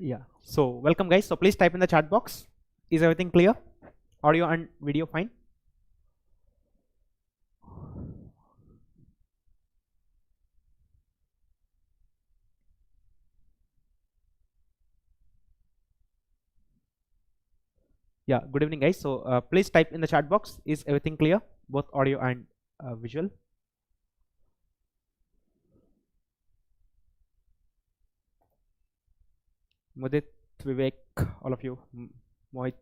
Yeah. So welcome guys. So please type in the chat box. Is everything clear? Audio and video fine? Yeah. Good evening guys. So please type in the chat box. Is everything clear? Both audio and visual. Mudit, Vivek, all of you, Mohit.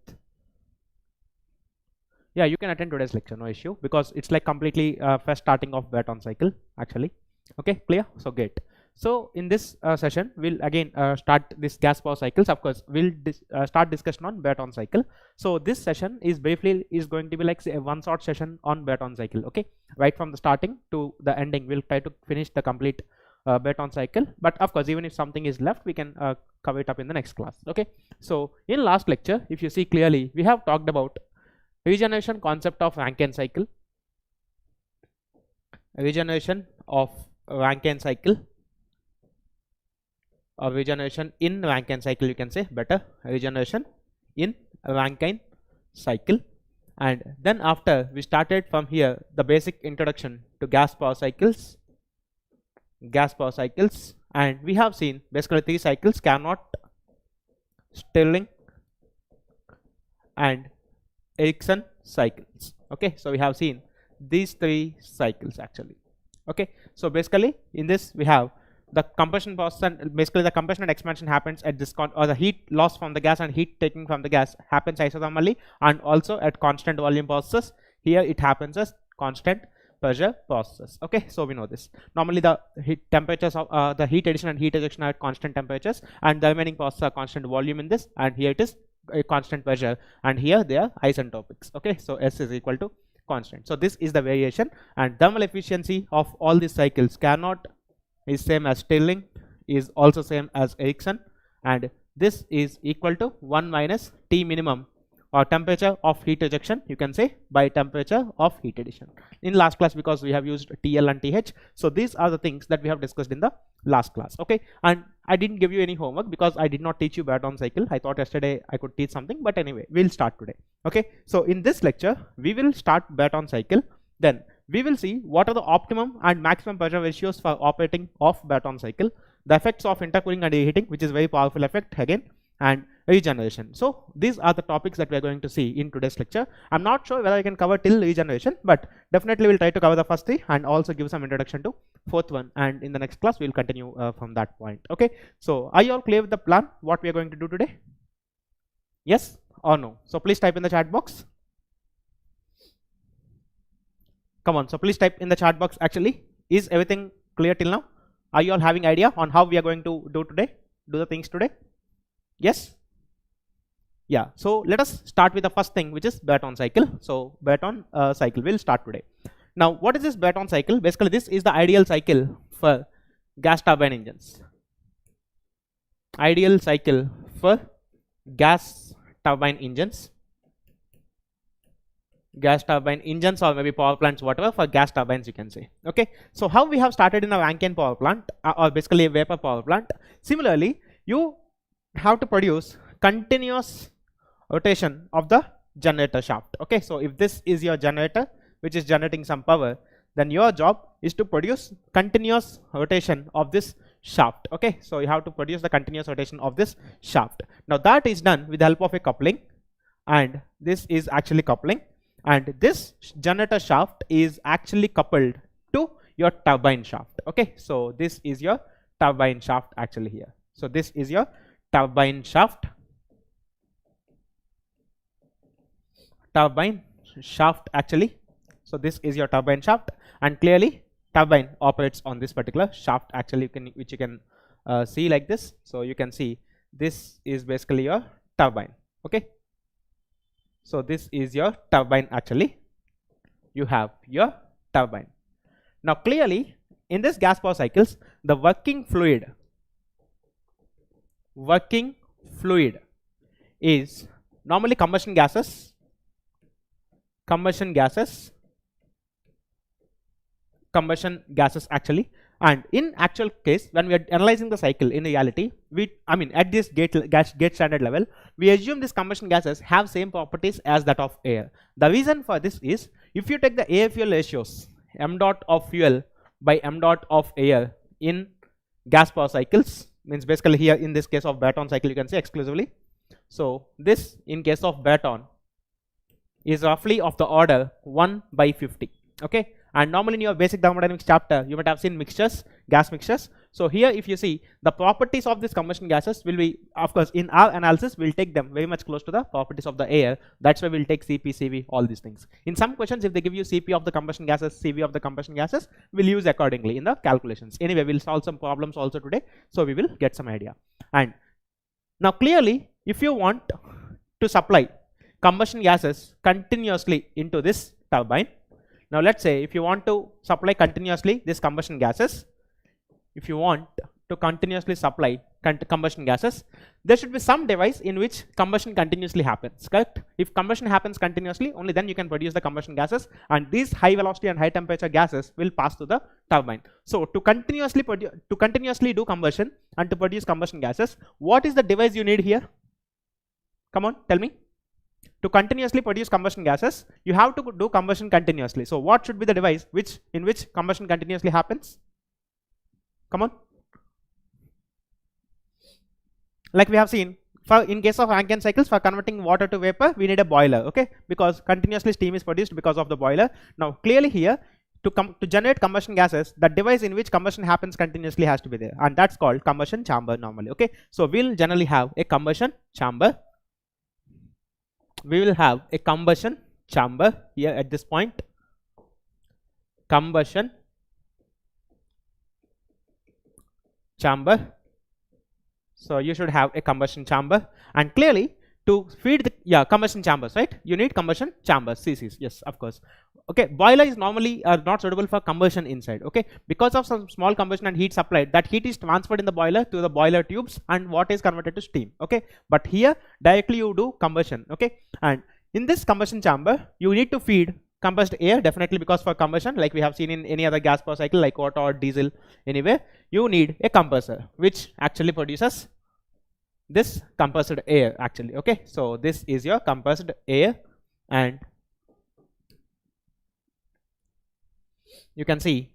Yeah, you can attend today's lecture, no issue, because it's like completely first starting of Brayton cycle actually. Okay, clear? So great. So in this session, we'll again start this gas power cycles. Of course, we'll start discussion on Brayton cycle. So this session is briefly going to be like say, a one-shot session on Brayton cycle. Okay, right from the starting to the ending, we'll try to finish the complete Brayton cycle. But of course, even if something is left, we can cover it up in the next class. Okay. So in last lecture, if you see clearly, we have talked about regeneration concept of Rankine cycle, regeneration of Rankine cycle, or regeneration in Rankine cycle, you can say better, regeneration in Rankine cycle. And then after we started from here the basic introduction to gas power cycles, and we have seen basically three cycles: Carnot, Stirling and Ericsson cycles. Okay, so we have seen these three cycles actually. Okay, so basically in this we have the compression process, and basically the compression and expansion happens at this or the heat loss from the gas and heat taking from the gas happens isothermally and also at constant volume processes. Here it happens as constant pressure processes. Okay, so we know this. Normally the heat temperatures of the heat addition and heat rejection are at constant temperatures, and the remaining processes are constant volume in this, and here it is a constant pressure, and here they are isentropics. Okay, so S is equal to constant. So this is the variation, and thermal efficiency of all these cycles, Carnot is same as Stirling, is also same as Ericsson, and this is equal to 1 minus T minimum, or temperature of heat rejection, you can say, by temperature of heat addition. In last class, because we have used TL and TH, so these are the things that we have discussed in the last class. Okay, and I didn't give you any homework because I did not teach you Brayton cycle. I thought yesterday I could teach something, but anyway, we'll start today. Okay, so in this lecture we will start Brayton cycle, then we will see what are the optimum and maximum pressure ratios for operating of Brayton cycle, the effects of intercooling and reheating, which is very powerful effect again, and regeneration. So these are the topics that we are going to see in today's lecture. I'm not sure whether I can cover till regeneration, but definitely we'll try to cover the first three and also give some introduction to fourth one, and in the next class we'll continue from that point. Okay, so are you all clear with the plan, what we are going to do today? Yes or no? So please type in the chat box. Come on, so please type in the chat box actually. Is everything clear till now? Are you all having idea on how we are going to do the things today? Yes? Yeah, so let us start with the first thing, which is Brayton cycle. So Brayton cycle will start today. Now what is this Brayton cycle? Basically this is the ideal cycle for gas turbine engines. Ideal cycle for gas turbine engines. Gas turbine engines, or maybe power plants, whatever, for gas turbines you can say. Okay, so how we have started in a Rankine power plant, or basically a vapor power plant. Similarly, you have to produce continuous rotation of the generator shaft. Okay, so if this is your generator which is generating some power, then your job is to produce continuous rotation of this shaft. Okay, so you have to produce the continuous rotation of this shaft. Now that is done with the help of a coupling, and this is actually coupling, and this generator shaft is actually coupled to your turbine shaft. Okay, so this is your turbine shaft actually here. So this is your turbine shaft, actually. So this is your turbine shaft, and clearly turbine operates on this particular shaft actually, which you can see like this. So you can see this is basically your turbine. Okay, so this is your turbine actually. You have your turbine. Now clearly in this gas power cycles, the working fluid is normally combustion gases actually, And in actual case, when we are analyzing the cycle in reality, at this gate standard level, we assume these combustion gases have same properties as that of air. The reason for this is, if you take the air fuel ratios, m dot of fuel by m dot of air in gas power cycles, means basically here in this case of Brayton cycle you can say exclusively. So this in case of Brayton is roughly of the order 1/50. Okay, and normally in your basic thermodynamics chapter you might have seen mixtures, gas mixtures. So here if you see, the properties of these combustion gases will be, of course in our analysis we'll take them very much close to the properties of the air. That's why we'll take Cp, Cv, all these things. In some questions, if they give you Cp of the combustion gases, Cv of the combustion gases, we'll use accordingly in the calculations. Anyway, we'll solve some problems also today, so we will get some idea. And now clearly, if you want to supply combustion gases continuously into this turbine, now let's say if you want to supply continuously this combustion gases, if you want to continuously supply combustion gases, there should be some device in which combustion continuously happens, correct? If combustion happens continuously, only then you can produce the combustion gases, and these high velocity and high temperature gases will pass through the turbine. So to continuously do combustion and to produce combustion gases, what is the device you need here? Come on, tell me. To continuously produce combustion gases, you have to do combustion continuously. So what should be the device in which combustion continuously happens? Come on. Like we have seen, in case of Rankine cycles, for converting water to vapor, we need a boiler, okay? Because continuously steam is produced because of the boiler. Now clearly here, to generate combustion gases, the device in which combustion happens continuously has to be there, and that's called combustion chamber normally, okay? So we'll generally have a combustion chamber. We will have a combustion chamber here at this point. Combustion chamber. So you should have a combustion chamber, and clearly to feed the combustion chambers, right? You need combustion chambers, CCs, yes, of course. Okay, boiler is normally not suitable for combustion inside, okay? Because of some small combustion and heat supplied, that heat is transferred in the boiler to the boiler tubes, and water is converted to steam, okay? But here directly you do combustion, okay? And in this combustion chamber, you need to feed compressed air, definitely, because for combustion, like we have seen in any other gas power cycle like Otto or diesel, anyway, you need a compressor which actually produces this compressed air actually, okay? So this is your compressed air, and you can see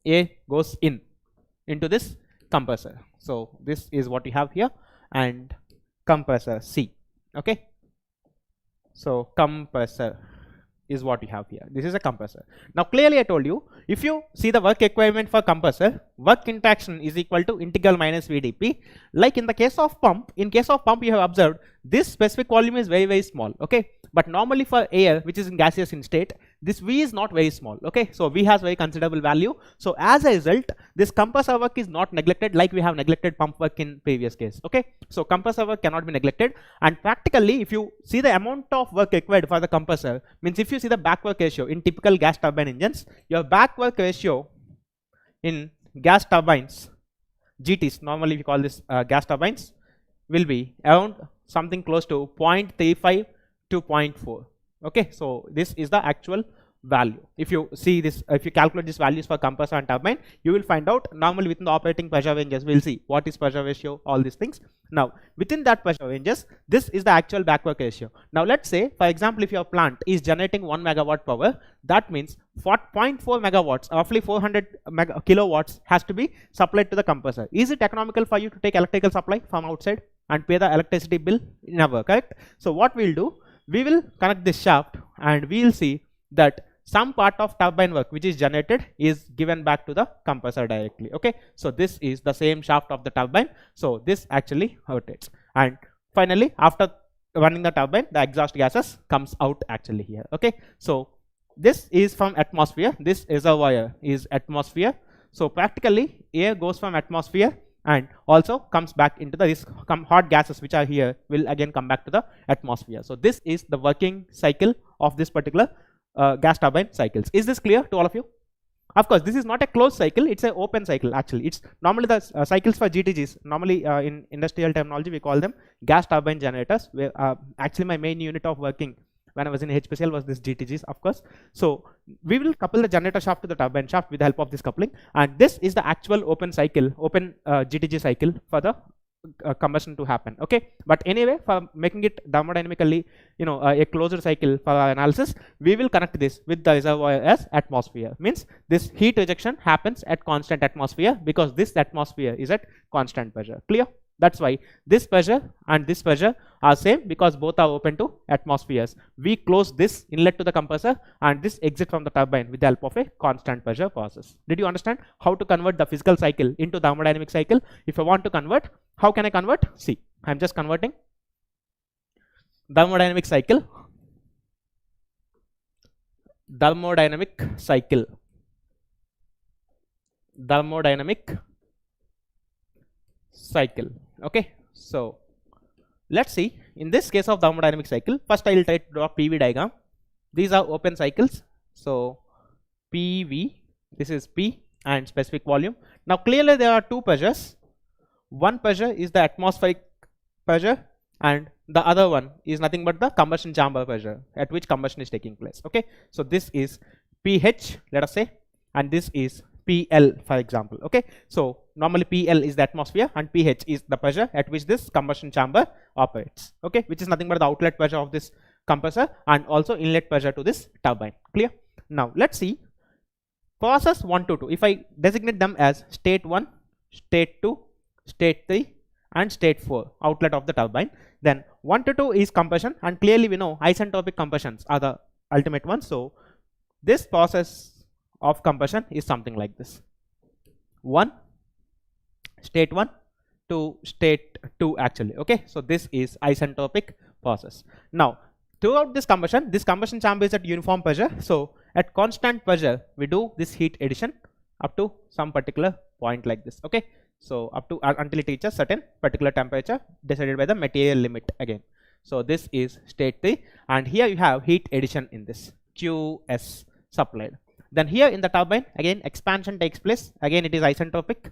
air goes into this compressor. So this is what you have here, and compressor C, okay? So compressor is what we have here. This is a compressor. Now clearly I told you, if you see the work requirement for compressor, work interaction is equal to integral minus VdP. Like in the case of pump, you have observed this specific volume is very, very small, okay? But normally for air, which is in gaseous in state, this V is not very small, okay? So V has very considerable value. So as a result, this compressor work is not neglected like we have neglected pump work in previous case, okay? So compressor work cannot be neglected, and practically if you see the amount of work required for the compressor, means if you see the back work ratio in typical gas turbine engines, your back work ratio in gas turbines, GTs, normally we call this gas turbines, will be around something close to 0.35 to 0.4. Okay, so this is the actual value. If you see this, if you calculate these values for compressor and turbine, you will find out normally within the operating pressure ranges, we'll see what is pressure ratio, all these things. Now within that pressure ranges, this is the actual back work ratio. Now let's say, for example, if your plant is generating 1 megawatt power, that means 0.4 megawatts, roughly 400 kilowatts has to be supplied to the compressor. Is it economical for you to take electrical supply from outside and pay the electricity bill? Never, correct? So what we'll do, we will connect this shaft and we'll see that some part of turbine work which is generated is given back to the compressor directly. Okay, so this is the same shaft of the turbine. So this actually rotates, and finally after running the turbine, the exhaust gases comes out actually here. Okay, so this is from atmosphere, this reservoir is atmosphere. So practically air goes from atmosphere and also comes back into the hot gases which are here will again come back to the atmosphere. So this is the working cycle of this particular gas turbine cycles. Is this clear to all of you? Of course, this is not a closed cycle, it's an open cycle actually. It's normally the cycles for GTGs, normally in industrial terminology we call them gas turbine generators, where actually my main unit of working when I was in HPCL was this GTGs, of course. So we will couple the generator shaft to the turbine shaft with the help of this coupling, and this is the actual open GTG cycle for the combustion to happen. Okay, but anyway, for making it thermodynamically, a closed cycle for our analysis, we will connect this with the reservoir as atmosphere. Means this heat rejection happens at constant atmosphere because this atmosphere is at constant pressure. Clear? That's why this pressure and this pressure are same, because both are open to atmospheres. We close this inlet to the compressor and this exit from the turbine with the help of a constant pressure process. Did you understand how to convert the physical cycle into thermodynamic cycle? If I want to convert, how can I convert? See, I'm just converting thermodynamic cycle, thermodynamic cycle, thermodynamic cycle. Okay, so let's see. In this case of thermodynamic cycle, first I will try to draw PV diagram. These are open cycles. So PV, this is P and specific volume. Now clearly there are two pressures. One pressure is the atmospheric pressure and the other one is nothing but the combustion chamber pressure at which combustion is taking place. Okay, so this is pH, let us say, and this is PL, for example. Okay, so normally PL is the atmosphere and pH is the pressure at which this combustion chamber operates. Okay, which is nothing but the outlet pressure of this compressor and also inlet pressure to this turbine. Clear? Now let's see process 1 to 2. If I designate them as state 1, state 2, state 3 and state 4, outlet of the turbine, then 1 to 2 is compression, and clearly we know isentropic compressions are the ultimate ones. So this process of compression is something like this: 1, state 1 to state 2 actually. Okay, so this is isentropic process. Now throughout this combustion chamber is at uniform pressure. So at constant pressure we do this heat addition up to some particular point like this. Okay, so up to until it reaches certain particular temperature decided by the material limit again. So this is state 3, and here you have heat addition in this QS supplied. Then here in the turbine again expansion takes place, again it is isentropic.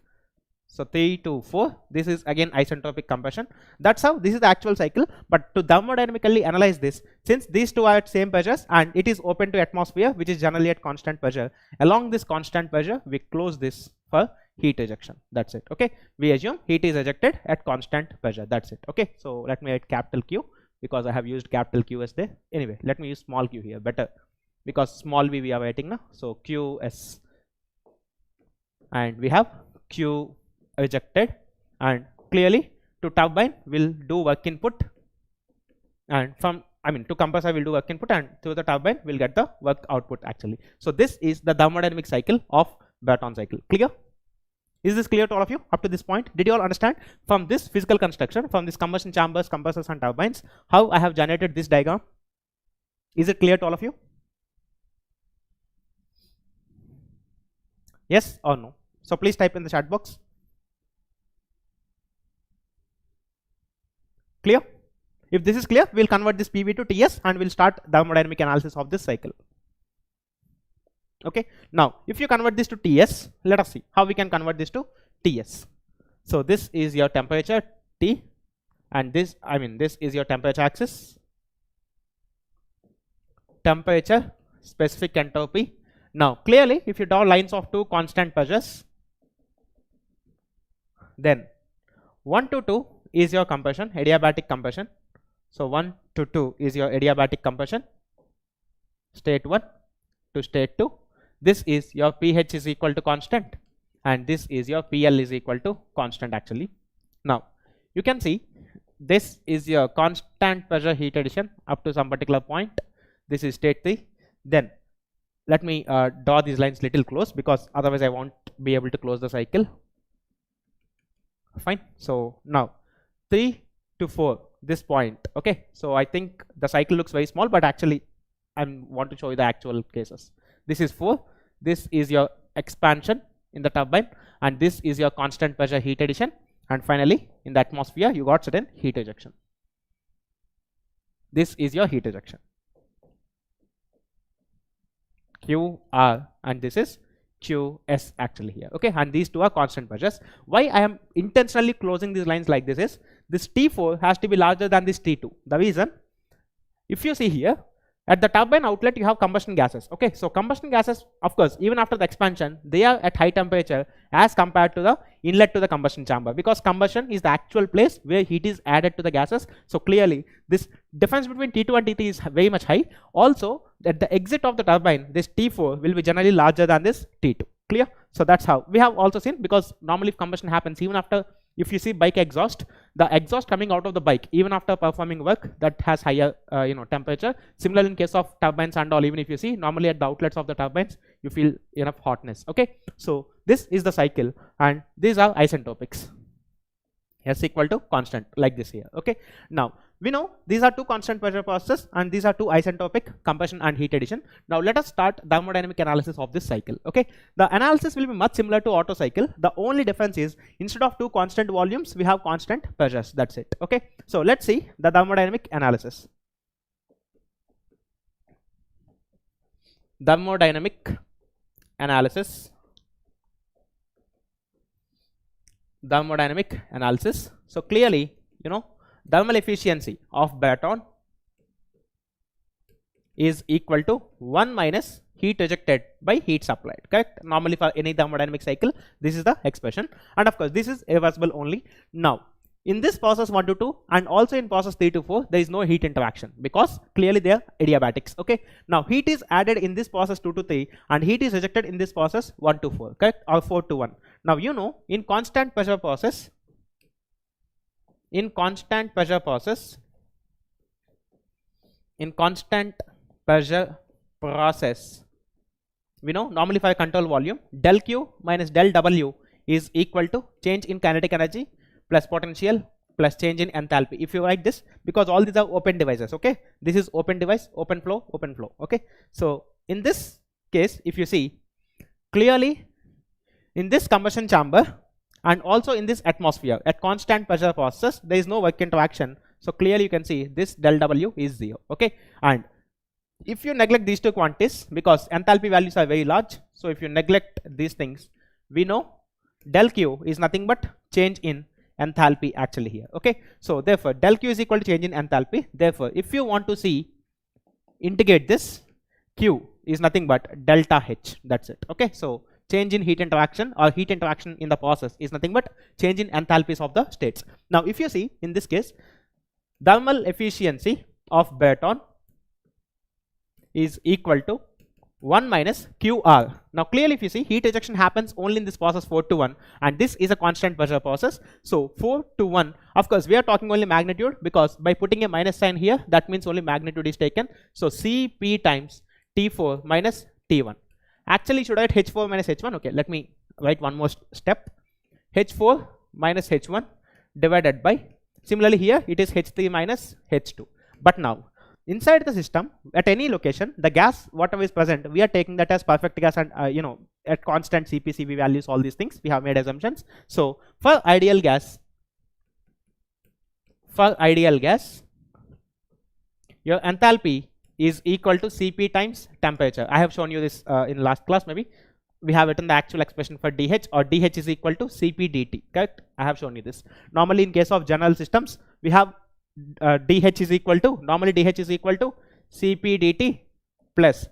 So 3 to 4, this is again isentropic compression. That's how this is the actual cycle. But to thermodynamically analyze this, since these two are at same pressures and it is open to atmosphere which is generally at constant pressure, along this constant pressure we close this for heat rejection. That's it. Okay, we assume heat is ejected at constant pressure. That's it. Okay, so let me write capital Q because I have used capital Q as there. Anyway, let me use small q here, better, because small v we are writing now. So QS, and we have Q rejected, and clearly to turbine will do work input, and to compressor will do work input, and through the turbine will get the work output actually. So this is the thermodynamic cycle of Brayton cycle. Clear? Is this clear to all of you up to this point? Did you all understand from this physical construction, from this combustion chambers, compressors and turbines, how I have generated this diagram? Is it clear to all of you? Yes or no? So please type in the chat box. Clear? If this is clear, we'll convert this PV to TS and we'll start thermodynamic analysis of this cycle. Okay, now if you convert this to TS, let us see how we can convert this to TS. So this is your temperature T, and this is your temperature axis, temperature, specific entropy. Now clearly if you draw lines of two constant pressures, then 1 to 2 is your compression, adiabatic compression. So 1 to 2 is your adiabatic compression, state 1 to state 2. This is your pH is equal to constant, and this is your PL is equal to constant actually. Now you can see this is your constant pressure heat addition up to some particular point. This is state 3. Then let me draw these lines little close, because otherwise I won't be able to close the cycle. Fine. So now 3 to 4, this point. Okay, so I think the cycle looks very small, but actually I want to show you the actual cases. This is 4, this is your expansion in the turbine, and this is your constant pressure heat addition, and finally in the atmosphere you got certain heat rejection. This is your heat rejection, QR, and this is QS actually here. Okay, and these two are constant pressures. Why I am intentionally closing these lines like this is, this T4 has to be larger than this T2. The reason, if you see here, At the turbine outlet, you have combustion gases. Okay, so combustion gases, of course, even after the expansion, they are at high temperature as compared to the inlet to the combustion chamber, because combustion is the actual place where heat is added to the gases. So clearly, this difference between T2 and T3 is very much high. Also, at the exit of the turbine, this T4 will be generally larger than this T2. Clear? So that's how we have also seen, because normally if combustion happens even after, if you see bike exhaust, the exhaust coming out of the bike even after performing work, that has higher temperature. Similar in case of turbines and all, even if you see normally at the outlets of the turbines, you feel enough hotness. Okay, so this is the cycle, and these are isentropics. S equal to constant, like this here. Okay, now we know these are two constant pressure processes and these are two isentropic, compression and heat addition. Now let us start thermodynamic analysis of this cycle. Okay, the analysis will be much similar to Otto cycle. The only difference is instead of two constant volumes, we have constant pressures. That's it. Okay, so let's see the thermodynamic analysis. Thermodynamic analysis. Thermodynamic analysis. So clearly, thermal efficiency of Brayton is equal to 1 minus heat rejected by heat supplied. Correct? Normally for any thermodynamic cycle, this is the expression, and of course this is reversible only. Now in this process 1 to 2 and also in process 3 to 4, there is no heat interaction because clearly they are adiabatics. Okay, now heat is added in this process 2 to 3 and heat is rejected in this process 1 to 4, correct, or 4 to 1. Now in constant pressure process, we know normally for a control volume, del Q minus del W is equal to change in kinetic energy plus potential plus change in enthalpy. If you write this, because all these are open devices. Okay, this is open device, open flow, open flow. Okay, so in this case, if you see clearly, in this combustion chamber and also in this atmosphere at constant pressure process, there is no work interaction. So clearly you can see this del W is 0. Okay, and if you neglect these two quantities, because enthalpy values are very large, so if you neglect these things, we know del Q is nothing but change in enthalpy actually here. Okay, so therefore del Q is equal to change in enthalpy. Therefore if you want to see integrate this, Q is nothing but delta H. That's it. Okay, so change in heat interaction or heat interaction in the process is nothing but change in enthalpies of the states. Now if you see in this case, thermal efficiency of Brayton is equal to 1 minus QR. Now clearly if you see, heat rejection happens only in this process 4 to 1 and this is a constant pressure process. So 4 to 1, of course we are talking only magnitude, because by putting a minus sign here, that means only magnitude is taken. So Cp times T4 minus T1. Actually should I write H4 minus H1? Okay, let me write one more step. H4 minus H1 divided by, similarly here it is H3 minus H2. But now inside the system at any location, the gas whatever is present, we are taking that as perfect gas and at constant Cp, Cv values, all these things we have made assumptions. So for ideal gas, your enthalpy is equal to Cp times temperature. I have shown you this in last class. Maybe we have written the actual expression for dH, or dH is equal to Cp dt. Correct? I have shown you this. Normally in case of general systems, we have dH is equal to, normally dH is equal to Cp dt plus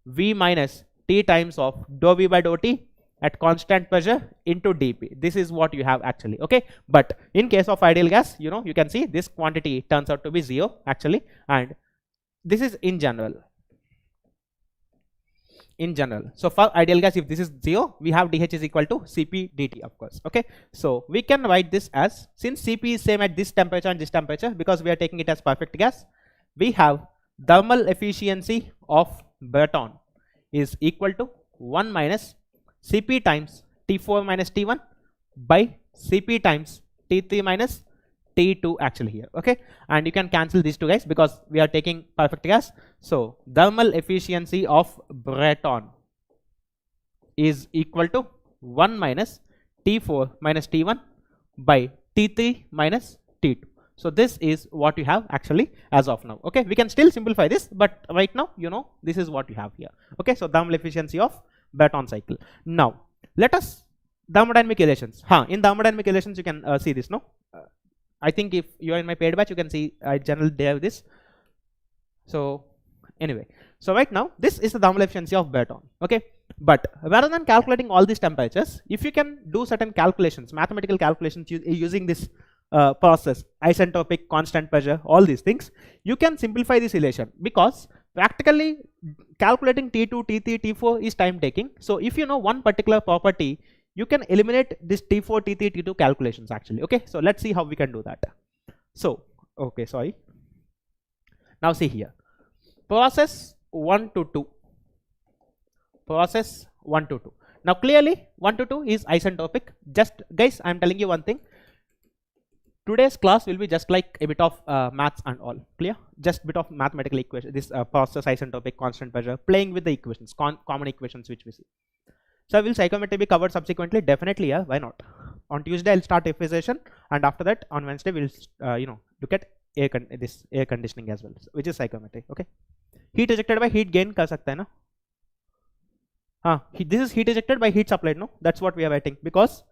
V minus T times of dou V by dou T at constant pressure into dP. This is what you have actually. Okay, but in case of ideal gas, you can see this quantity turns out to be 0 actually, and this is in general. So for ideal gas, if this is 0, we have dH is equal to Cp dt, of course. Okay, so we can write this as, since Cp is same at this temperature and this temperature, because we are taking it as perfect gas, we have thermal efficiency of Brayton is equal to 1 minus Cp times T4 minus T1 by Cp times T3 minus T2 actually here. Okay, and you can cancel these two guys because we are taking perfect gas. So thermal efficiency of Brayton is equal to 1 minus T4 minus T1 by T3 minus T2. So this is what you have actually as of now. Okay, we can still simplify this, but right now this is what you have here. Okay, so thermal efficiency of Brayton cycle. Now let us thermodynamic relations. In thermodynamic relations you can see this. I think if you are in my paid batch, you can see I generally have this. So Anyway, so right now this is the thermal efficiency of Brayton. Okay, but rather than calculating all these temperatures, if you can do certain calculations, mathematical calculations using this process, isentropic, constant pressure, all these things, you can simplify this relation, because practically calculating T2, T3, T4 is time taking. So if you know one particular property, you can eliminate this T4, T3, T2 calculations actually. Okay, so let's see how we can do that. So okay, sorry. Now see here, process 1 to 2. Process 1 to 2. Now clearly 1 to 2 is isentropic. Just guys, I am telling you one thing. Today's class will be just like a bit of maths and all. Clear? Just bit of mathematical equation. This process, isentropic, constant pressure, playing with the equations, common equations which we see. So will psychometry be covered subsequently? Definitely, yeah. Why not? On Tuesday I'll start refrigeration, and after that on Wednesday we'll look at air conditioning as well, which is psychometry. Okay. Heat ejected by heat gain कर सकता है ना? This is heat ejected by heat supplied. No, that's what we are writing, because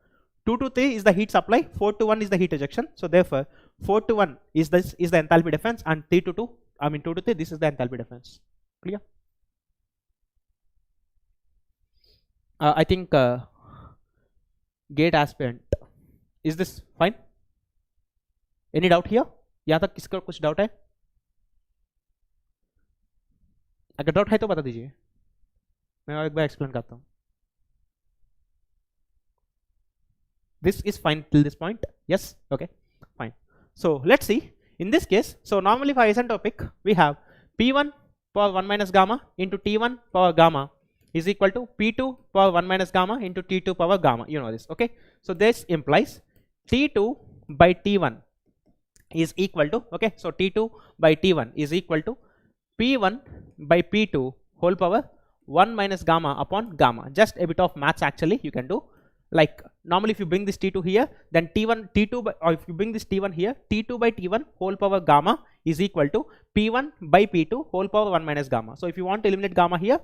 2 to 3 is the heat supply, 4 to 1 is the heat ejection. So therefore 4 to 1 is the enthalpy difference, and 2 to 3 this is the enthalpy difference. Clear? I think gate aspirant, is this fine? Any doubt here? यहाँ तक किसका कुछ doubt है? अगर doubt है तो बता दीजिए, मैं और एक बार एक्सप्लेन करता हूँ. This is fine till this point. Yes, okay, fine. So let's see in this case. So normally for isentropic we have P1 power 1 minus gamma into T1 power gamma is equal to P2 power 1 minus gamma into T2 power gamma. You know this, okay? So this implies T2 by T1 is equal to, okay, so T2 by T1 is equal to P1 by P2 whole power 1 minus gamma upon gamma. Just a bit of maths actually you can do. Like normally if you bring this T2 here, then T1, T2 by, or if you bring this T1 here, T2 by T1 whole power gamma is equal to P1 by P2 whole power 1 minus gamma. So if you want to eliminate gamma here,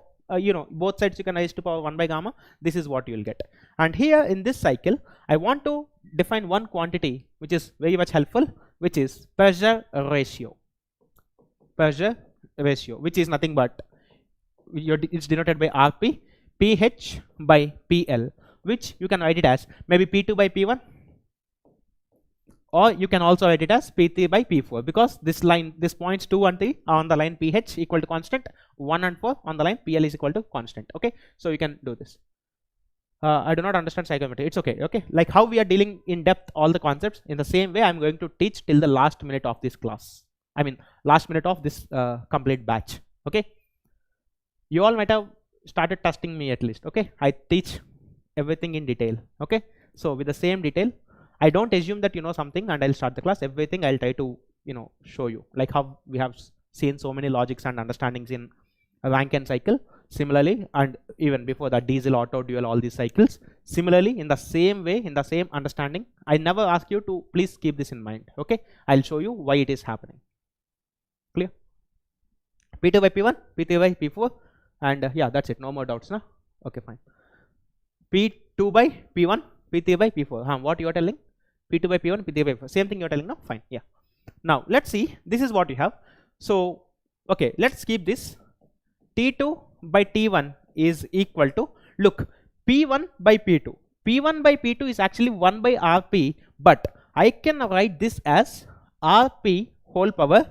both sides you can raise to power 1 by gamma. This is what you will get. And here in this cycle, I want to define one quantity which is very much helpful, which is pressure ratio. Pressure ratio, which is nothing but it's denoted by Rp, pH by PL, which you can write it as maybe P2 by P1, or you can also write it as P3 by P4, because this line, this points 2 and 3 are on the line pH equal to constant, 1 and 4 on the line PL is equal to constant. Okay, so you can do this. I do not understand psychometry. It's okay. Okay, like how we are dealing in depth all the concepts, in the same way I'm going to teach till the last minute of this class. I mean last minute of this complete batch. Okay, you all might have started trusting me at least. Okay, I teach everything in detail. Okay, so with the same detail, I don't assume that you know something and I'll start the class. Everything I'll try to show you, like how we have seen so many logics and understandings in a Rankine cycle. Similarly, and even before that, diesel, Otto, dual, all these cycles. Similarly, in the same way, in the same understanding, I never ask you to please keep this in mind. Okay, I'll show you why it is happening. Clear? P2 by P1, P3 by P4, and yeah, that's it. No more doubts, na? Okay, fine. P2 by P1, P3 by P4. What you are telling? P2 by P1, P3 by P4. Same thing you are telling now? Fine, yeah. Now, let's see. This is what you have. So, okay, let's keep this. T2 by T1 is equal to, look, P1 by P2. P1 by P2 is actually 1 by Rp, but I can write this as Rp whole power,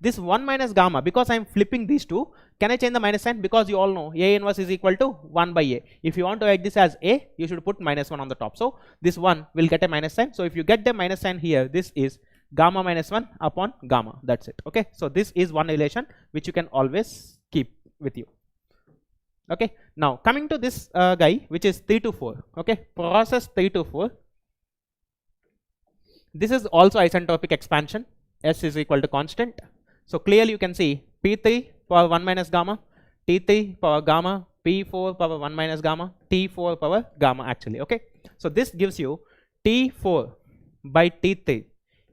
this 1 minus gamma, because I am flipping these two. Can I change the minus sign? Because you all know A inverse is equal to 1 by A. If you want to write this as A, you should put minus 1 on the top. So this 1 will get a minus sign. So if you get the minus sign here, this is gamma minus 1 upon gamma. That's it. Okay. So this is one relation which you can always keep with you. Okay. Now coming to this guy, which is 3 to 4. Okay. Process 3 to 4. This is also isentropic expansion. S is equal to constant. So clearly you can see P3 power 1 minus gamma, T3 power gamma, P4 power 1 minus gamma, T4 power gamma actually. Okay. So this gives you T4 by T3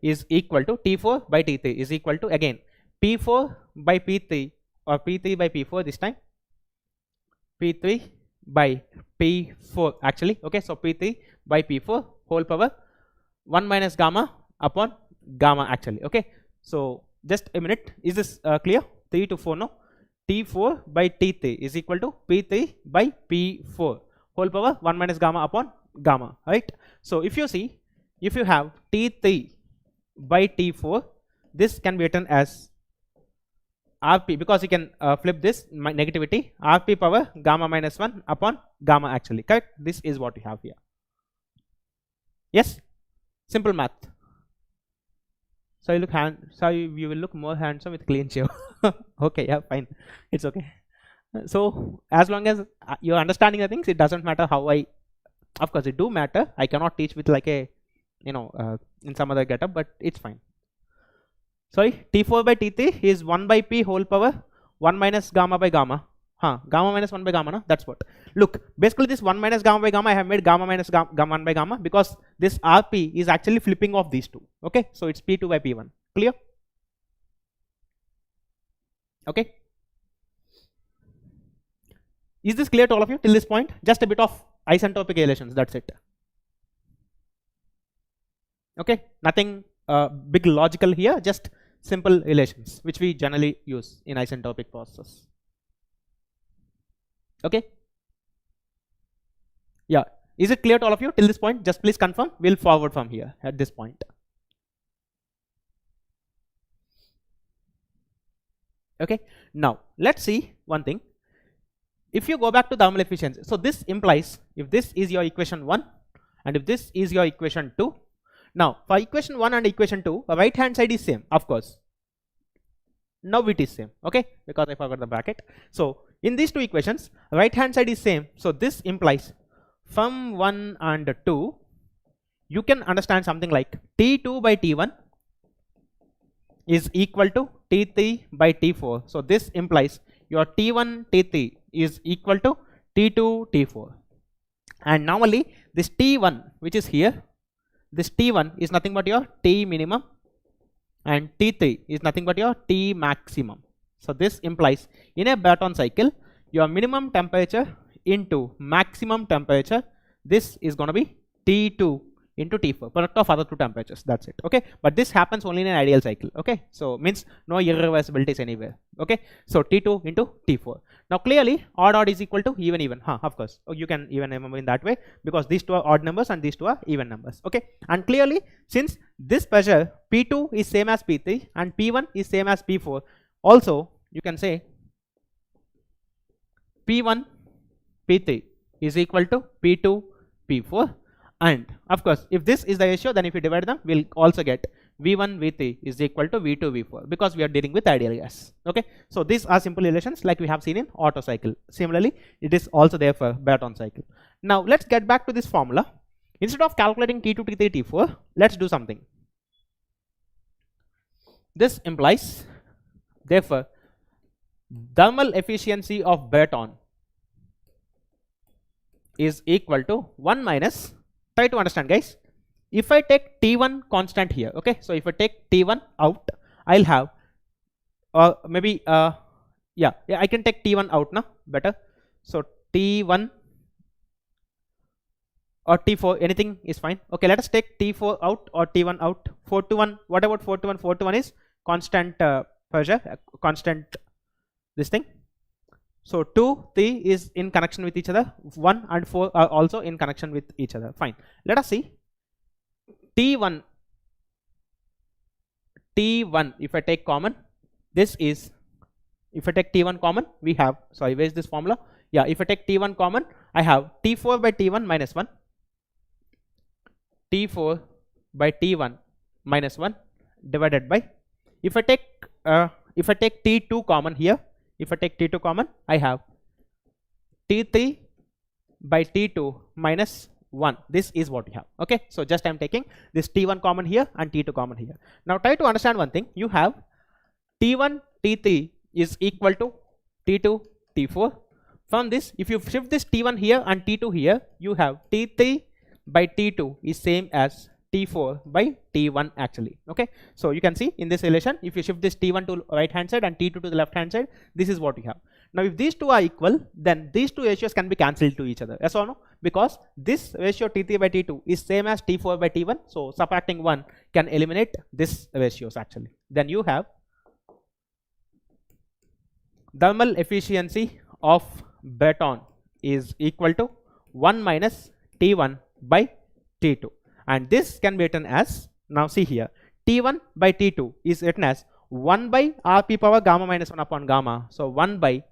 is equal to, T4 by T3 is equal to, again, P4 by P3 or P3 by P4 this time, P3 by P4 actually. Okay. So P3 by P4 whole power 1 minus gamma upon gamma actually. Okay. So just a minute, is this clear? 3 to 4 no? T4 by T3 is equal to P3 by P4 whole power 1 minus gamma upon gamma, right? So if you see, if you have T3 by T4, this can be written as Rp, because you can flip this negativity, Rp power gamma minus 1 upon gamma actually, correct? This is what you have here. Yes, simple math. So you will look more handsome with clean shave. Okay, yeah, fine, it's okay. So as long as you're understanding the things, it doesn't matter how of course it do matter. I cannot teach with like a in some other getup, but it's fine. Sorry, T4 by T3 is 1 by P whole power 1 minus gamma by gamma. Gamma minus 1 by gamma, no? That's what. Look, basically this 1 minus gamma by gamma, I have made gamma minus gamma 1 by gamma, because this Rp is actually flipping off these two. Okay, so it's P2 by P1. Clear? Okay. Is this clear to all of you till this point? Just a bit of isentropic relations, that's it. Okay, nothing big logical here, just simple relations which we generally use in isentropic processes. Okay, yeah, is it clear to all of you till this point? Just please confirm. We'll forward from here at this point. Okay, now let's see one thing. If you go back to thermal efficiency, so this implies if this is your equation 1 and if this is your equation 2, now for equation 1 and equation 2, the right hand side is same, of course. Now it is same, okay, because I forgot the bracket. So in these two equations, right hand side is same. So this implies from 1 and 2, you can understand something like T2 by T1 is equal to T3 by T4. So this implies your T1 T3 is equal to T2 T4. And normally this T1 which is here, this T1 is nothing but your T minimum and T3 is nothing but your T maximum. So this implies in a Brayton cycle, your minimum temperature into maximum temperature, this is going to be T2 into T4, product of other two temperatures, that's it. Okay, but this happens only in an ideal cycle. Okay, so means no irreversibilities anywhere. Okay, so T2 into T4. Now clearly odd odd is equal to even even. Of course, you can even remember in that way, because these two are odd numbers and these two are even numbers. Okay, and clearly since this pressure P2 is same as P3 and P1 is same as P4, also you can say P1 P3 is equal to P2 P4. And of course, if this is the ratio, then if you divide them, we'll also get V1 V3 is equal to V2 V4, because we are dealing with ideal gas. Okay, so these are simple relations like we have seen in Otto cycle. Similarly, it is also there for Brayton cycle. Now let's get back to this formula. Instead of calculating T2, T3, T4, let's do something. This implies, therefore, thermal efficiency of Brayton is equal to 1 minus, try to understand guys, if I take T1 constant here, okay, so if I take T1 out, I'll have maybe yeah, I can take T1 out now, better. So T1 or T4, anything is fine. Okay, let us take T4 out or T1 out. 4 to 1, what about 4 to 1? 4 to 1 is constant pressure, constant this thing. So 2, 3 is in connection with each other, 1 and 4 are also in connection with each other. Fine. Let us see. T1, if I take common, this is, if I take T1 common, we have, sorry, where is this formula? Yeah, if I take T1 common, I have T4 by T1 minus 1, T4 by T1 minus 1 divided by, if I take T2 common here, if I take T2 common, I have T3 by T2 minus 1. This is what you have. Okay, so just I am taking this T1 common here and T2 common here. Now try to understand one thing. You have T1 T3 is equal to T2 T4. From this, if you shift this T1 here and T2 here, you have T3 by T2 is same as T4 by T1 actually. Okay, so you can see in this relation, if you shift this T1 to right hand side and T2 to the left hand side, this is what you have. Now if these two are equal, then these two ratios can be cancelled to each other, yes or no? Because this ratio T3 by T2 is same as T4 by T1, so subtracting 1 can eliminate this ratios actually. Then you have thermal efficiency of Brayton is equal to 1 minus T1 by T2, and this can be written as, now see here, T1 by T2 is written as 1 by Rp power gamma minus 1 upon gamma. So 1 by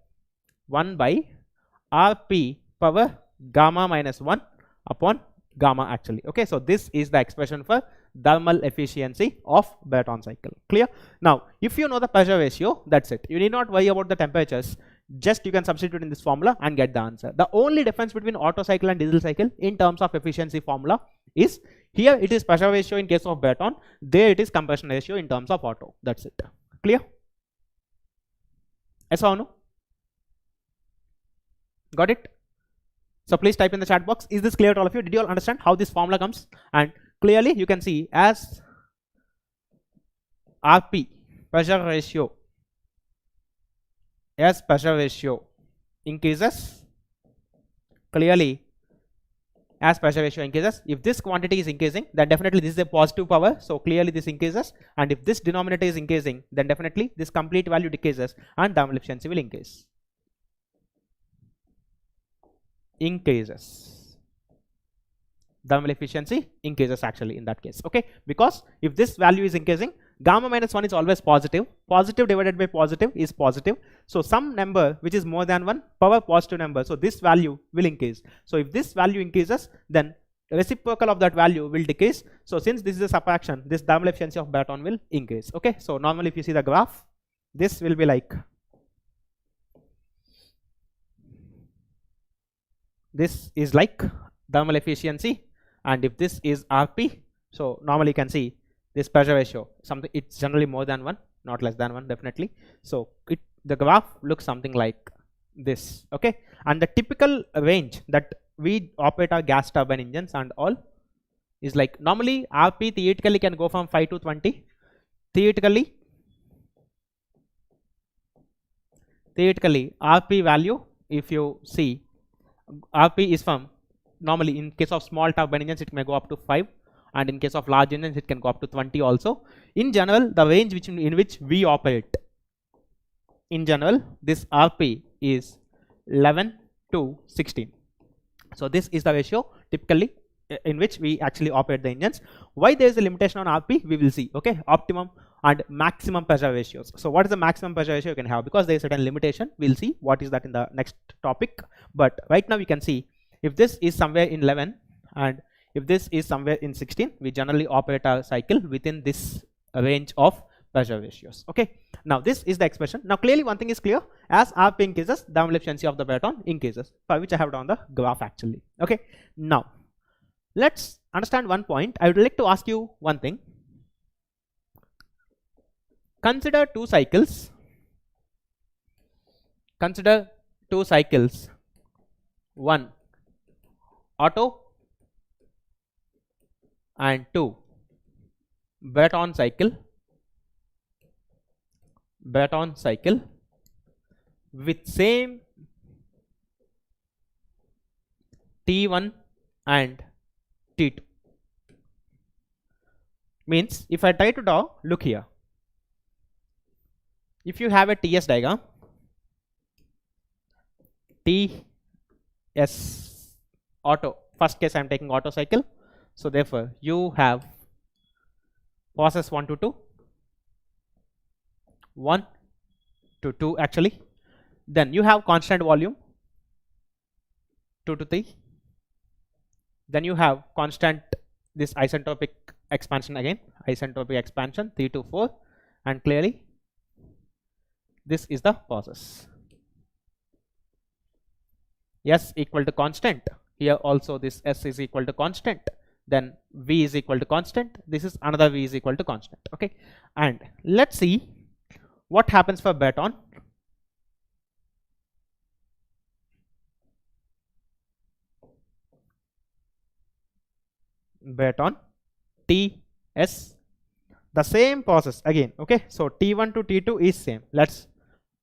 Rp power gamma minus 1 upon gamma actually. Okay, so this is the expression for thermal efficiency of Brayton cycle. Clear? Now if you know the pressure ratio, that's it. You need not worry about the temperatures. Just you can substitute in this formula and get the answer. The only difference between Otto cycle and diesel cycle in terms of efficiency formula is, here it is pressure ratio in case of Brayton, there it is compression ratio in terms of Otto. That's it. Clear? Yes or no? Got it? So please type in the chat box. Is this clear to all of you? Did you all understand how this formula comes? And clearly you can see, as Rp pressure ratio, as pressure ratio increases, clearly as pressure ratio increases, if this quantity is increasing, then definitely this is a positive power, so clearly this increases, and if this denominator is increasing, then definitely this complete value decreases and thermal efficiency will increase. Thermal efficiency increases actually in that case. Okay, because if this value is increasing, gamma minus 1 is always positive. Positive divided by positive is positive. So some number which is more than 1 power positive number, so this value will increase. So if this value increases, then reciprocal of that value will decrease. So since this is a subtraction, this thermal efficiency of Brayton will increase. Okay, so normally if you see the graph, this will be like, this is like thermal efficiency, and if this is Rp, so normally you can see this pressure ratio, something, it's generally more than 1, not less than 1 definitely. So the graph looks something like this. Okay, and the typical range that we operate our gas turbine engines and all is like, normally Rp theoretically can go from 5 to 20. Theoretically Rp value, if you see, Rp is from, normally in case of small turbine engines it may go up to 5, and in case of large engines it can go up to 20 also. In general, the range in which we operate, in general, this Rp is 11 to 16. So this is the ratio typically in which we actually operate the engines. Why there is a limitation on Rp, we will see. Okay, optimum and maximum pressure ratios. So what is the maximum pressure ratio you can have? Because there is a certain limitation, we'll see what is that in the next topic. But right now we can see, if this is somewhere in 11 and if this is somewhere in 16, we generally operate our cycle within this range of pressure ratios. Okay, now this is the expression. Now clearly one thing is clear, as Rp increases, thermal efficiency of the Brayton increases, for which I have drawn the graph actually. Okay, now let's understand one point. I would like to ask you one thing. Consider two cycles. One, Otto, and two, Brayton cycle with same T1 and T2. Means if I try to draw, look here, if you have a TS diagram, TS Otto, first case I am taking Otto cycle, so therefore you have process 1 to 2, 1 to 2 actually, then you have constant volume 2 to 3, then you have constant this isentropic expansion again, 3 to 4, and clearly this is the process. S equal to constant, here also this S is equal to constant, then V is equal to constant, this is another V is equal to constant. Okay, and let's see what happens for Brayton. Brayton TS, the same process again. Okay, so T1 to T2 is same. Let's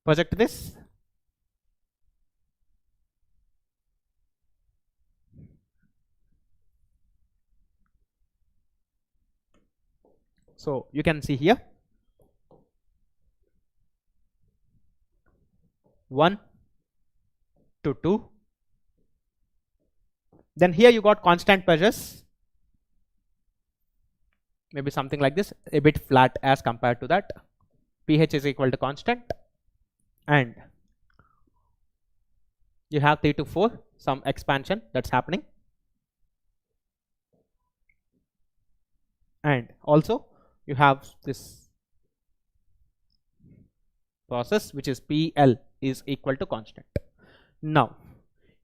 project this. So you can see here, 1 to 2. Then here you got constant pressures, maybe something like this, a bit flat as compared to that. pH is equal to constant, and you have 3 to 4, some expansion that's happening, and also you have this process which is PL is equal to constant. Now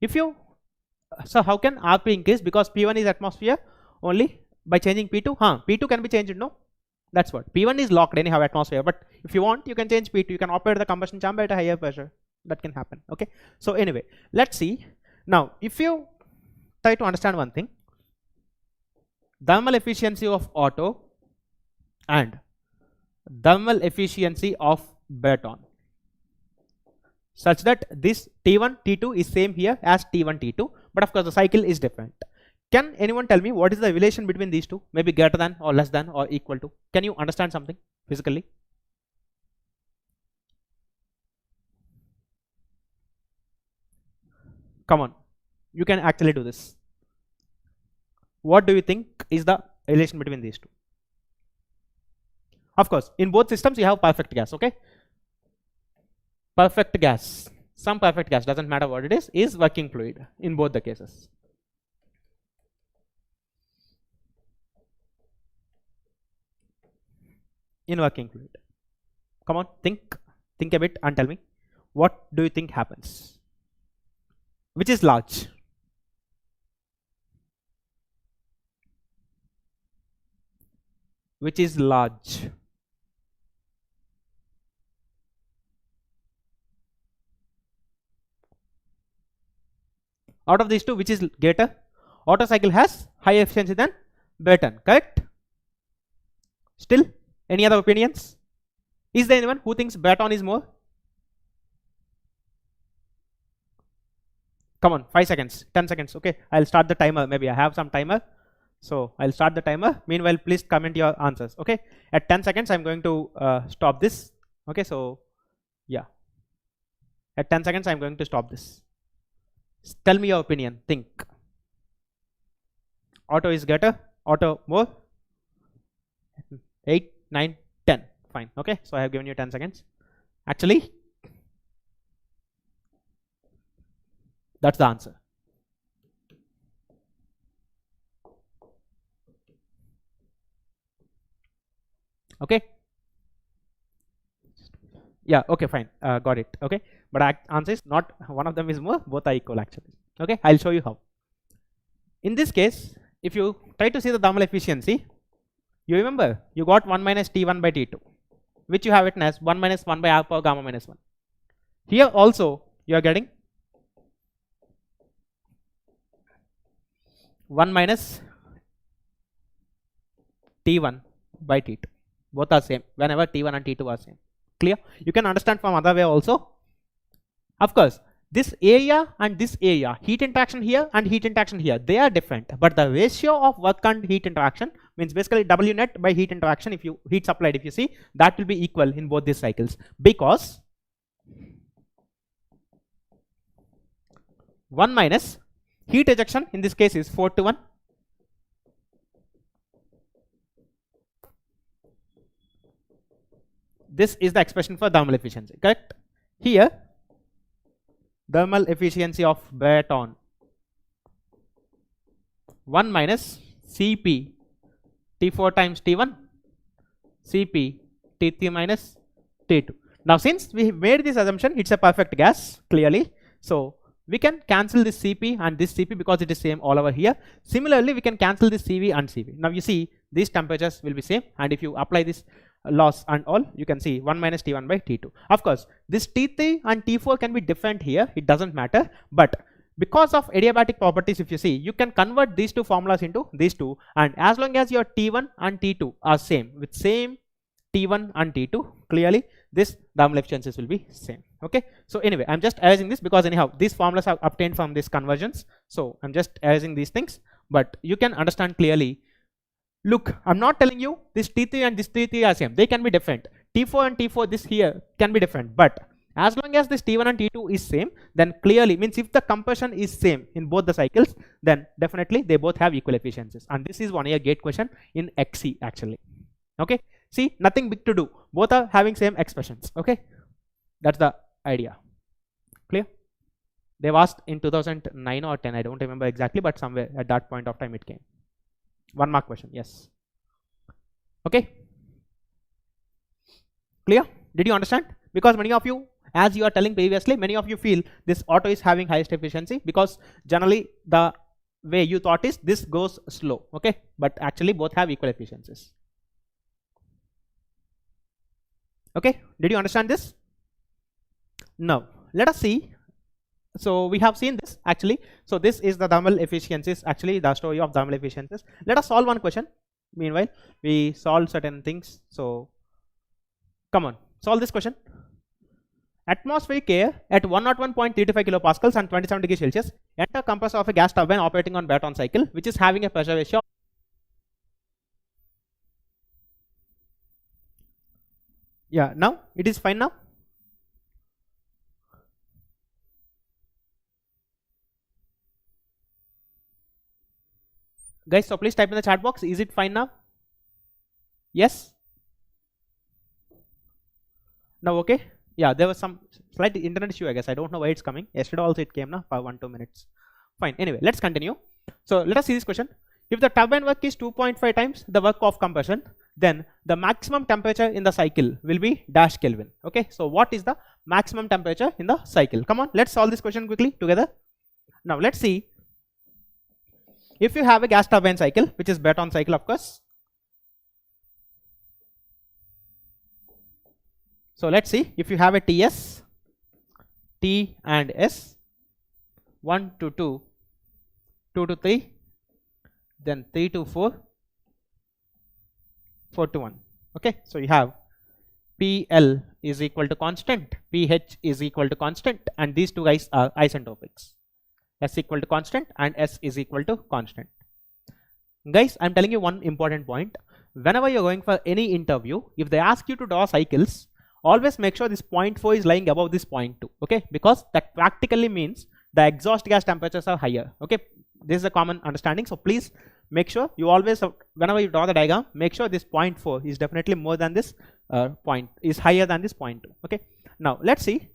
if you, so how can RP increase? Because P1 is atmosphere, only by changing P2. P2 can be changed, no? That's what. P1 is locked anyhow, atmosphere, but if you want you can change P2. You can operate the combustion chamber at a higher pressure. That can happen. Okay, so anyway, let's see. Now if you try to understand one thing, thermal efficiency of Otto and thermal efficiency of Brayton, such that this T1 T2 is same here as T1 T2, but of course the cycle is different. Can anyone tell me what is the relation between these two? Maybe greater than or less than or equal to? Can you understand something physically? Come on, you can actually do this. What do you think is the relation between these two? Of course, in both systems you have perfect gas, okay? Perfect gas, some perfect gas, doesn't matter what it is working fluid in both the cases. In working fluid, come on, think a bit and tell me, what do you think happens? Which is large? Which is large? Out of these two, which is greater? Otto cycle has higher efficiency than Brayton, correct? Still, any other opinions? Is there anyone who thinks Brayton is more? Come on, 5 seconds, 10 seconds. Okay, I'll start the timer. Maybe I have some timer, so I'll start the timer. Meanwhile, please comment your answers. Okay, at 10 seconds I'm going to stop this. Okay, so yeah, at 10 seconds I'm going to stop this. Tell me your opinion. Think. Otto is greater, Otto more? 8, 9, 10. Fine. Okay, so I have given you 10 seconds. Actually, that's the answer. Okay. Yeah, okay, fine. Got it. Okay, but answer is not one of them is more, both are equal actually. Okay, I'll show you how. In this case, if you try to see the thermal efficiency, you remember you got 1 minus T1 by T2, which you have written as 1 minus 1 by R power gamma minus 1. Here also you are getting 1 minus T1 by T2. Both are same whenever T1 and T2 are same. Clear? You can understand from other way also. Of course, this area and this area, heat interaction here and heat interaction here, they are different, but the ratio of work and heat interaction means basically W net by heat interaction, if you heat supplied, if you see, that will be equal in both these cycles, because 1 minus heat ejection in this case is 4 to 1. This is the expression for thermal efficiency, correct? Here, thermal efficiency of Brayton 1 minus Cp T4 times T1 Cp T3 minus T2. Now since we made this assumption, it's a perfect gas clearly, so we can cancel this Cp and this Cp because it is same all over here. Similarly, we can cancel this Cv and Cv. Now you see these temperatures will be same, and if you apply this loss and all, you can see 1 minus T1 by T2. Of course, this T3 and T4 can be different here, it doesn't matter, but because of adiabatic properties, if you see, you can convert these two formulas into these two, and as long as your T1 and T2 are same with same T1 and T2, clearly this thermal efficiencies will be same. Okay, so anyway, I'm just erasing this because anyhow these formulas are obtained from these conversions, so I'm just erasing these things, but you can understand clearly. Look, I'm not telling you this T3 and this T3 are same, they can be different. T4 and T4, this here can be different, but As long as this T1 and T2 is same, then clearly means if the compression is same in both the cycles, then definitely they both have equal efficiencies. And this is one year gate question in 𝐂𝐸 actually. Okay, see, nothing big to do. Both are having same expressions. Okay, that's the idea. Clear? They've asked in 2009 or 10, I don't remember exactly, but somewhere at that point of time it came. 1 mark question, yes. Okay, clear? Did you understand? Because many of you, as you are telling previously, many of you feel this Otto is having highest efficiency because generally the way you thought is this goes slow. Okay, but actually both have equal efficiencies. Okay, did you understand this? Now let us see. So we have seen this actually. So this is the thermal efficiencies, actually the story of thermal efficiencies. Let us solve one question. Meanwhile, we solve certain things. So come on, solve this question. Atmospheric air at 101.325 kilopascals and 27 degrees Celsius enter compressor of a gas turbine operating on Brayton cycle, which is having a pressure ratio. Yeah, now it is fine now. Guys, so please type in the chat box. Is it fine now? Yes? Now okay? Yeah, there was some slight internet issue, I guess. I don't know why it's coming. Yesterday also it came now for 1-2 minutes. Fine. Anyway, let's continue. So let us see this question. If the turbine work is 2.5 times the work of compression, then the maximum temperature in the cycle will be dash Kelvin. Okay, so what is the maximum temperature in the cycle? Come on, let's solve this question quickly together. Now let's see. If you have a gas turbine cycle, which is Brayton cycle of course. So let's see, if you have a TS, T and S, 1 to 2, 2 to 3, then 3 to 4, 4 to 1. Okay, so you have PL is equal to constant, PH is equal to constant, and these two guys are isentropics. S equal to constant and S is equal to constant. Guys, I'm telling you one important point. Whenever you're going for any interview, if they ask you to draw cycles, always make sure this 0.4 is lying above this 0.2. Okay, because that practically means the exhaust gas temperatures are higher. Okay, this is a common understanding. So please make sure you always, whenever you draw the diagram, make sure this 0.4 is definitely more than this is higher than this 0.2. Okay, now let's see.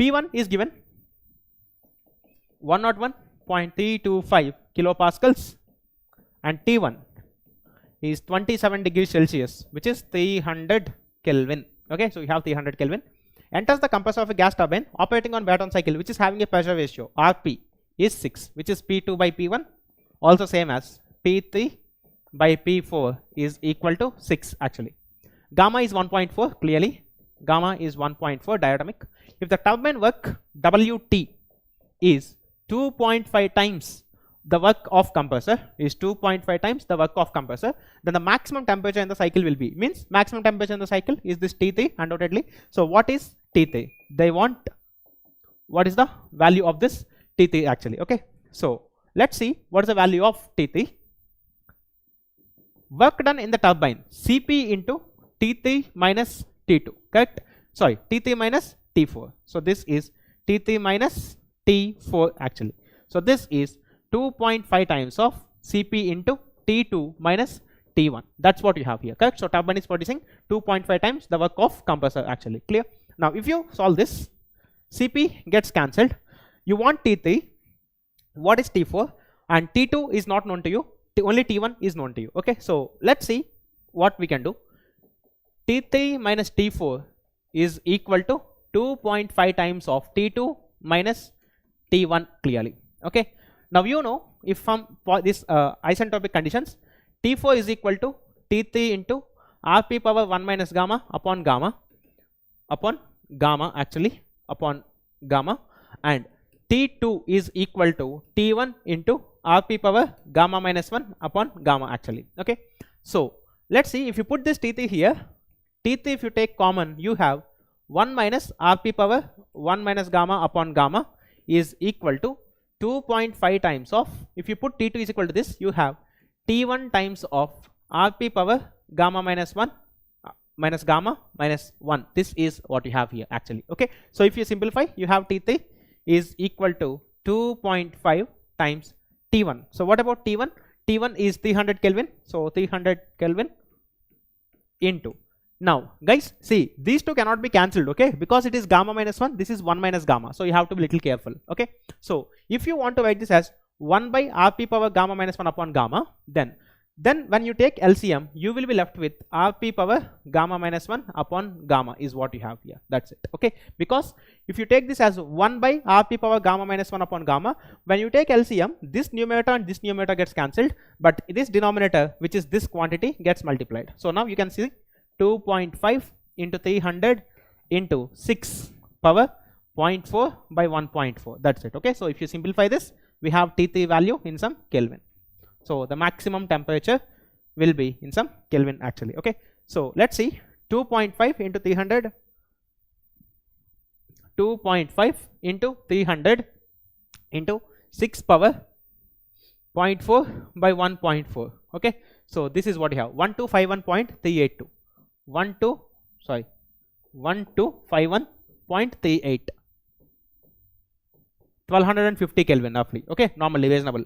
P1 is given 101.325 kilopascals and T1 is 27 degrees Celsius, which is 300 Kelvin. Okay, so you have 300 Kelvin. Enters the compressor of a gas turbine operating on Brayton cycle, which is having a pressure ratio Rp is 6, which is P2 by P1, also same as P3 by P4 is equal to 6 actually. Gamma is 1.4 clearly. Gamma is 1.4 diatomic. If the turbine work WT is 2.5 times the work of compressor, is 2.5 times the work of compressor, then the maximum temperature in the cycle will be, means maximum temperature in the cycle is this T3 undoubtedly. So what is T3? They want what is the value of this T3 actually. Okay, so let's see what is the value of T3. Work done in the turbine Cp into T3 minus T2, correct? Sorry, T3 minus T4. So this is T3 minus T4 actually. So this is 2.5 times of Cp into T2 minus T1. That's what you have here, correct? So turbine is producing 2.5 times the work of compressor actually. Clear? Now if you solve this, Cp gets cancelled. You want T3. What is T4? And T2 is not known to you. Only T1 is known to you. Okay, so let's see what we can do. T3 minus T4 is equal to 2.5 times of T2 minus T1 clearly. Okay, now you know if from this isentropic conditions, T4 is equal to T3 into Rp power 1 minus gamma upon gamma actually upon gamma, and T2 is equal to T1 into Rp power gamma minus 1 upon gamma actually. Okay, so let's see, if you put this T3 here, T3 if you take common, you have 1 minus Rp power 1 minus gamma upon gamma is equal to 2.5 times of, if you put T2 is equal to this, you have T1 times of Rp power gamma minus 1 minus gamma minus 1. This is what you have here actually. Okay, so if you simplify, you have T3 is equal to 2.5 times T1. So what about T1? T1 is 300 Kelvin. So 300 Kelvin into. Now guys, see, these two cannot be cancelled, okay, because it is gamma minus 1, this is 1 minus gamma, so you have to be little careful. Okay, so if you want to write this as 1 by Rp power gamma minus 1 upon gamma, then when you take LCM, you will be left with Rp power gamma minus 1 upon gamma is what you have here. That's it. Okay, because if you take this as 1 by Rp power gamma minus 1 upon gamma, when you take LCM, this numerator and this numerator gets cancelled, but this denominator, which is this quantity, gets multiplied. So now you can see 2.5 into 300 into 6 power 0.4 by 1.4. That's it. Okay, so if you simplify this, we have T3 value in some Kelvin. So the maximum temperature will be in some Kelvin actually. Okay, so let's see, 2.5 into 300, 2.5 into 300 into 6 power 0.4 by 1.4. Okay, so this is what you have, 1251.382. 1251.38, 1250 Kelvin roughly. Okay, normally reasonable,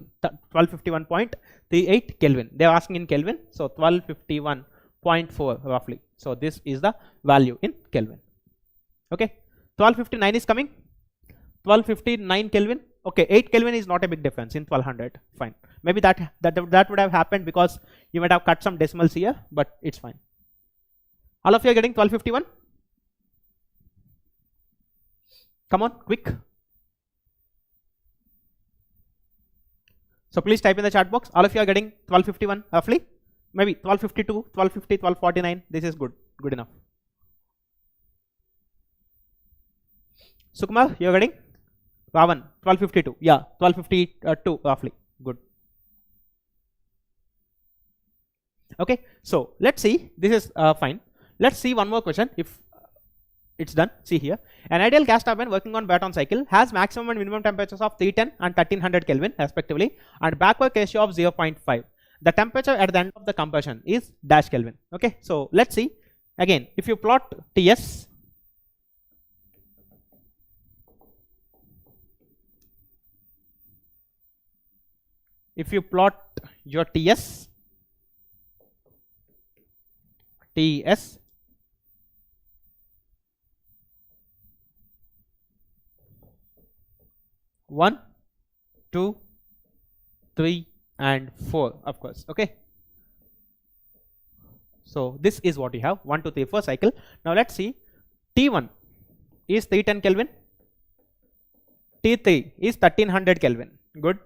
1251.38 Kelvin. They are asking in Kelvin, so 1251.4 roughly. So this is the value in Kelvin. Okay, 1259 is coming, 1259 Kelvin. Okay, 8 Kelvin is not a big difference in 1200. Fine, maybe that would have happened because you might have cut some decimals here, but it's fine. All of you are getting 1251? Come on, quick. So please type in the chat box. All of you are getting 1251 roughly? Maybe 1252, 1250, 1249. This is good enough. Sukumar, you are getting? Ravan, 1252. Yeah, 1252 roughly. Good. Okay, so let's see. This is fine. Let's see one more question if it's done. See here, an ideal gas turbine working on Brayton cycle has maximum and minimum temperatures of 310 and 1300 Kelvin respectively and back work ratio of 0.5. The temperature at the end of the compression is dash Kelvin. Okay, so let's see again. If you plot TS, if you plot your TS 1, 2, 3 and 4 of course. Okay, so this is what you have, 1, 2, 3, 4 cycle. Now let's see, T1 is 310 Kelvin, T3 is 1300 Kelvin. Good.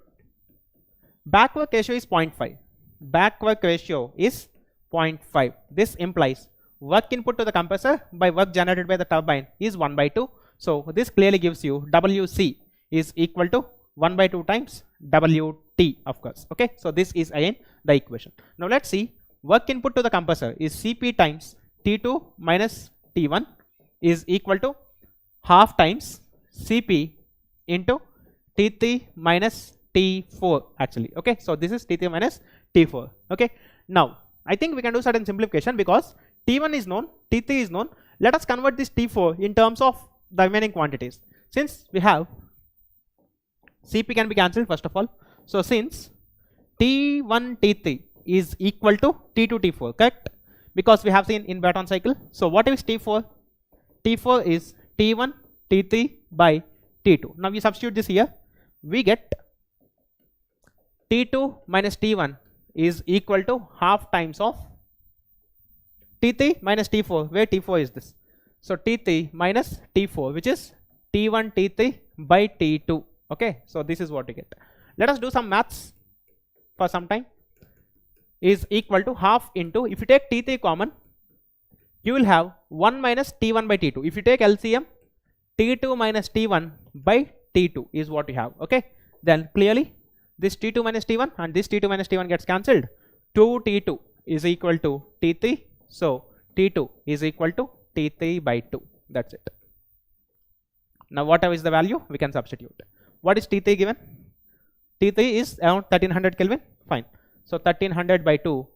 Back work ratio is 0.5. Back work ratio is 0.5. This implies work input to the compressor by work generated by the turbine is 1 by 2. So this clearly gives you WC is equal to 1 by 2 times WT of course. Okay, so this is again the equation. Now let's see, work input to the compressor is Cp times T2 minus T1 is equal to half times Cp into T3 minus T4 actually. Okay, so this is T3 minus T4. Okay, now I think we can do certain simplification because T1 is known, T3 is known. Let us convert this T4 in terms of the remaining quantities. Since we have Cp can be cancelled first of all. So since T1 T3 is equal to T2 T4, correct? Because we have seen in Brayton cycle. So what is T4? T4 is T1 T3 by T2. Now we substitute this here. We get T2 minus T1 is equal to half times of T3 minus T4, where T4 is this. So T3 minus T4, which is T1 T3 by T2. Okay, so this is what we get. Let us do some maths for some time. Is equal to half into, if you take T3 common, you will have 1 minus T1 by T2. If you take LCM, T2 minus T1 by T2 is what you have. Okay, then clearly this T2 minus T1 and this T2 minus T1 gets cancelled. 2T2 is equal to T3. So T2 is equal to T3 by 2. That's it. Now whatever is the value, we can substitute. What is T3 given? T3 is around 1300 Kelvin. Fine. So 1300 by 2,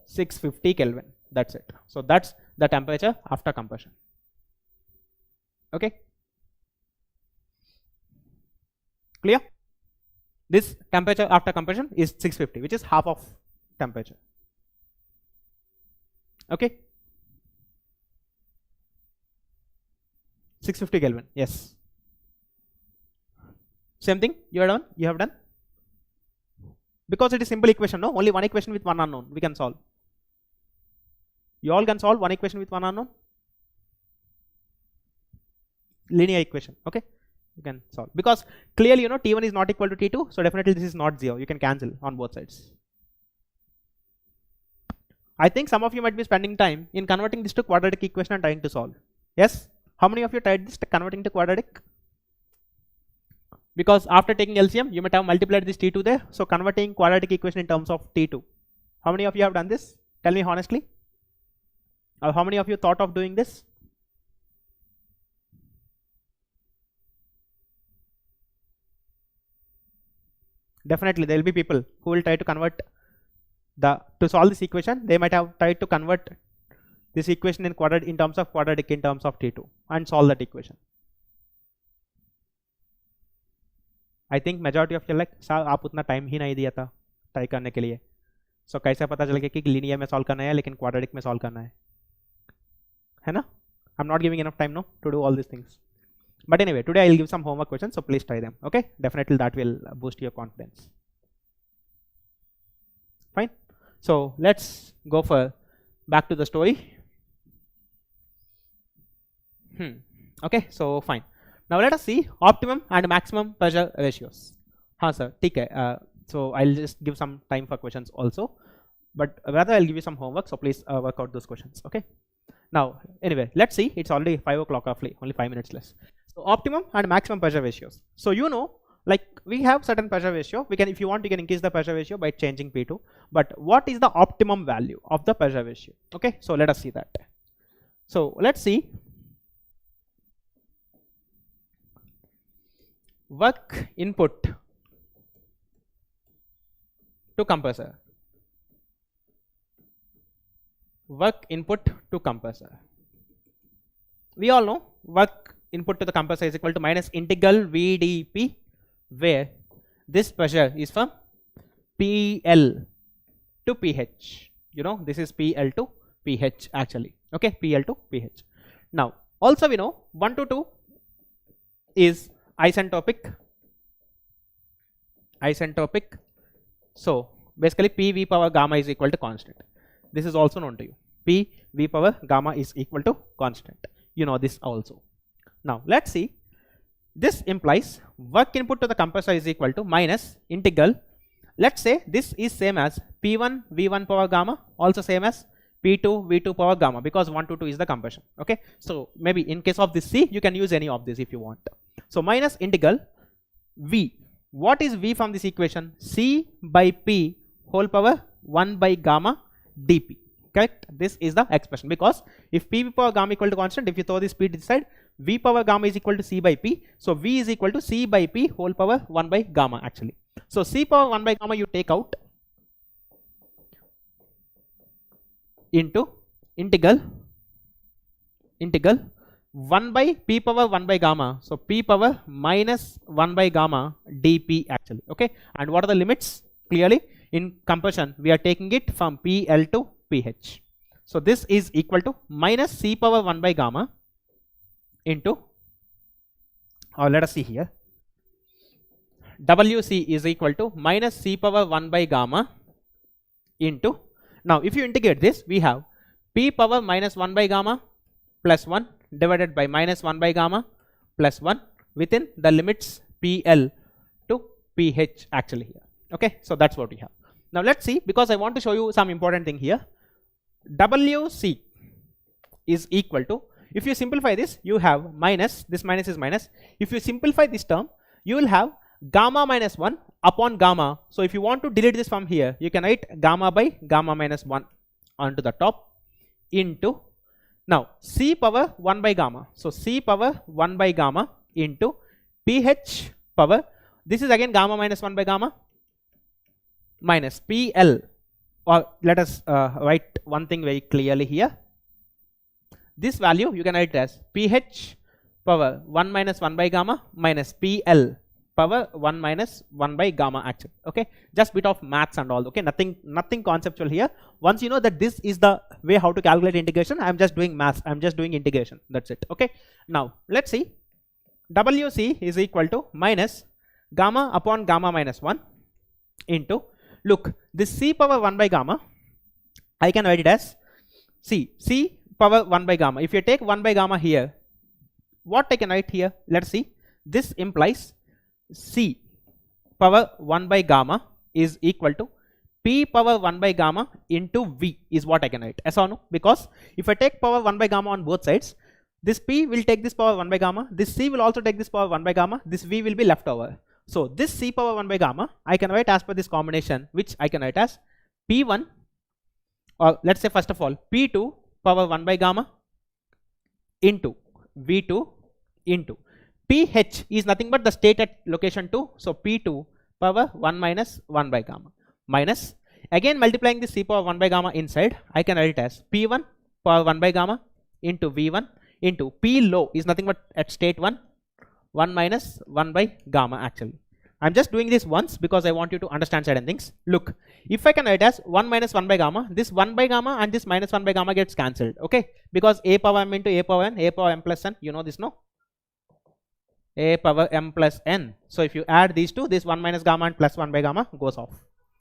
650 Kelvin. That's it. So that's the temperature after combustion. Okay, clear? This temperature after combustion is 650, which is half of temperature. Okay, 650 Kelvin. Yes. Same thing you have done. Because it is simple equation, no? Only one equation with one unknown we can solve. You all can solve one equation with one unknown. Linear equation, okay? You can solve. Because clearly, you know, T1 is not equal to T2, so definitely this is not 0. You can cancel on both sides. I think some of you might be spending time in converting this to quadratic equation and trying to solve. Yes? How many of you tried this converting to quadratic? Because after taking LCM, you might have multiplied this T2 there. So converting quadratic equation in terms of T2. How many of you have done this? Tell me honestly. Or how many of you thought of doing this? Definitely there will be people who will try to convert to solve this equation. They might have tried to convert this equation in terms of quadratic in terms of T2 and solve that equation. I think majority of you like sir आप उतना time ही नहीं दिया था try करने के लिए. So कैसे पता चलेगा कि linear में solve करना है लेकिन quadratic में solve करना है ना? I'm not giving enough time now to do all these things. But anyway, today I'll give some homework questions, so please try them. Okay, definitely that will boost your confidence. Fine. So let's go for back to the story. Okay, so fine. Now let us see optimum and maximum pressure ratios. हाँ sir, ठीक है. So I'll just give some time for questions also, but rather I'll give you some homework. So please work out those questions. Okay. Now anyway, let's see. It's already 5 o'clock roughly. Only 5 minutes less. So optimum and maximum pressure ratios. So you know, like we have certain pressure ratio. We can, if you want, you can increase the pressure ratio by changing P2. But what is the optimum value of the pressure ratio? Okay. So let us see that. So let's see. Work input to compressor. Work input to compressor. We all know work input to the compressor is equal to minus integral VdP, where this pressure is from PL to pH. You know, this is PL to pH actually. Okay, PL to pH. Now also we know 1 to 2 is isentropic. So basically PV power gamma is equal to constant. This is also known to you. PV power gamma is equal to constant. You know this also. Now let's see. This implies work input to the compressor is equal to minus integral. Let's say this is same as P1 V1 power gamma, also same as P2 V2 power gamma, because 1 to 2 is the compression. Okay. So maybe in case of this C, you can use any of this if you want. So minus integral V. What is V from this equation? C by P whole power 1 by gamma dP. Correct? This is the expression, because if P power gamma equal to constant, if you throw this P to the side, V power gamma is equal to C by P. So V is equal to C by P whole power 1 by gamma actually. So C power 1 by gamma you take out into integral 1 by P power 1 by gamma. So P power minus 1 by gamma dP actually. Okay. And what are the limits? Clearly in compression we are taking it from PL to pH. So this is equal to minus C power 1 by gamma into, or let us see here, WC is equal to minus C power 1 by gamma into, now if you integrate this, we have P power minus 1 by gamma plus 1 divided by minus 1 by gamma plus 1 within the limits PL to pH actually here. Okay, so that's what we have. Now let's see, because I want to show you some important thing here. WC is equal to, if you simplify this, you have minus, this minus is minus. If you simplify this term, you will have gamma minus 1 upon gamma. So if you want to delete this from here, you can write gamma by gamma minus 1 onto the top into, now C power 1 by gamma. So C power 1 by gamma into pH power, this is again gamma minus 1 by gamma minus PL or let us write one thing very clearly here. This value you can write as pH power 1 minus 1 by gamma minus PL power 1 minus 1 by gamma actually. Okay, just bit of maths and all. Okay, nothing conceptual here. Once you know that this is the way how to calculate integration, I'm just doing maths, I'm just doing integration, that's it. Okay, now let's see. WC is equal to minus gamma upon gamma minus 1 into, look, this C power 1 by gamma, I can write it as C power 1 by gamma. If you take 1 by gamma here, what I can write here, let's see, this implies C power 1 by gamma is equal to P power 1 by gamma into V is what I can write. Yes or no? Because if I take power 1 by gamma on both sides, this P will take this power 1 by gamma, this C will also take this power 1 by gamma, this V will be left over. So this C power 1 by gamma I can write as per this combination, which I can write as P1, or let's say first of all P2 power 1 by gamma into V2 into pH is nothing but the state at location 2, so P2 power 1 minus 1 by gamma minus, again multiplying this C power 1 by gamma inside, I can write it as P1 power 1 by gamma into V1 into P low is nothing but at state 1 minus 1 by gamma actually. I'm just doing this once because I want you to understand certain things. Look, if I can write as 1 minus 1 by gamma, this 1 by gamma and this minus 1 by gamma gets cancelled. Okay, because a power m into a power n, a power m plus n, you know this, no? A power m plus n. So if you add these two, this 1 minus gamma and plus 1 by gamma goes off.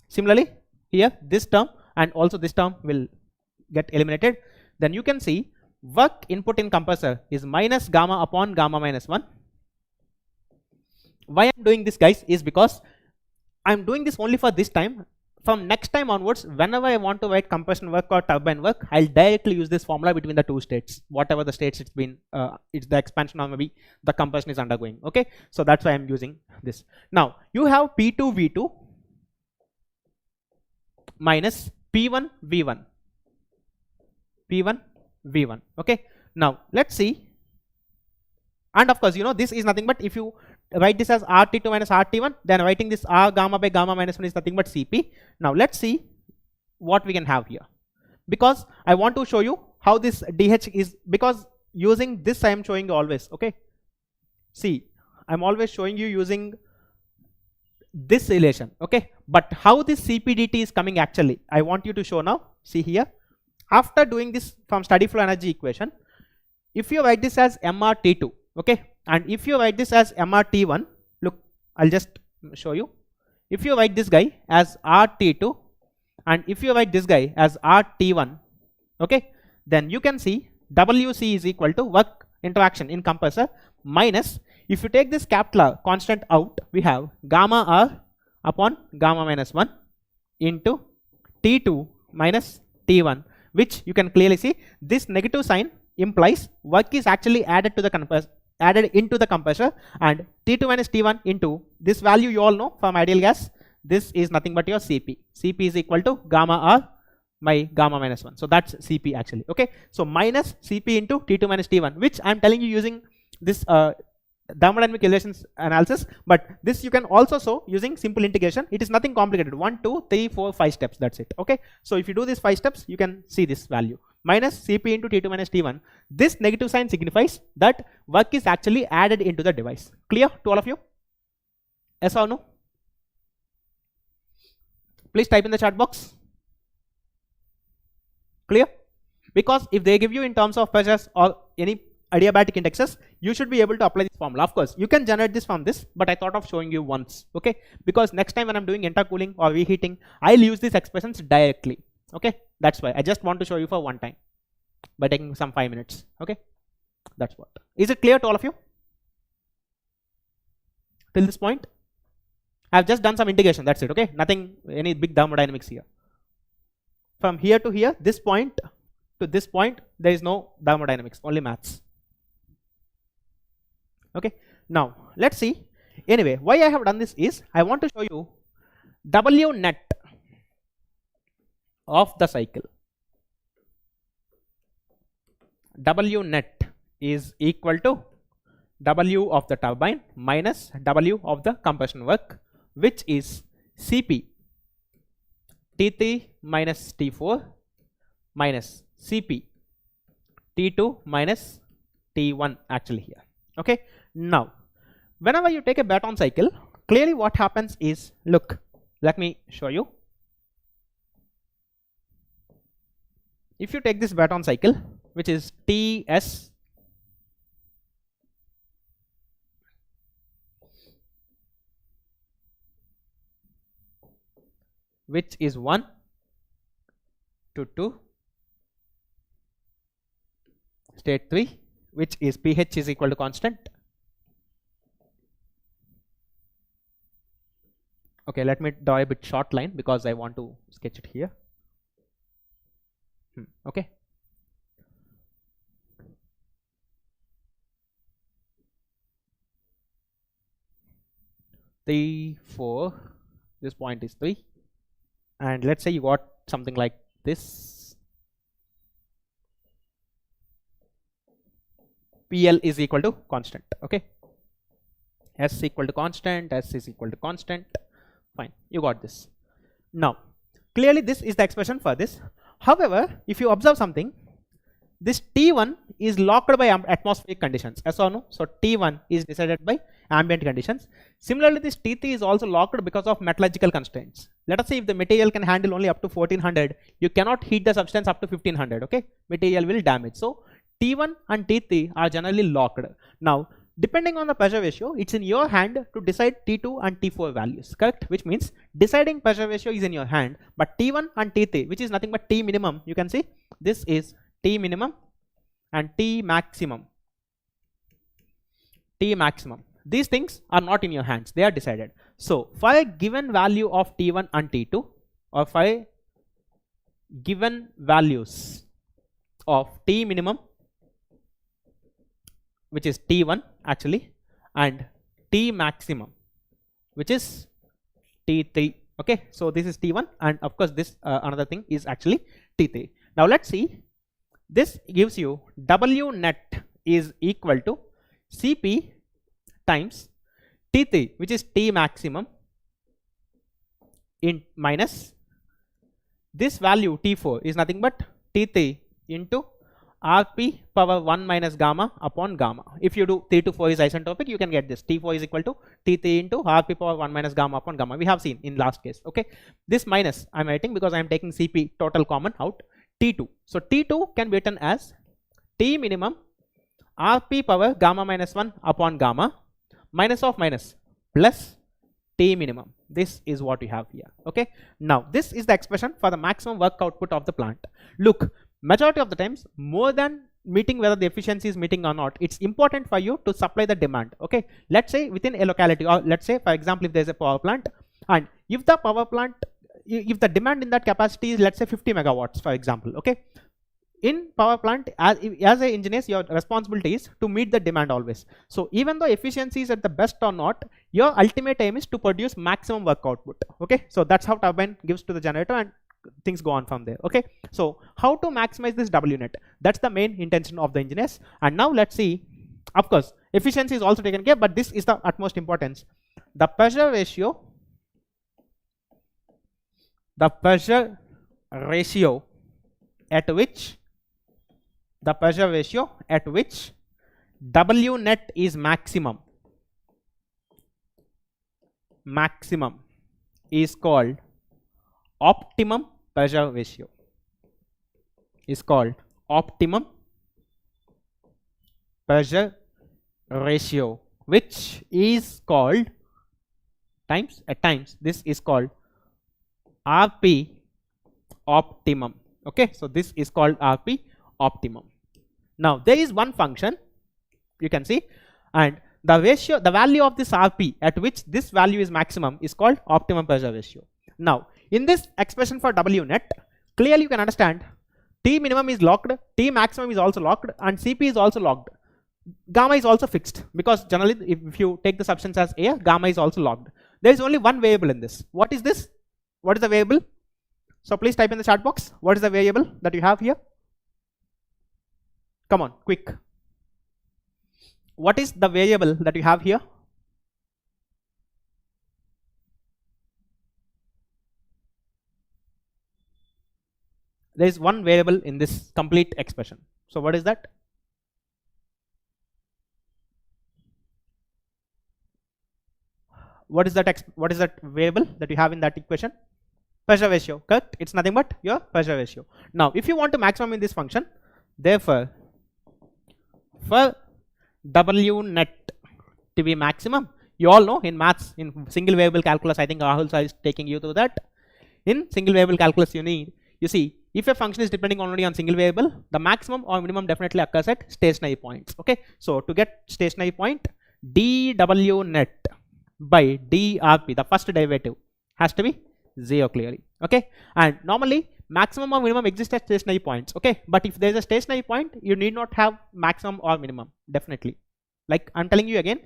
Similarly, here this term and also this term will get eliminated. Then you can see work input in compressor is minus gamma upon gamma minus 1. Why I'm doing this, guys, is because I'm doing this only for this time. From next time onwards, whenever I want to write compression work or turbine work, I'll directly use this formula between the two states, whatever the states it's been, it's the expansion or maybe the compression is undergoing. Okay, so that's why I'm using this. Now you have P2 V2 minus P1 V1, P1 V1. Okay, now let's see. And of course, you know, this is nothing but if you write this as RT2 minus RT1, then writing this R gamma by gamma minus 1 is nothing but CP. Now let's see what we can have here, because I want to show you how this DH is, because using this I am showing you always. Okay, see, I'm always showing you using this relation. Okay, but how this CPDT is coming actually, I want you to show now. See here, after doing this from steady flow energy equation, if you write this as MRT2, okay, and if you write this as MRT1, look, I'll just show you. If you write this guy as RT2 and if you write this guy as RT1, okay, then you can see WC is equal to work interaction in compressor minus, if you take this capital R constant out, we have gamma R upon gamma minus 1 into T2 minus T1, which you can clearly see this negative sign implies work is actually added to the compressor, added into the compressor, and T2 minus T1 into this value you all know from ideal gas, this is nothing but your CP. CP is equal to gamma R by gamma minus 1. So that's CP actually. Okay, so minus CP into T2 minus T1, which I'm telling you using this thermodynamic relations analysis, but this you can also show using simple integration. It is nothing complicated. 1, 2, 3, 4, 5 steps. That's it. Okay, so if you do these 5 steps, you can see this value minus CP into T2 minus T1. This negative sign signifies that work is actually added into the device. Clear to all of you? Yes or no? Please type in the chat box. Clear? Because if they give you in terms of pressures or any adiabatic indexes, you should be able to apply this formula. Of course, you can generate this from this, but I thought of showing you once. Okay, because next time when I'm doing intercooling or reheating, I'll use these expressions directly. Okay, that's why I just want to show you for one time by taking some 5 minutes. Okay, that's what. Is it clear to all of you till this point? I've just done some integration, that's it. Okay, nothing, any big thermodynamics here. From here to here, this point to this point, there is no thermodynamics, only maths. Okay, now let's see. Anyway, why I have done this is I want to show you W net of the cycle. W net is equal to W of the turbine minus W of the compression work, which is CP T3 minus T4 minus Cp T2 minus T1 actually here. Okay, now whenever you take a Brayton cycle, clearly what happens is, look, let me show you. If you take this Brayton cycle, which is Ts which is 1 to 2, state 3, which is pH is equal to constant. Okay, let me draw a bit short line because I want to sketch it here. Okay. Three, 4, this point is 3. And let's say you got something like this. PL is equal to constant. Okay. S equal to constant, S is equal to constant. Fine, you got this. Now, clearly this is the expression for this. However, if you observe something, this T1 is locked by atmospheric conditions, yes or no? So T1 is decided by ambient conditions. Similarly, this T3 is also locked because of metallurgical constraints. Let us say if the material can handle only up to 1400, you cannot heat the substance up to 1500. Okay, material will damage. So T1 and T3 are generally locked. Now, depending on the pressure ratio, it's in your hand to decide T2 and T4 values, correct? Which means deciding pressure ratio is in your hand, but T1 and T3, which is nothing but T minimum, you can see this is T minimum and T maximum. T maximum. These things are not in your hands, they are decided. So for a given value of T1 and T2, or for a given values of T minimum, which is T1 actually, and T maximum, which is T3. Okay, so this is T1, and of course this another thing is actually T3. Now let's see, this gives you W net is equal to Cp times T3, which is T maximum, in minus this value T4 is nothing but T3 into Rp power 1 minus gamma upon gamma. If you do 3 to 4 is isentropic, you can get this. T4 is equal to T3 into Rp power 1 minus gamma upon gamma. We have seen in last case. Okay, this minus I am writing because I am taking Cp total common out. T2. So T2 can be written as T minimum Rp power gamma minus 1 upon gamma minus of minus plus T minimum. This is what we have here. Okay, now this is the expression for the maximum work output of the plant. Look, majority of the times, more than meeting whether the efficiency is meeting or not, it's important for you to supply the demand. Okay, let's say within a locality, or let's say for example if there is a power plant, and if the power plant, if the demand in that capacity is let's say 50 megawatts for example. Okay, in power plant, as an engineer, your responsibility is to meet the demand always. So even though efficiency is at the best or not, your ultimate aim is to produce maximum work output. Okay, so that's how turbine gives to the generator and things go on from there. Okay, so how to maximize this W net, that's the main intention of the engineers. And now let's see, of course efficiency is also taken care, but this is the utmost importance. The pressure ratio at which W net is maximum is called optimum pressure ratio, which is called at times this is called Rp optimum. Okay, so this is called Rp optimum. Now there is one function you can see, and the value of this Rp at which this value is maximum is called optimum pressure ratio. Now in this expression for W net, clearly you can understand T minimum is locked, T maximum is also locked, and Cp is also locked. Gamma is also fixed because generally if you take the substance as A, gamma is also locked. There is only one variable in this. What is this? What is the variable? So please type in the chat box. What is the variable that you have here? Come on, quick. What is the variable that you have here? there is one variable in this complete expression. So what is that? What is that variable that you have in that equation? Pressure ratio, correct? It's nothing but your pressure ratio. Now if you want to maximum in this function, therefore for W net to be maximum, you all know in maths, in single variable calculus, I think Rahul sir is taking you through that. In single variable calculus, you see, if a function is depending only on single variable, the maximum or minimum definitely occurs at stationary points. Okay, so to get stationary point, dW net by dRP, the first derivative, has to be 0 clearly. Okay, and normally maximum or minimum exists at stationary points. Okay, but if there is a stationary point, you need not have maximum or minimum, definitely. Like I'm telling you again,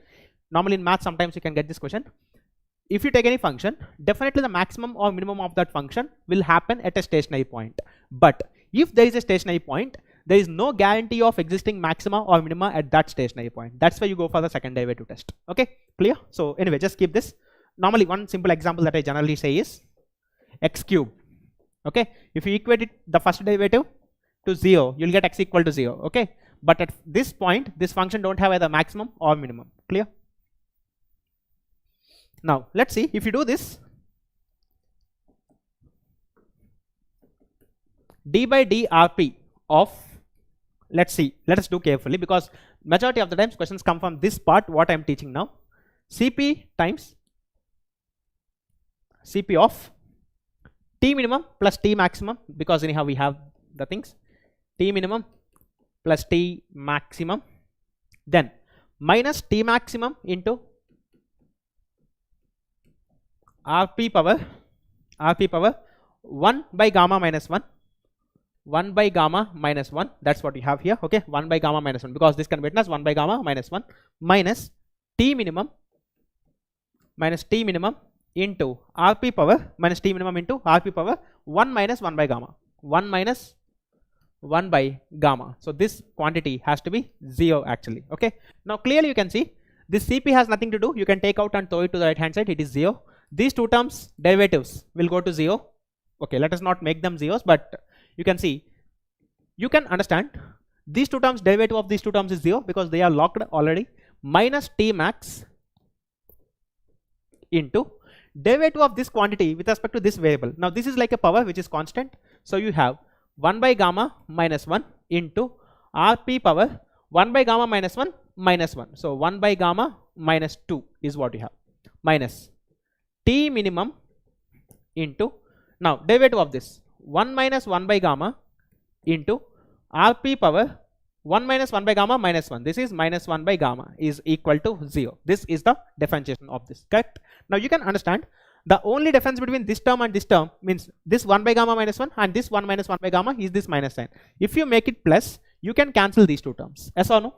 normally in math sometimes you can get this question. If you take any function, definitely the maximum or minimum of that function will happen at a stationary point. But if there is a stationary point, there is no guarantee of existing maxima or minima at that stationary point. That's why you go for the second derivative test. Okay, clear? So anyway, just keep this. Normally one simple example that I generally say is x cube. Okay, if you equate it, the first derivative to 0, you'll get x equal to 0. Okay, but at this point, this function don't have either maximum or minimum. Clear? Now let's see, if you do this, d by dRP of, let's see, let us do carefully, because majority of the times questions come from this part what I am teaching now. Cp times Cp of T minimum plus T maximum, because anyhow we have the things, T minimum plus T maximum, then minus T maximum into Rp power 1 by gamma minus 1, 1 by gamma minus 1, that's what we have here. Okay, 1 by gamma minus 1, because this can be written as 1 by gamma minus 1 minus T minimum into Rp power minus T minimum into Rp power 1 minus 1 by gamma, 1 minus 1 by gamma. So this quantity has to be 0 actually. Okay, now clearly you can see this Cp has nothing to do, you can take out and throw it to the right hand side, it is 0. These two terms derivatives will go to 0. Okay, let us not make them zeros, but you can see, you can understand these two terms, derivative of these two terms is 0 because they are locked already, minus T max into derivative of this quantity with respect to this variable. Now this is like a power which is constant, so you have 1 by gamma minus 1 into Rp power 1 by gamma minus 1 minus 1. So 1 by gamma minus 2 is what you have, minus T minimum into, now derivative of this, 1 minus 1 by gamma into Rp power 1 minus 1 by gamma minus 1. This is minus 1 by gamma is equal to 0. This is the differentiation of this, correct? Now you can understand the only difference between this term and this term means this 1 by gamma minus 1 and this 1 minus 1 by gamma is this minus sign. If you make it plus, you can cancel these two terms. Yes or no?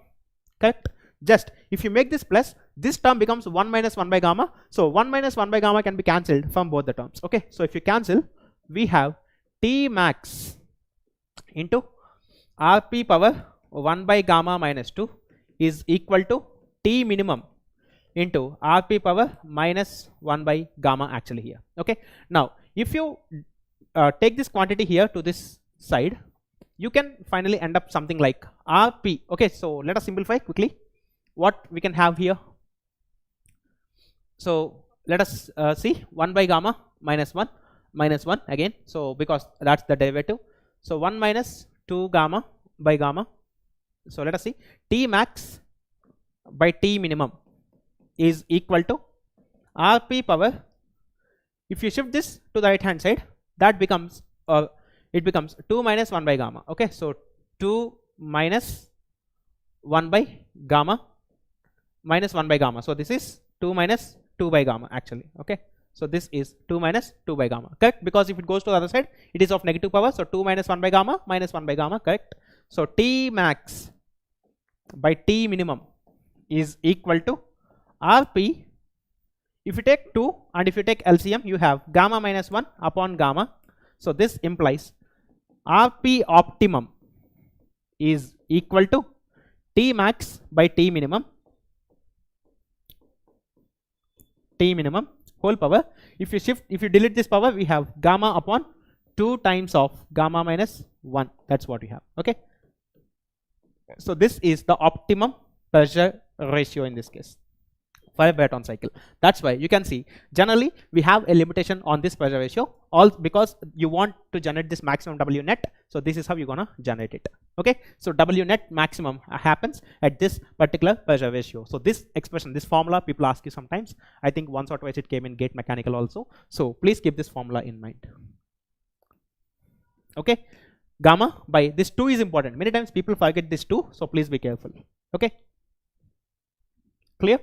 Correct? Just if you make this plus, this term becomes 1 minus 1 by gamma. So 1 minus 1 by gamma can be cancelled from both the terms. Okay, so if you cancel, we have T max into Rp power 1 by gamma minus 2 is equal to T minimum into Rp power minus 1 by gamma actually here. Okay, now if you take this quantity here to this side, you can finally end up something like Rp. Okay, so let us simplify quickly what we can have here. So let us see 1 by gamma minus 1 again, so because that's the derivative, so 1 minus 2 gamma by gamma. So let us see, T max by T minimum is equal to Rp power, if you shift this to the right hand side, that becomes it becomes 2 minus 1 by gamma. Okay, so 2 minus 1 by gamma minus 1 by gamma. So this is 2 minus 2 by gamma actually. Okay, so this is 2 minus 2 by gamma, correct? Because if it goes to the other side, it is of negative power. So 2 minus 1 by gamma minus 1 by gamma, correct? So T max by T minimum is equal to Rp. If you take 2 and if you take LCM, you have gamma minus 1 upon gamma. So this implies Rp optimum is equal to T max by T minimum whole power. If you delete this power, we have gamma upon 2 times of gamma minus 1. That's what we have. Okay. So this is the optimum pressure ratio in this case for a Brayton cycle. That's why you can see generally we have a limitation on this pressure ratio, all because you want to generate this maximum W net. So this is how you're gonna generate it. Okay, so W net maximum happens at this particular pressure ratio. So this expression, this formula, people ask you sometimes. I think once or twice it came in gate mechanical also. So please keep this formula in mind. Okay, gamma by this 2 is important. Many times people forget this 2, so please be careful. Okay, clear?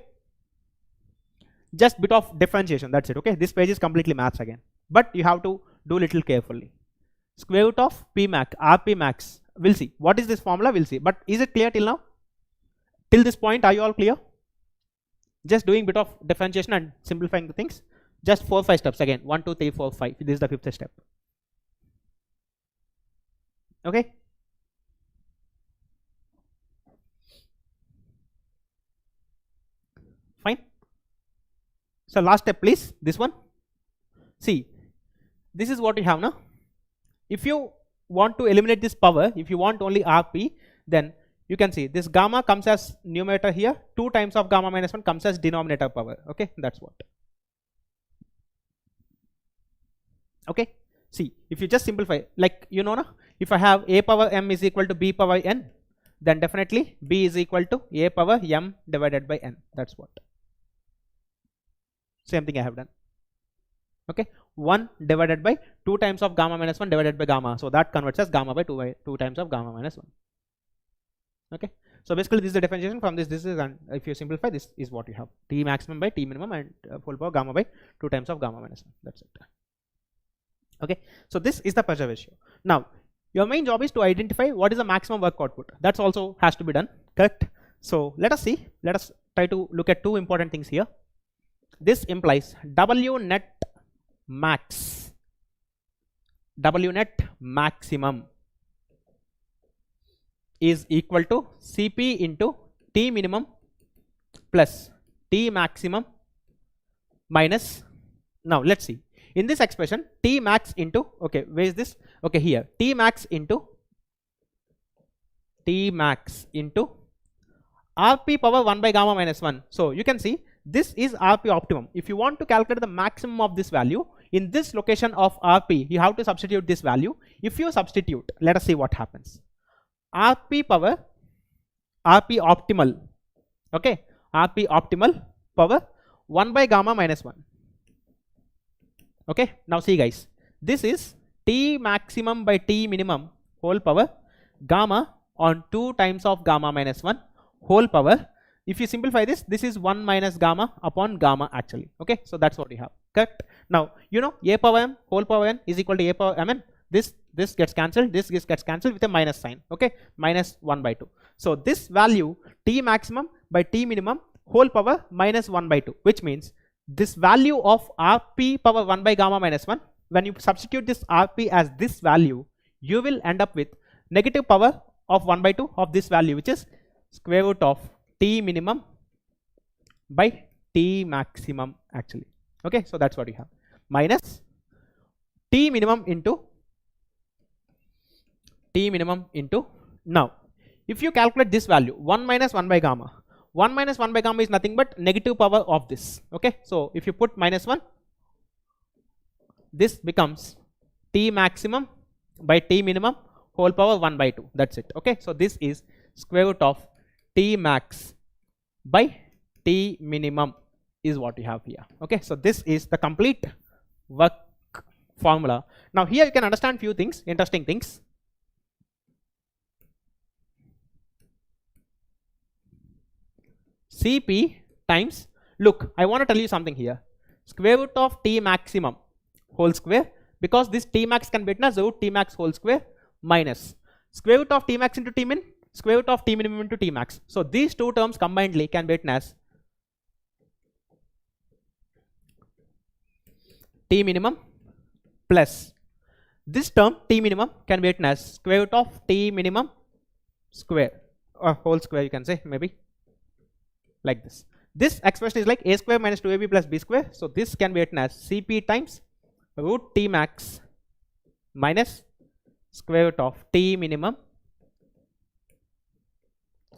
Just bit of differentiation, that's it. Okay, this page is completely maths again, but you have to do little carefully. Square root of P max, RP max, we'll see. What is this formula? We'll see. But is it clear till now? Till this point, are you all clear? Just doing bit of differentiation and simplifying the things. Just 4-5 steps again. 1, 2, 3, 4, 5. This is the 5th step. Okay. Fine. So last step, please. This one. See, this is what you have now. If you want to eliminate this power, if you want only RP, then you can see this gamma comes as numerator here. 2 times of gamma minus 1 comes as denominator power. Okay, that's what. Okay. See, if you just simplify, like you know, if I have a power m is equal to b power n, then definitely b is equal to a power m divided by n. That's what. Same thing I have done. Okay, 1 divided by 2 times of gamma minus 1 divided by gamma. So that converts as gamma by 2 times of gamma minus 1. Okay, so basically this is the differentiation from this. This is, and if you simplify, this is what you have: T maximum by T minimum and full power gamma by 2 times of gamma minus 1. That's it. Okay, so this is the pressure ratio. Now your main job is to identify what is the maximum work output. That's also has to be done, correct? So let us see. Let us try to look at 2 important things here. This implies W net max, W net maximum is equal to Cp into T minimum plus T maximum minus, now let's see, in this expression T max into, okay, where is this? Okay, here, T max into Rp power 1 by gamma minus 1. So you can see this is Rp optimum. If you want to calculate the maximum of this value, in this location of Rp, you have to substitute this value. If you substitute, let us see what happens. Rp power, Rp optimal, okay, Rp optimal power 1 by gamma minus 1. Okay, now see guys, this is T maximum by T minimum whole power gamma on 2 times of gamma minus 1 whole power. If you simplify this, this is 1 minus gamma upon gamma actually. Okay, so that's what we have, correct? Now you know a power m whole power n is equal to a power mn. This gets cancelled, this gets cancelled with a minus sign. Okay, minus 1 by 2. So this value T maximum by T minimum whole power minus 1 by 2, which means this value of Rp power 1 by gamma minus 1, when you substitute this Rp as this value, you will end up with negative power of 1 by 2 of this value, which is square root of T minimum by T maximum actually. Okay, so that's what you have, minus T minimum into, now if you calculate this value 1 minus 1 by gamma, 1 minus 1 by gamma is nothing but negative power of this. Okay, so if you put minus 1, this becomes T maximum by T minimum whole power 1 by 2. That's it. Okay, so this is square root of T max by T minimum is what you have here. Okay, so this is the complete work formula. Now here you can understand few things, interesting things. Cp times, look, I want to tell you something here, square root of T maximum whole square, because this T max can be written as root T max whole square minus square root of T max into T min, square root of T minimum into T max. So these 2 terms combinedly can be written as T minimum plus this term T minimum can be written as square root of T minimum square or whole square, you can say maybe like this. This expression is like a square minus 2ab plus b square. So this can be written as Cp times root T max minus square root of T minimum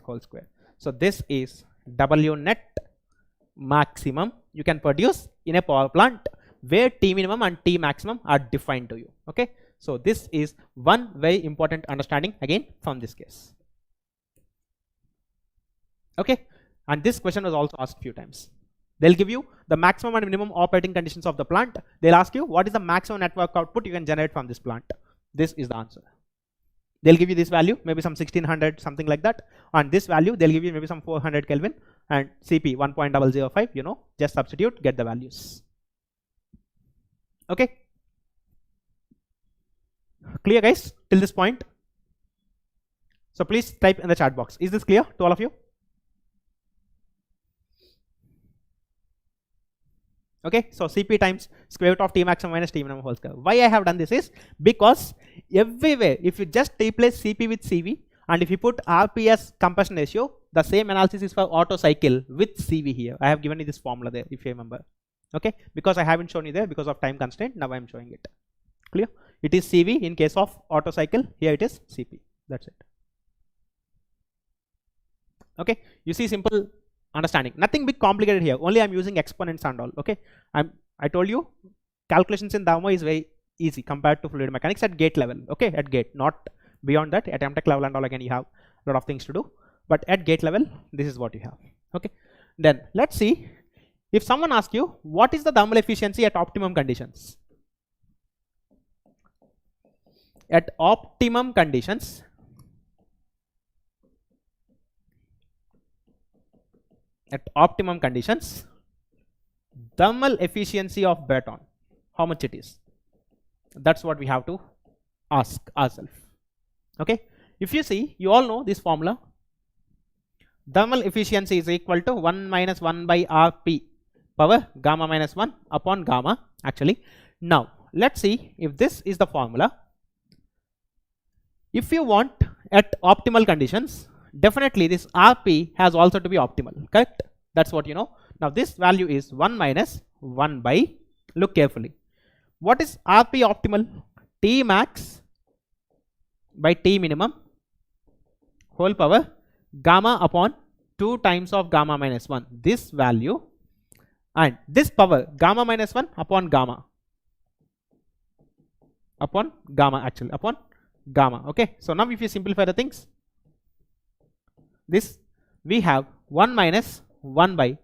whole square. So this is W net maximum you can produce in a power plant where T minimum and T maximum are defined to you. Okay, so this is one very important understanding again from this case. Okay, and this question was also asked few times. They'll give you the maximum and minimum operating conditions of the plant. They'll ask you what is the maximum network output you can generate from this plant. This is the answer. They'll give you this value, maybe some 1600, something like that. On this value, they'll give you maybe some 400 Kelvin and CP 1.005. You know, just substitute, get the values. Okay. Clear, guys, till this point? So please type in the chat box. Is this clear to all of you? Okay, so CP times square root of T maximum minus T minimum whole square. Why I have done this is because everywhere, if you just replace CP with CV and if you put RP as compression ratio, the same analysis is for Otto cycle with CV here. I have given you this formula there, if you remember. Okay, because I haven't shown you there because of time constraint, now I am showing it. Clear? It is CV in case of Otto cycle, here it is CP. That's it. Okay, you see simple understanding, nothing big complicated here, only I'm using exponents and all. Okay, I told you calculations in thermo is very easy compared to fluid mechanics at gate level. Okay, at gate, not beyond that. At MTech level and all, again you have a lot of things to do, but at gate level this is what you have. Okay, then let's see, if someone asks you what is the thermal efficiency at optimum conditions. At optimum conditions, thermal efficiency of Brayton, how much it is? That's what we have to ask ourselves. Okay, if you see, you all know this formula. Thermal efficiency is equal to 1 minus 1 by Rp power gamma minus 1 upon gamma actually. Now let's see if this is the formula. If you want at optimal conditions, definitely this Rp has also to be optimal, correct? That's what you know. Now this value is 1 minus 1 by, look carefully, what is Rp optimal? T max by T minimum whole power gamma upon 2 times of gamma minus 1, this value, and this power gamma minus 1 upon gamma actually, upon gamma. Okay, so now if you simplify the things, this we have 1 minus 1 by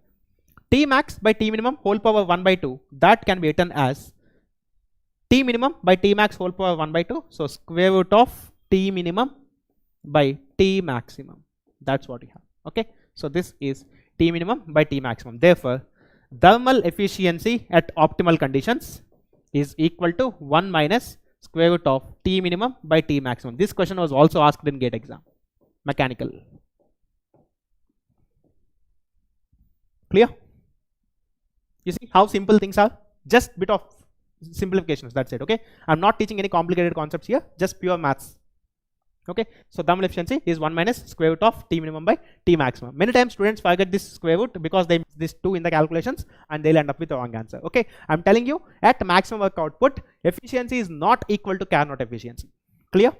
T max by T minimum whole power 1 by 2, that can be written as T minimum by T max whole power 1 by 2. So square root of T minimum by T maximum, that's what we have. Okay, so this is T minimum by T maximum. Therefore thermal efficiency at optimal conditions is equal to 1 minus square root of T minimum by T maximum. This question was also asked in gate exam, mechanical. Clear? You see how simple things are, just bit of simplifications, that's it. Okay, I'm not teaching any complicated concepts here, just pure maths. Okay, so thermal efficiency is 1 minus square root of T minimum by T maximum. Many times students forget this square root because they miss this 2 in the calculations and they'll end up with the wrong answer. Okay, I'm telling you, at maximum work output, efficiency is not equal to Carnot efficiency. Clear?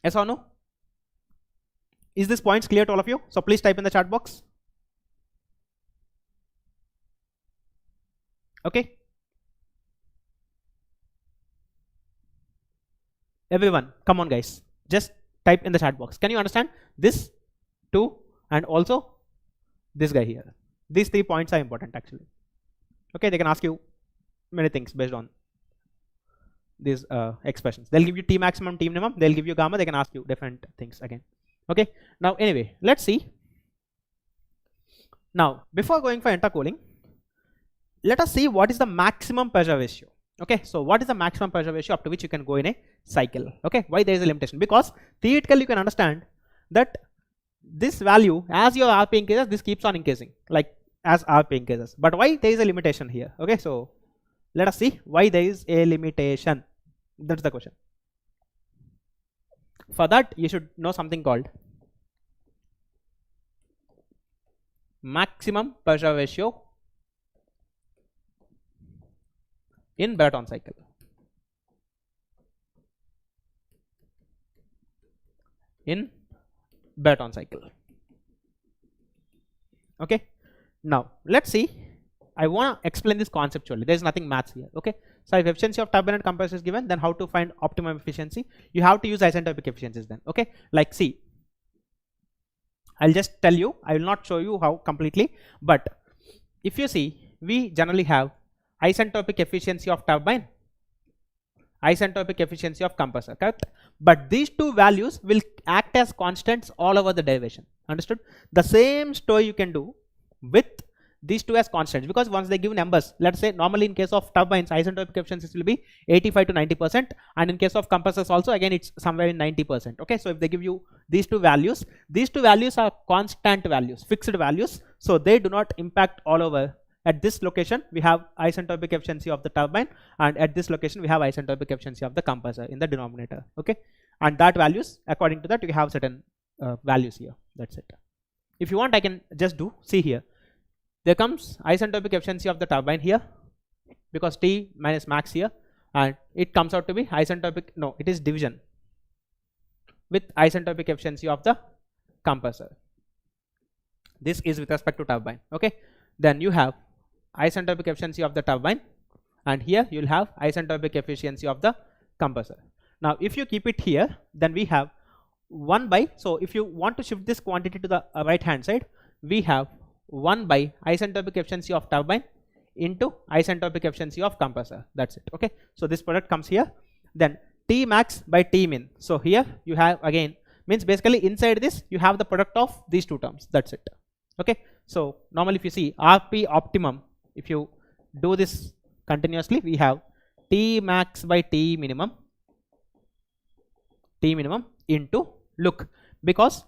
Yes or no? Is this points clear to all of you? So please type in the chat box. Okay, everyone, come on guys, just type in the chat box. Can you understand this 2 and also this guy here? These 3 points are important actually. Okay, they can ask you many things based on these expressions. They'll give you T maximum, T minimum, they'll give you gamma, they can ask you different things again. Okay, now anyway, let's see. Now before going for intercooling, let us see what is the maximum pressure ratio. Okay, so what is the maximum pressure ratio up to which you can go in a cycle? Okay, why there is a limitation? Because theoretically you can understand that this value, as your RP increases, this keeps on increasing, like as RP increases. But why there is a limitation here? Okay, so let us see why there is a limitation. That's the question. For that you should know something called maximum pressure ratio in Brayton cycle. In Brayton cycle. Okay. Now let's see. I want to explain this conceptually. There is nothing maths here. Okay. So if efficiency of turbine and compressor is given, then how to find optimum efficiency? You have to use isentropic efficiencies then. Okay. Like see, I'll just tell you. I will not show you how completely. But if you see, we generally have isentropic efficiency of turbine, isentropic efficiency of compressor, correct? But these two values will act as constants all over the derivation. Understood? The same story you can do with these two as constants, because once they give numbers, let's say normally in case of turbines, isentropic efficiencies will be 85 to 90%, and in case of compressors also again it's somewhere in 90%. Okay, so if they give you these two values are constant values, fixed values, so they do not impact all over. At this location we have isentropic efficiency of the turbine, and at this location we have isentropic efficiency of the compressor in the denominator. Okay, and that values, according to that we have certain values here. That's it. If you want, I can just do, see here, there comes isentropic efficiency of the turbine here, because T minus max here, and it comes out to be isentropic, no, it is division with isentropic efficiency of the compressor. This is with respect to turbine. Okay, then you have isentropic efficiency of the turbine, and here you will have isentropic efficiency of the compressor. Now if you keep it here, then we have 1 by, so if you want to shift this quantity to the right hand side, we have 1 by isentropic efficiency of turbine into isentropic efficiency of compressor. That's it. Okay, so this product comes here. Then T max by T min. So here you have again, means basically inside this you have the product of these two terms. That's it. Okay, so normally if you see RP optimum, if you do this continuously, we have T max by T minimum into, look, because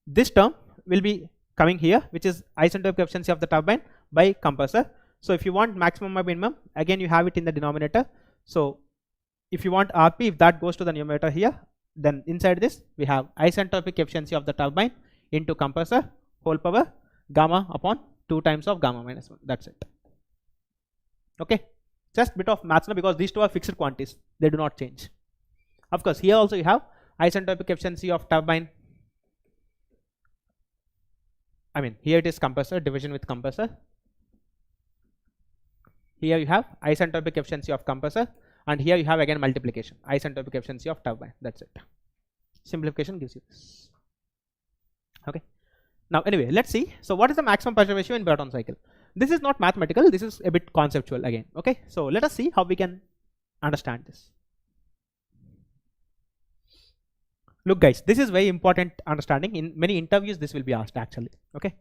this term will be coming here, which is isentropic efficiency of the turbine by compressor. So if you want maximum or minimum, again you have it in the denominator. So if you want RP, if that goes to the numerator here, then inside this we have isentropic efficiency of the turbine into compressor whole power gamma upon 2 times of gamma minus 1. That's it. Okay, just bit of maths now, because these two are fixed quantities, they do not change. Of course here also you have isentropic efficiency of turbine, I mean here it is compressor, division with compressor. Here you have isentropic efficiency of compressor, and here you have again multiplication, isentropic efficiency of turbine. That's it. Simplification gives you this. Okay. Now anyway, let's see. So what is the maximum pressure ratio in Brayton cycle? This is not mathematical, this is a bit conceptual again. Okay, so let us see how we can understand this. Look guys, this is very important understanding. In many interviews this will be asked actually. Okay,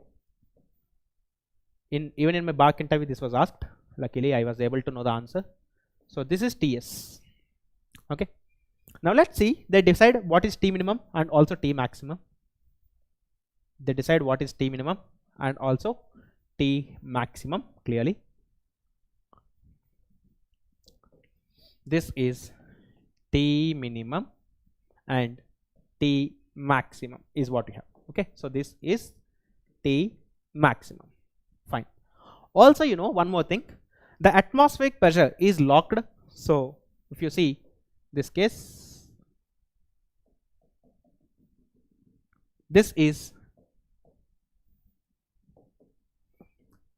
even in my BARC interview this was asked. Luckily I was able to know the answer. So this is TS. Okay, now let's see, they decide what is T minimum and also T maximum. They decide what is T minimum and also T maximum clearly. This is T minimum and T maximum is what we have. Okay, so this is T maximum. Fine. Also, you know, one more thing, the atmospheric pressure is locked. So if you see this case, this is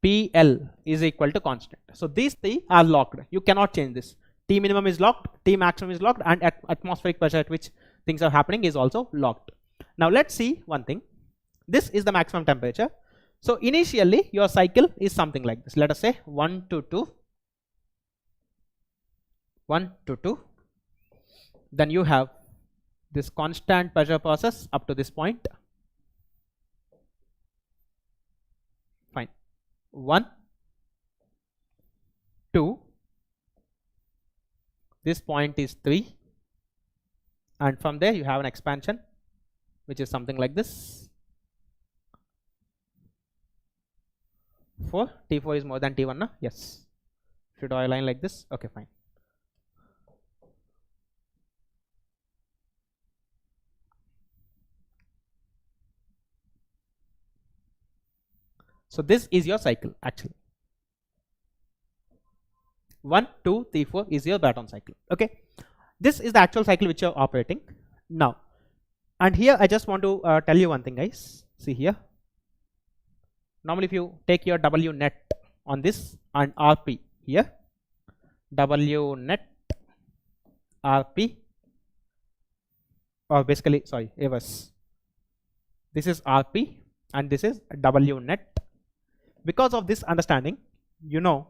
PL is equal to constant. So these three are locked, you cannot change this. T minimum is locked, T maximum is locked, and atmospheric pressure at which things are happening is also locked. Now let's see one thing. This is the maximum temperature. So initially your cycle is something like this. Let us say 1 to 2, 1 to 2. Then you have this constant pressure process up to this point. Fine. 1, 2. This point is 3. And from there you have an expansion which is something like this. 4, T4 is more than T1 now? Yes. Should draw a line like this? Okay, fine. So this is your cycle actually. 1, 2, 3, 4 is your Brayton cycle. Okay, this is the actual cycle which you're operating now. And here I just want to tell you one thing, guys. See here. Normally, if you take your W net on this and RP here, W net RP, or basically, sorry, reverse. This is RP and this is W net. Because of this understanding, you know,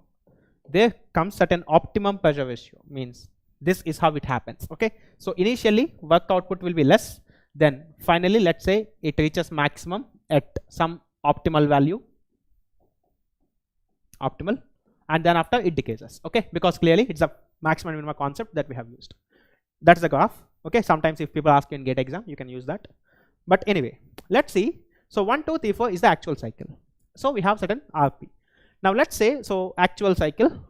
there comes certain optimum pressure ratio, means this is how it happens. Okay, so initially work output will be less, then finally let's say it reaches maximum at some optimal value, optimal, and then after it decays. Okay, because clearly it's a maximum minimum concept that we have used. That's the graph. Okay, sometimes if people ask you in GATE exam, you can use that. But anyway, let's see. So 1, 2, 3, 4 is the actual cycle. So we have certain RP. Now let's say, so actual cycle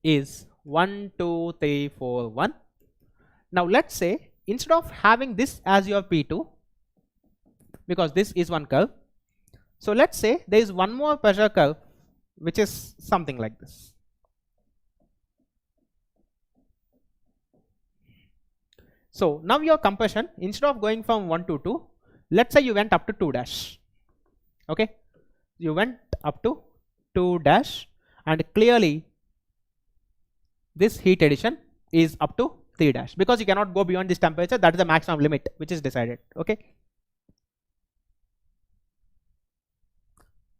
is 1, 2, 3, 4, 1. Now let's say instead of having this as your P2, because this is one curve, so let's say there is one more pressure curve which is something like this. So now your compression, instead of going from 1 to 2, let's say you went up to 2 dash. Okay, you went up to 2 dash, and clearly this heat addition is up to 3 dash, because you cannot go beyond this temperature. That is the maximum limit which is decided. Okay,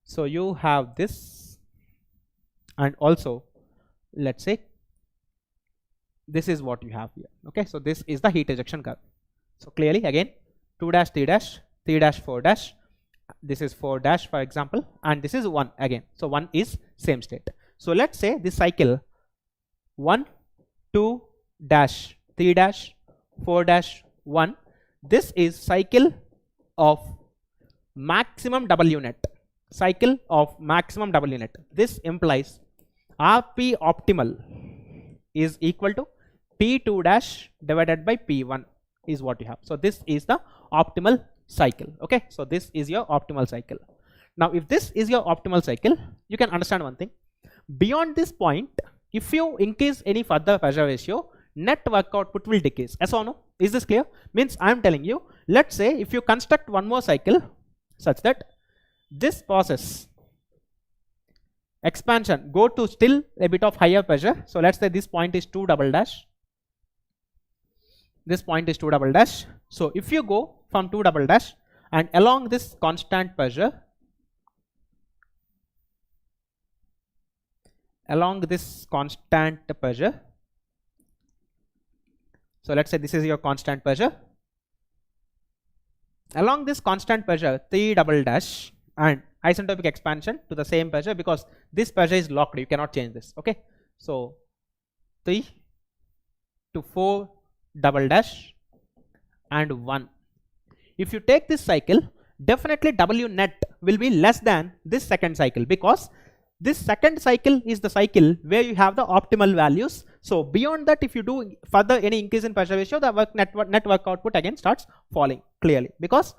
so you have this, and also let's say this is what you have here. Okay, so this is the heat rejection curve. So clearly again 2 dash, 3 dash, 3 dash, 4 dash, this is 4 dash for example, and this is 1 again. So 1 is same state. So let's say this cycle 1, 2 dash, 3 dash, 4 dash, 1, this is cycle of maximum W net. Cycle of maximum W net. This implies RP optimal is equal to P2 dash divided by P1 is what you have. So this is the optimal cycle. Okay, so this is your optimal cycle. Now if this is your optimal cycle, you can understand one thing. Beyond this point, if you increase any further pressure ratio, net work output will decrease. Yes or no? Is this clear? Means I am telling you, let's say if you construct one more cycle such that this process expansion go to still a bit of higher pressure. So let's say this point is 2 double dash. This point is 2 double dash. So if you go from 2 double dash and along this constant pressure, so let's say this is your constant pressure. Along this constant pressure 3 double dash and isentropic expansion to the same pressure, because this pressure is locked, you cannot change this. Okay, so 3 to 4 double dash and 1. If you take this cycle, definitely W net will be less than this second cycle, because this second cycle is the cycle where you have the optimal values. So beyond that, if you do further any increase in pressure ratio, the net work output again starts falling clearly, because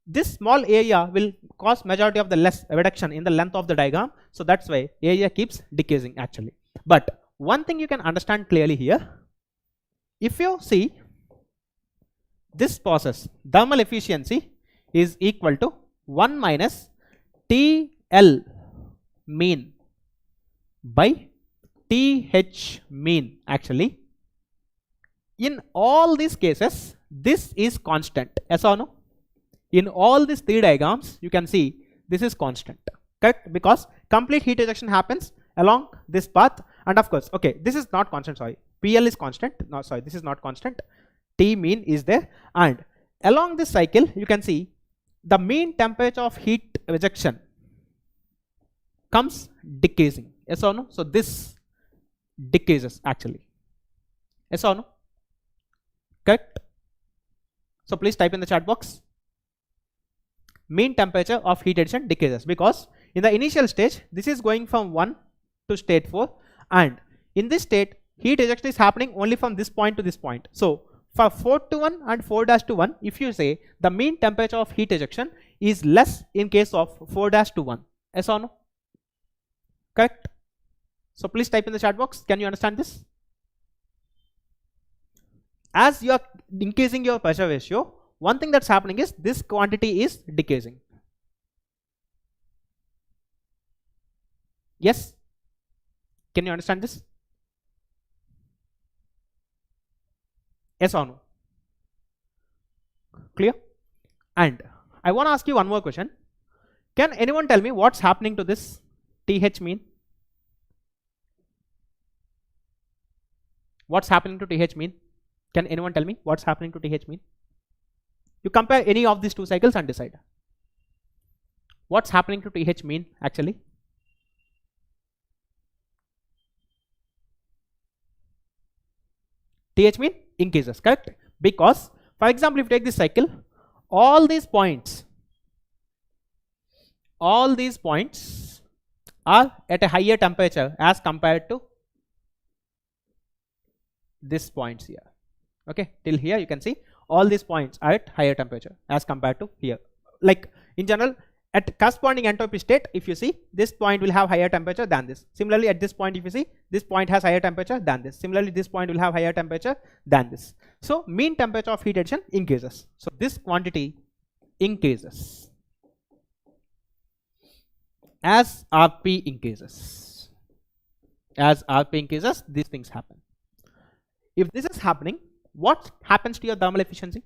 this small area will cause majority of the less reduction in the length of the diagram. So that's why area keeps decreasing actually. But one thing you can understand clearly here, if you see this process, thermal efficiency is equal to 1 minus TL mean by TH mean. Actually, in all these cases, this is constant. Yes or no? In all these 3 diagrams, you can see this is constant, correct? Because complete heat rejection happens along this path, and of course, okay, this is not constant, sorry, PL is constant, no, sorry, this is not constant, T mean is there, and along this cycle, you can see the mean temperature of heat rejection comes decreasing. Yes or no? So this decreases actually. Yes or no? Correct? So please type in the chat box. Mean temperature of heat addition decreases, because in the initial stage this is going from 1 to state 4, and in this state heat rejection is happening only from this point to this point. So for 4 to 1 and 4 dash to 1, if you say the mean temperature of heat rejection is less in case of 4 dash to 1. Yes or no? Correct? So please type in the chat box. Can you understand this? As you are increasing your pressure ratio, one thing that's happening is this quantity is decreasing. Yes? Can you understand this? Yes or no? Clear? And I want to ask you one more question. Can anyone tell me what's happening to this TH mean? What's happening to TH mean? Can anyone tell me what's happening to TH mean? You compare any of these two cycles and decide. What's happening to TH mean actually? TH mean increases, correct? Because, for example, if you take this cycle, all these points are at a higher temperature as compared to these points here. Okay, till here you can see all these points are at higher temperature as compared to here. Like in general, at corresponding entropy state, if you see, this point will have higher temperature than this. Similarly, at this point, if you see, this point has higher temperature than this. Similarly, this point will have higher temperature than this. So mean temperature of heat addition increases. So this quantity increases as Rp increases. As Rp increases, these things happen. If this is happening, what happens to your thermal efficiency?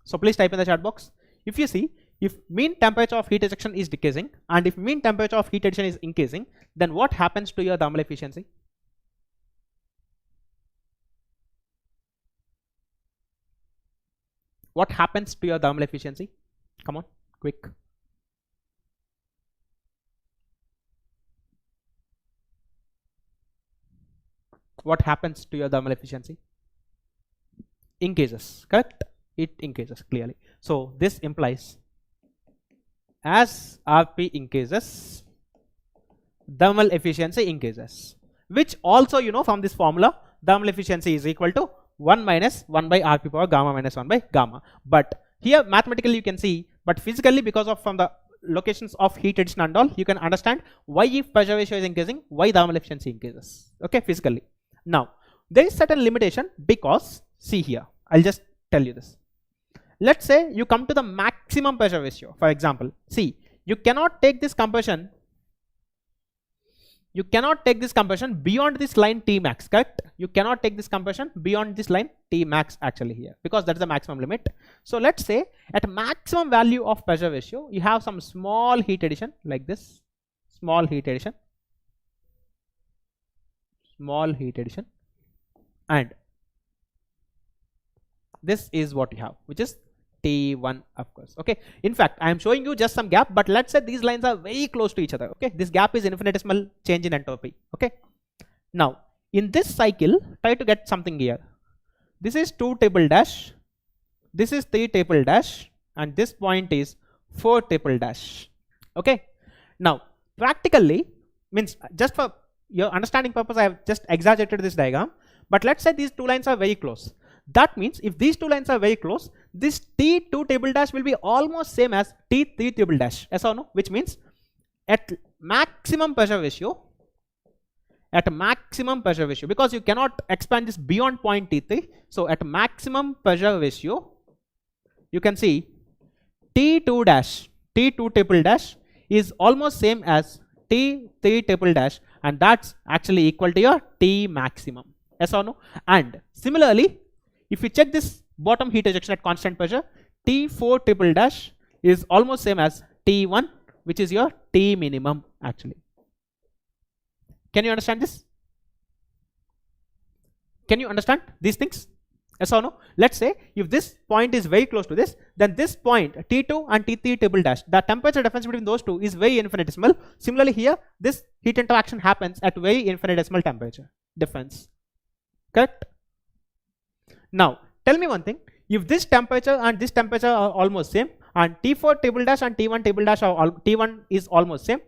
So please type in the chat box. If you see, if mean temperature of heat ejection is decreasing and if mean temperature of heat addition is increasing, then what happens to your thermal efficiency? What happens to your thermal efficiency? Come on, quick. What happens to your thermal efficiency? Increases, correct? It increases clearly. So this implies as Rp increases, thermal efficiency increases, which also you know from this formula, thermal efficiency is equal to 1 minus 1 by Rp power gamma minus 1 by gamma. But here mathematically you can see, but physically because of from the locations of heat addition and all, you can understand why if pressure ratio is increasing, why thermal efficiency increases. Okay, physically. Now there is certain limitation because see here, I'll just tell you this. Let's say you come to the maximum pressure ratio. For example, see, you cannot take this compression beyond this line T max, correct? You cannot take this compression beyond this line T max actually here, because that's the maximum limit. So let's say at maximum value of pressure ratio, you have some small heat addition like this, small heat addition, and this is what you have, which is T1, of course. Okay, in fact I am showing you just some gap, but let's say these lines are very close to each other. Okay, this gap is infinitesimal change in entropy. Okay, now in this cycle try to get something here. This is 2 triple dash, this is 3 triple dash, and this point is 4 triple dash. Okay, now practically means just for your understanding purpose I have just exaggerated this diagram, but let's say these two lines are very close. That means if these two lines are very close, this T2 triple dash will be almost same as T3 triple dash. Yes or no? Which means at maximum pressure ratio, because you cannot expand this beyond point T3. So at maximum pressure ratio, you can see T2 triple dash is almost same as T3 triple dash, and that's actually equal to your T maximum. Yes or no? And similarly, if you check this bottom heat ejection at constant pressure, T4 triple dash is almost same as T1, which is your T minimum actually. Can you understand this? Can you understand these things? Yes or no? Let's say if this point is very close to this, then this point T2 and T3 triple dash, the temperature difference between those two is very infinitesimal. Similarly here, this heat interaction happens at very infinitesimal temperature difference. Correct? Now tell me one thing, if this temperature and this temperature are almost same, and T4 triple dash and T1 triple dash are T1 is almost same,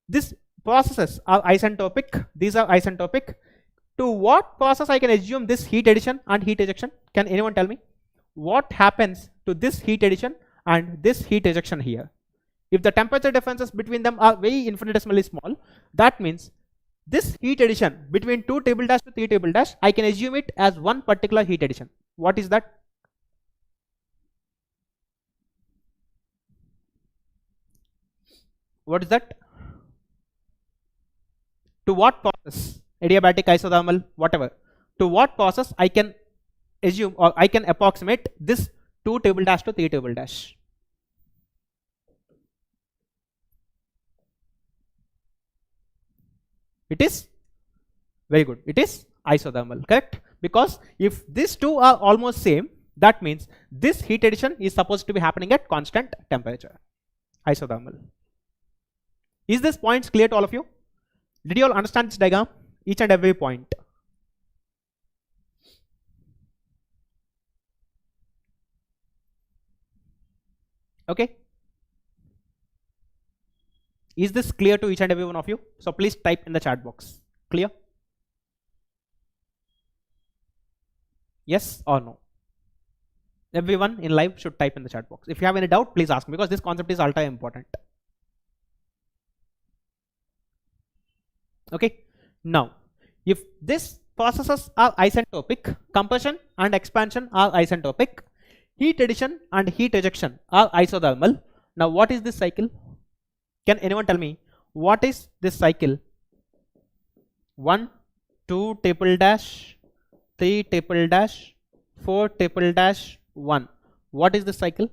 these processes are isentropic, these are isentropic. To what process I can assume this heat addition and heat ejection? Can anyone tell me what happens to this heat addition and this heat ejection here? If the temperature differences between them are very infinitesimally small, that means this heat addition between 2 table dash to 3 table dash, I can assume it as one particular heat addition. What is that? What is that? To what process? Adiabatic, isothermal, whatever. To what process I can assume or I can approximate this 2 table dash to 3 table dash? It is very good. It is isothermal, correct? Because if these two are almost same, that means this heat addition is supposed to be happening at constant temperature. Isothermal. Is this points clear to all of you? Did you all understand this diagram? Each and every point. Okay. Is this clear to each and every one of you? So please type in the chat box. Clear? Yes or no? Everyone in live should type in the chat box. If you have any doubt, please ask me, because this concept is ultra important. Okay. Now, if these processes are isentropic, compression and expansion are isentropic, heat addition and heat rejection are isothermal. Now, what is this cycle? Can anyone tell me what is this cycle? 1, 2 triple dash, 3 triple dash, 4 triple dash, 1. What is this cycle?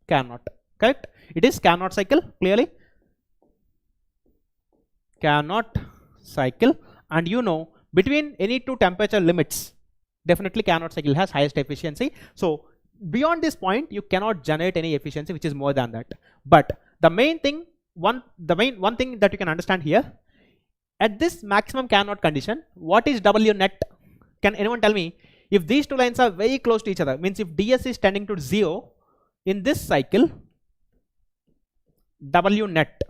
Carnot, correct? It is Carnot cycle, clearly. Carnot cycle, and you know, between any two temperature limits, definitely Carnot cycle has highest efficiency. So beyond this point, you cannot generate any efficiency which is more than that. But the main thing, one thing that you can understand here, at this maximum Carnot condition, what is W net? Can anyone tell me? If these two lines are very close to each other, means if ds is tending to 0 in this cycle, W net.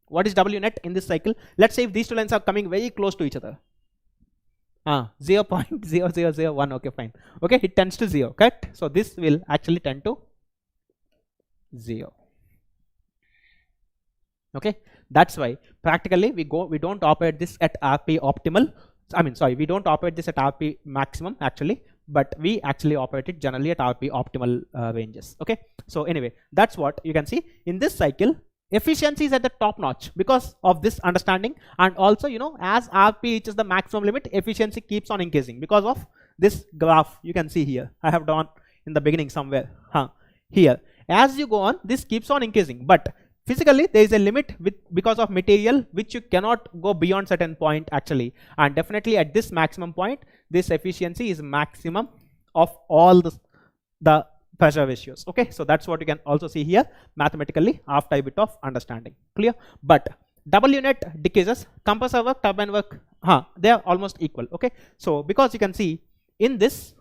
What is W net in this cycle? Let's say if these two lines are coming very close to each other. 0.0001. Okay, fine. Okay, it tends to 0, correct? So this will actually tend to 0. Okay, that's why practically we don't operate this at RP optimal. We don't operate this at RP maximum actually, but we actually operate it generally at RP optimal ranges. Okay, so anyway, that's what you can see in this cycle. Efficiency is at the top notch because of this understanding, and also, you know, as RP reaches the maximum limit, efficiency keeps on increasing because of this graph. You can see here, I have drawn in the beginning somewhere here. As you go on, this keeps on increasing, but physically there is a limit because of material which you cannot go beyond certain point actually, and definitely at this maximum point, this efficiency is maximum of all the pressure ratios. Okay, so that's what you can also see here mathematically after a bit of understanding. Clear? But W net decreases, compressor work, turbine work, they are almost equal. Okay, so because you can see in this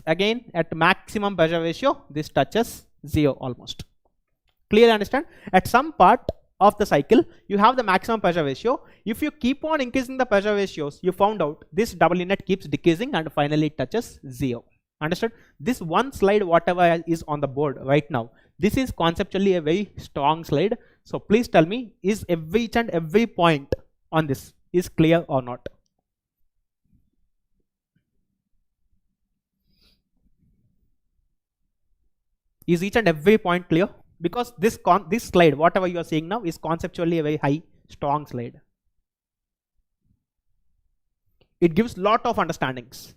again at maximum pressure ratio, this touches 0 almost. Clearly understand? At some part of the cycle, you have the maximum pressure ratio. If you keep on increasing the pressure ratios, you found out this W net keeps decreasing and finally it touches 0. Understood? This one slide, whatever is on the board right now, this is conceptually a very strong slide. So please tell me, is each and every point on this is clear or not? Is each and every point clear? Because this slide, whatever you are seeing now, is conceptually a very high, strong slide. It gives lot of understandings.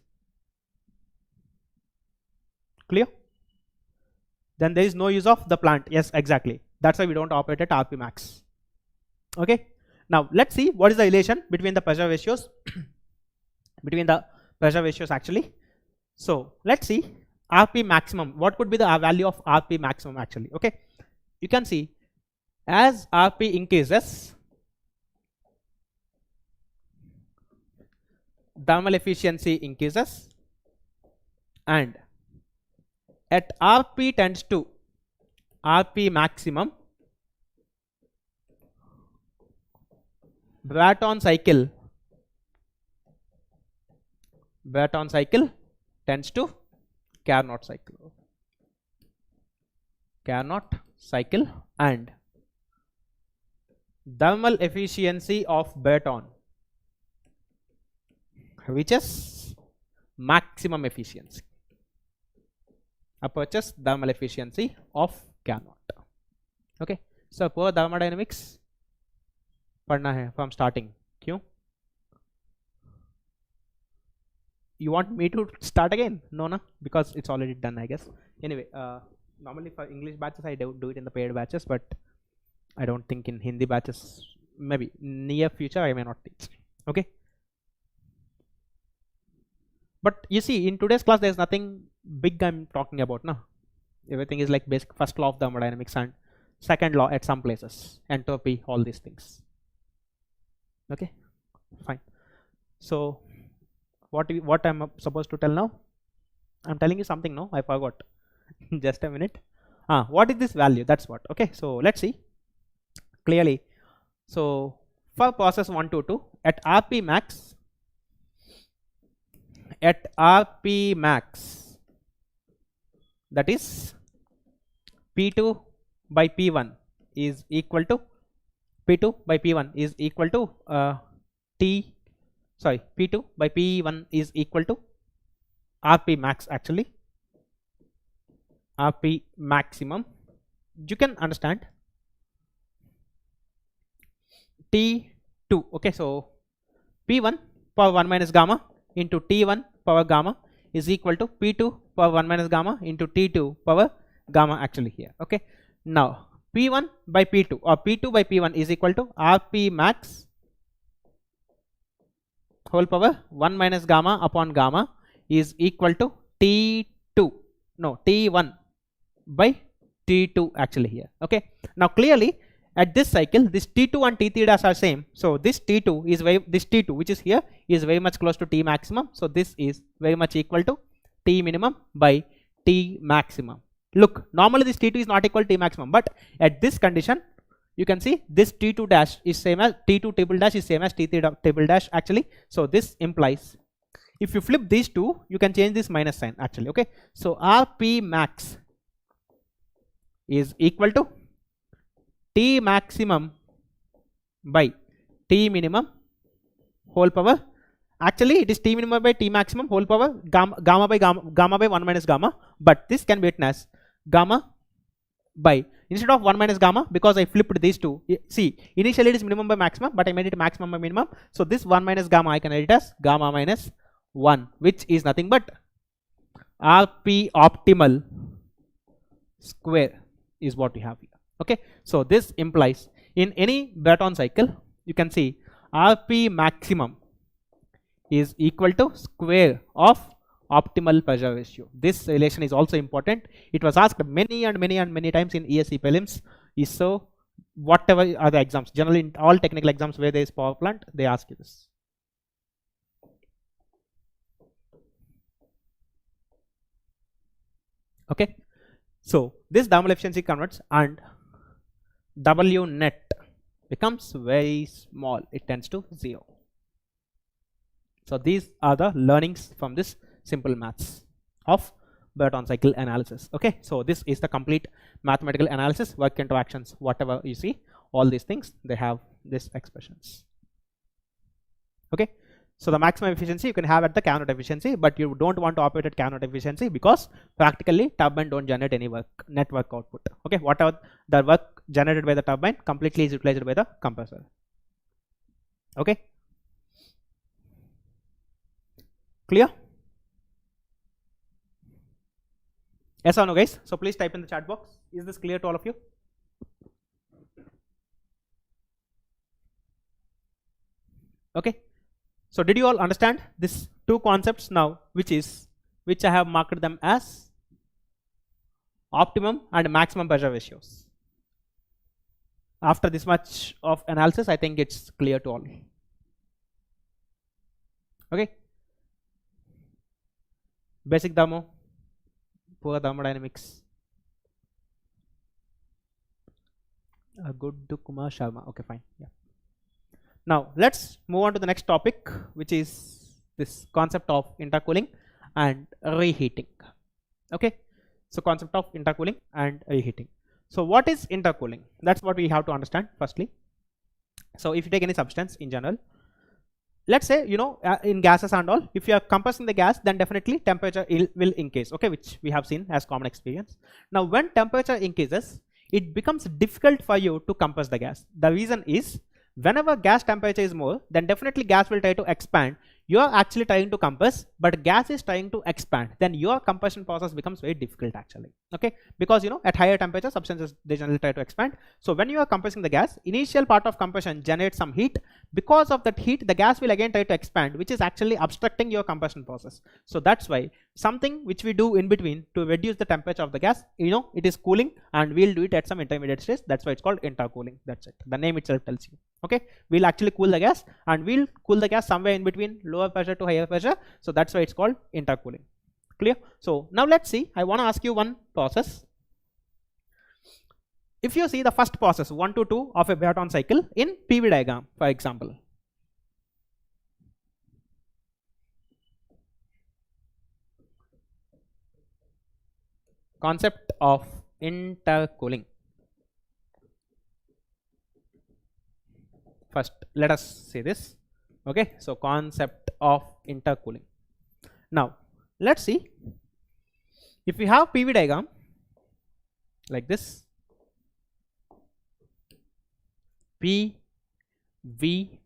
Clear? Then there is no use of the plant. Yes, exactly. That's why we don't operate at RP max. Okay. Now let's see what is the relation between the pressure ratios. Actually. So let's see RP maximum. What could be the value of RP maximum actually? Okay. You can see as RP increases, thermal efficiency increases, and at RP tends to RP maximum, Brayton cycle tends to Carnot cycle, and thermal efficiency of Brayton, which is maximum efficiency. Aperture's thermal efficiency of 𝐂𝐚𝐿. Okay, so for thermodynamics पढ़ना है from starting. क्यों? You want me to start again? No, no, because it's already done, I guess. Anyway, normally for English batches I do it in the paid batches, but I don't think in Hindi batches, maybe near future I may not teach. Okay. But you see, in today's class, there's nothing big I'm talking about, no. Everything is like basic first law of thermodynamics and second law at some places, entropy, all these things. Okay, fine. So what I'm supposed to tell now? I'm telling you something, no? I forgot. Just a minute. What is this value? That's what. Okay, so let's see clearly. So for process 1 to 2 at RP max, that is P2 by P1 is equal to P2 by P1 is equal to P2 by P1 is equal to RP max, actually RP maximum. You can understand T2. Okay, so P1 power 1 minus gamma into T1 power gamma is equal to P2 power 1 minus gamma into T2 power gamma, actually here. Okay, now P1 by P2 or P2 by P1 is equal to RP max whole power 1 minus gamma upon gamma is equal to T1 by T2, actually here. Okay, now clearly at this cycle this T2 and T3 dash are same, so this T2 which is here is very much close to T maximum, so this is very much equal to T minimum by T maximum. Look, normally this T2 is not equal to T maximum, but at this condition you can see this T2 dash is same as T2 table dash is same as T3 table dash, actually. So this implies if you flip these two you can change this minus sign, actually. Okay, so RP max is equal to T maximum by T minimum whole power, actually it is T minimum by T maximum whole power gamma by 1 minus gamma, but this can be written as gamma by, instead of 1 minus gamma, because I flipped these two. See, initially it is minimum by maximum, but I made it maximum by minimum, so this 1 minus gamma I can write it as gamma minus 1, which is nothing but RP optimal square is what we have here. Okay, so this implies in any Brayton cycle you can see RP maximum is equal to square of optimal pressure ratio. This relation is also important. It was asked many times in ESE prelims. So whatever are the exams, generally in all technical exams where there is power plant, they ask you this. Okay, so this thermal efficiency converts and W net becomes very small, it tends to 0. So these are the learnings from this simple maths of Brayton cycle analysis. Okay, so this is the complete mathematical analysis, work interactions, whatever you see, all these things they have these expressions. Okay, so the maximum efficiency you can have at the Carnot efficiency, but you don't want to operate at Carnot efficiency because practically turbine don't generate any net work output. Okay, whatever the work generated by the turbine completely is utilized by the compressor. Okay, clear? Yes or no, guys? So please type in the chat box. Is this clear to all of you? Okay, so did you all understand these two concepts now, which I have marked them as optimum and maximum pressure ratios? After this much of analysis, I think it's clear to all. Okay, basic thermo, poor thermodynamics. Good to Kumar Sharma. Okay, fine. Yeah. Now let's move on to the next topic, which is this concept of intercooling and reheating. Okay, so concept of intercooling and reheating. So what is intercooling? That's what we have to understand firstly. So if you take any substance in general, let's say, you know, in gases and all, if you are compressing the gas, then definitely temperature will increase, okay, which we have seen as common experience. Now when temperature increases, it becomes difficult for you to compress the gas. The reason is, whenever gas temperature is more, then definitely gas will try to expand. You are actually trying to compress, but gas is trying to expand. Then your compression process becomes very difficult actually. Okay, because you know at higher temperature substances they generally try to expand. So when you are compressing the gas, initial part of compression generates some heat. Because of that heat, the gas will again try to expand, which is actually obstructing your compression process. So that's why something which we do in between to reduce the temperature of the gas, you know, it is cooling, and we'll do it at some intermediate stage. That's why it's called intercooling. That's it. The name itself tells you. Okay, we'll actually cool the gas, and we'll cool the gas somewhere in between lower pressure to higher pressure. So that's why it's called intercooling. Clear? So now let's see. I want to ask you one process. If you see the first process 1 to 2 of a Brayton cycle in PV diagram, for example, concept of intercooling. First, let us see this. Okay, so concept of intercooling. Now, let's see. If we have PV diagram like this, P, V,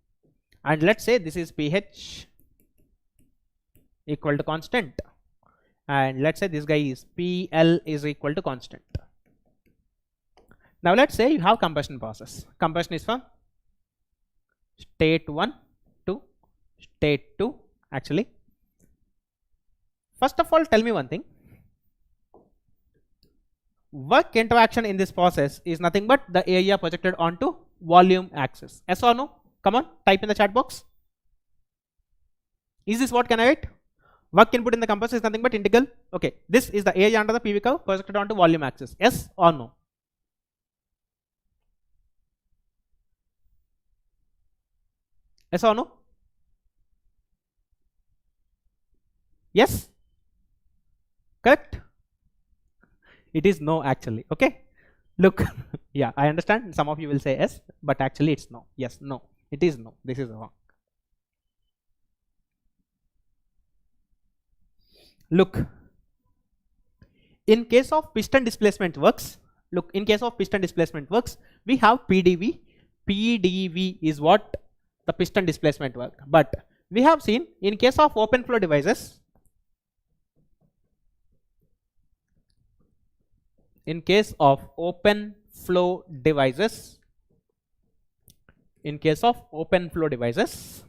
and let's say this is pH equal to constant, and let's say this guy is PL is equal to constant. Now let's say you have combustion process. Combustion is from state 1 to state 2 actually. First of all, tell me one thing. Work interaction in this process is nothing but the area projected onto volume axis. Yes or no? Come on, type in the chat box. Is this what can I write? Work input in the compressor is nothing but integral. Okay, this is the area under the PV curve projected onto volume axis. Yes or no? Yes or no? Yes? Correct? It is no actually. Okay, look. Yeah, I understand some of you will say yes, but actually it's no. Yes, no, it is no. This is wrong. Look, in case of piston displacement works, look, in case of piston displacement works, we have PdV. PdV is what? The piston displacement work. But we have seen in case of open flow devices, in case of open flow devices,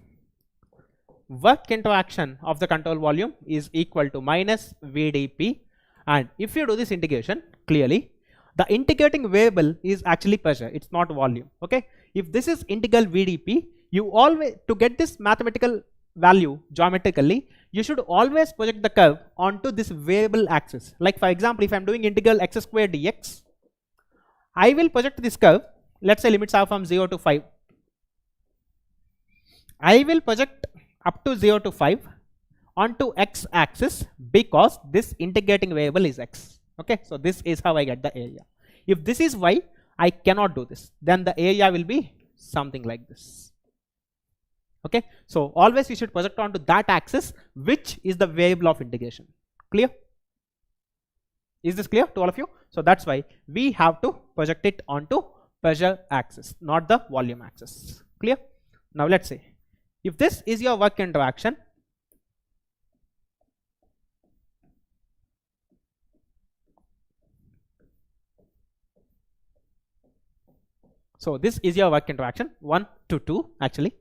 work interaction of the control volume is equal to minus VdP. And if you do this integration, clearly the integrating variable is actually pressure, it's not volume. Okay, if this is integral VdP, you always, to get this mathematical value geometrically, you should always project the curve onto this variable axis. Like for example, if I am doing integral x square dx, I will project this curve. Let's say limits are from 0 to 5. I will project up to 0 to 5 onto x axis because this integrating variable is x. Okay, so this is how I get the area. If this is y, I cannot do this. Then the area will be something like this. Okay, so always you should project onto that axis, which is the variable of integration. Clear? Is this clear to all of you? So that's why we have to project it onto pressure axis, not the volume axis. Clear? Now let's say if this is your work interaction, so this is your work interaction 1 to 2 actually.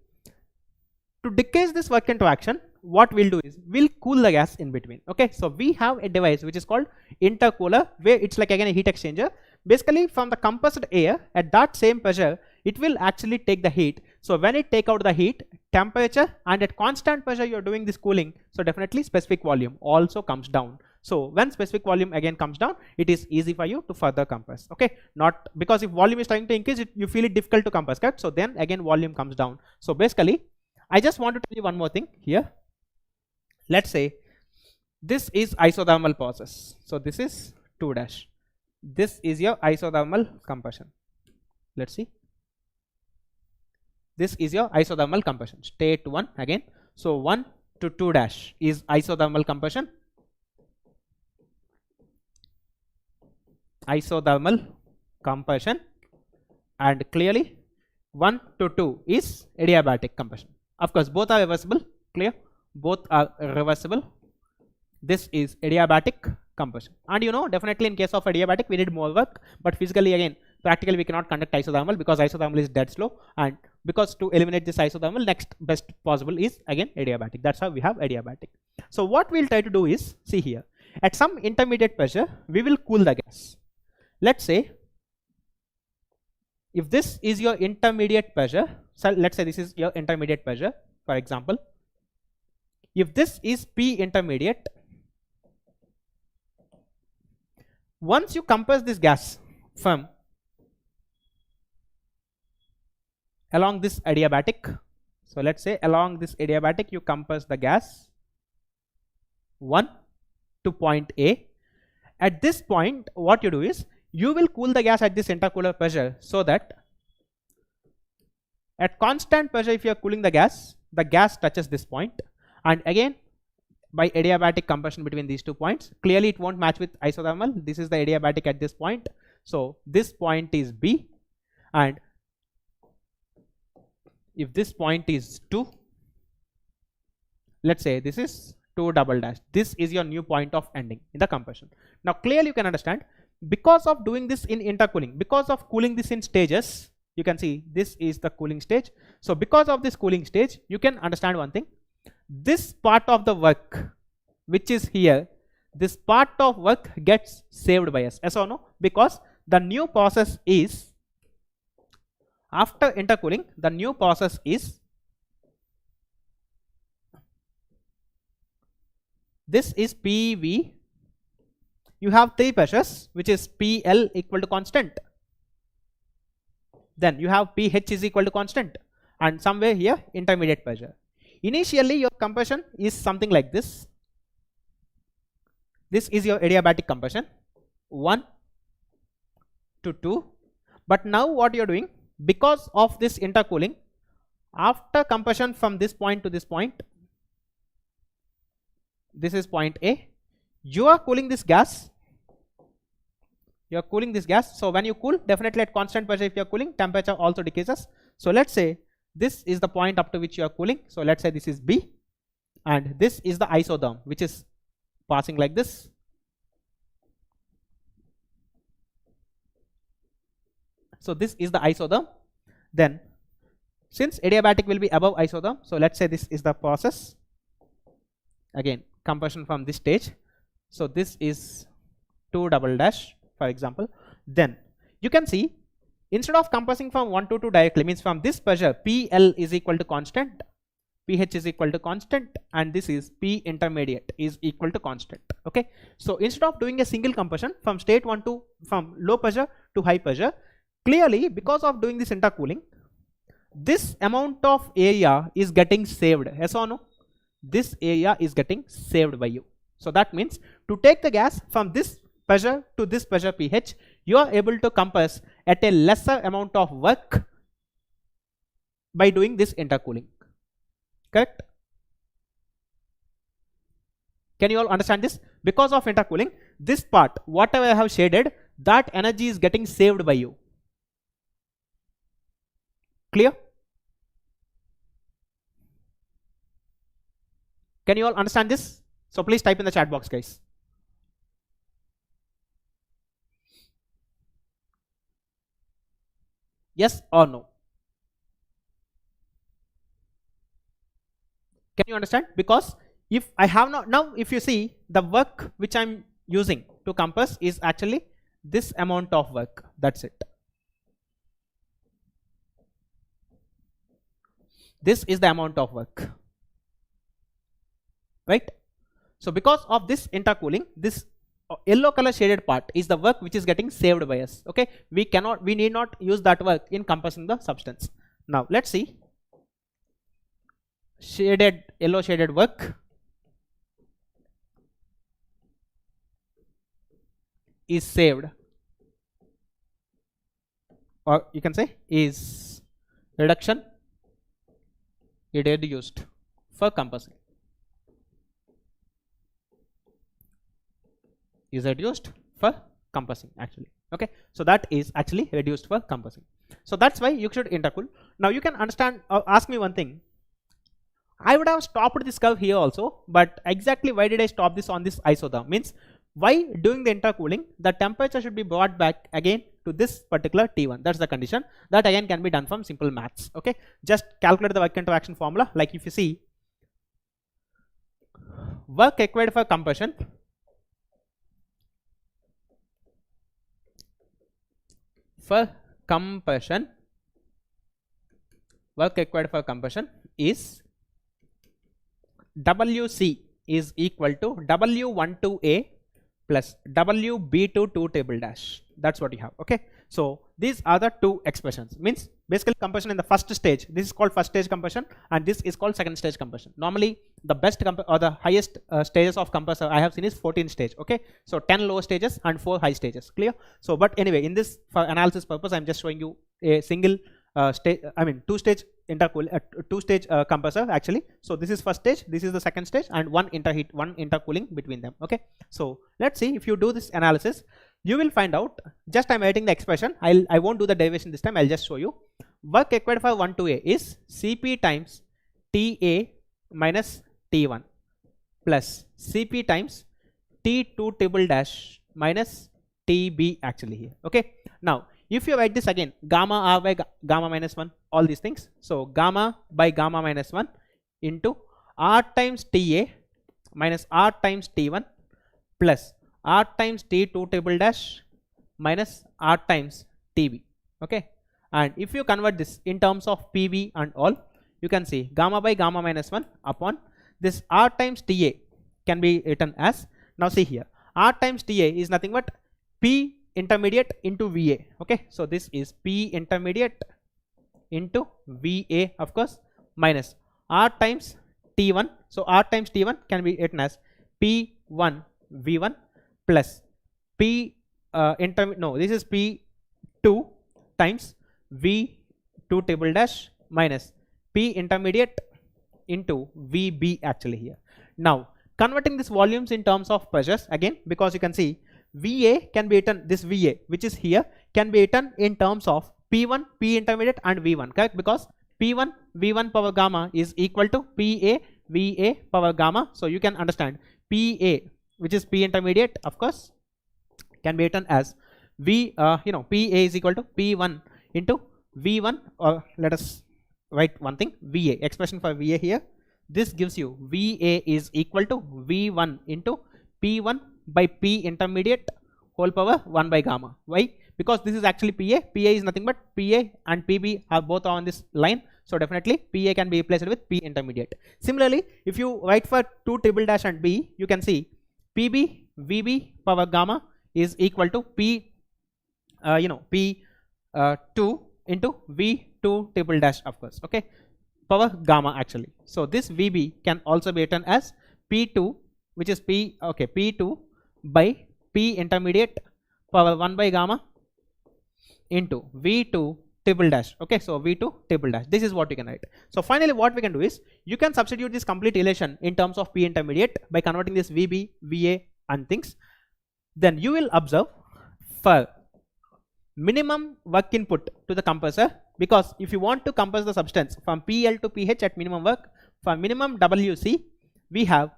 To decrease this work interaction, what we'll do is we'll cool the gas in between. Okay, so we have a device which is called intercooler, where it's like again a heat exchanger. Basically from the compressed air at that same pressure, it will actually take the heat. So when it take out the heat, temperature, and at constant pressure you're doing this cooling, so definitely specific volume also comes down. So when specific volume again comes down, it is easy for you to further compress. Okay, not because if volume is trying to increase, you feel it difficult to compress, correct? So then again volume comes down. So basically I just want to tell you one more thing here. Let's say this is isothermal process. So this is 2 dash. This is your isothermal compression. Let's see. This is your isothermal compression. State 1 again. So 1 to 2 dash is isothermal compression. Isothermal compression, and clearly 1 to 2 is adiabatic compression. Of course, both are reversible. Clear? Both are reversible. This is adiabatic compression. And you know, definitely in case of adiabatic, we did more work, but physically again, practically we cannot conduct isothermal because isothermal is dead slow, and because to eliminate this isothermal, next best possible is again adiabatic. That's how we have adiabatic. So what we'll try to do is, see here, at some intermediate pressure, we will cool the gas. Let's say, if this is your intermediate pressure, so let's say this is your intermediate pressure, for example. If this is P intermediate, once you compress this gas from along this adiabatic, so let's say along this adiabatic you compress the gas 1 to point A. At this point, what you do is, you will cool the gas at this intercooler pressure, so that at constant pressure, if you are cooling the gas touches this point, and again by adiabatic compression between these 2 points, clearly it won't match with isothermal. This is the adiabatic at this point, so this point is B, and if this point is 2, let's say this is 2 double dash, this is your new point of ending in the compression. Now clearly you can understand, because of doing this in intercooling, because of cooling this in stages, you can see this is the cooling stage. So because of this cooling stage, you can understand one thing, this part of the work which is here, this part of work gets saved by us, yes or no? Because the new process is, after intercooling, the new process is, this is PV. You have 3 pressures, which is PL equal to constant. Then you have pH is equal to constant, and somewhere here intermediate pressure. Initially your compression is something like this. This is your adiabatic compression 1 to 2. But now what you are doing, because of this intercooling, after compression from this point to this point, this is point A, you are cooling this gas. You are cooling this gas. So when you cool, definitely at constant pressure, if you are cooling, temperature also decreases. So let's say this is the point up to which you are cooling. So let's say this is B, and this is the isotherm which is passing like this. So this is the isotherm. Then since adiabatic will be above isotherm, so let's say this is the process. Again, compression from this stage. So this is 2 double dash, for example. Then you can see, instead of compressing from 1 to 2 directly, means from this pressure PL is equal to constant, pH is equal to constant, and this is P intermediate is equal to constant. Okay, so instead of doing a single compression from state 1 to, from low pressure to high pressure, clearly because of doing this intercooling, this amount of area is getting saved, yes or no? This area is getting saved by you. So that means to take the gas from this pressure to this pressure pH, you are able to compress at a lesser amount of work by doing this intercooling. Correct? Can you all understand this? Because of intercooling, this part, whatever I have shaded, that energy is getting saved by you. Clear? Can you all understand this? So please type in the chat box, guys. Yes or no? Can you understand? Because if I have not, now if you see, the work which I'm using to compress is actually this amount of work. That's it. This is the amount of work, right? So because of this intercooling, this yellow color shaded part is the work which is getting saved by us. Okay, we need not use that work in compressing the substance. Now let's see, shaded, yellow shaded work is saved, or you can say is reduction it reduced for compressing. Is reduced for compressing actually. Okay, so that is actually reduced for compressing. So that's why you should intercool. Now you can understand or ask me one thing. I would have stopped this curve here also, but exactly why did I stop this on this isotherm? Means why doing the intercooling, the temperature should be brought back again to this particular T1. That's the condition. That again can be done from simple maths. Okay, just calculate the work interaction formula. Like if you see work required for compression, work required for compression is WC is equal to W12A plus WB2 2 table dash. That's what you have. Okay, so these are the two expressions. Means basically compression in the first stage, this is called first stage compression and this is called second stage compression. Normally the best or the highest stages of compressor I have seen is 14 stage. Okay, so 10 low stages and 4 high stages. Clear? So but anyway, in this for analysis purpose I'm just showing you a single two stage intercool compressor actually. So this is first stage, this is the second stage, and one intercooling between them. Okay, so let's see if you do this analysis, you will find out. Just I'm writing the expression. I won't do the derivation this time. I'll just show you. Work required for 1 to A is Cp times Ta minus T1 plus Cp times T2 table dash minus Tb actually here. Okay, now if you write this again, gamma R by gamma minus 1, all these things. So gamma by gamma minus 1 into R times Ta minus R times T1 plus R times T2 table dash minus R times Tb. Okay, and if you convert this in terms of Pb and all, you can see gamma by gamma minus 1 upon this R times Ta can be written as, now see here, R times Ta is nothing but P intermediate into Va. Okay, so this is P intermediate into Va of course minus R times T1. So R times T1 can be written as P1 V1 plus P this is P2 times V2 table dash minus P intermediate into Vb actually here. Now converting these volumes in terms of pressures again, because you can see Va can be written, this Va which is here can be written in terms of P1 P intermediate and V1, correct? Because P1 V1 power gamma is equal to Pa Va power gamma. So you can understand Pa which is P intermediate of course can be written as Pa is equal to P1 into V1, or let us write one thing, Va, expression for Va here. This gives you Va is equal to V1 into P1 by P intermediate whole power 1 by gamma. Why? Because this is actually Pa. Pa is nothing but Pa and Pb are both on this line. So definitely Pa can be replaced with P intermediate. Similarly, if you write for 2 table dash and B, you can see Pb Vb power gamma is equal to P2 into V2 table dash of course. Okay, power gamma actually. So this Vb can also be written as P2 which is P2 by P intermediate power 1 by gamma into V2 table dash. Okay, so V2 table dash, this is what you can write. So finally what we can do is, you can substitute this complete relation in terms of P intermediate by converting this Vb, Va and things. Then you will observe for minimum work input to the compressor, because if you want to compress the substance from PL to pH at minimum work, for minimum WC we have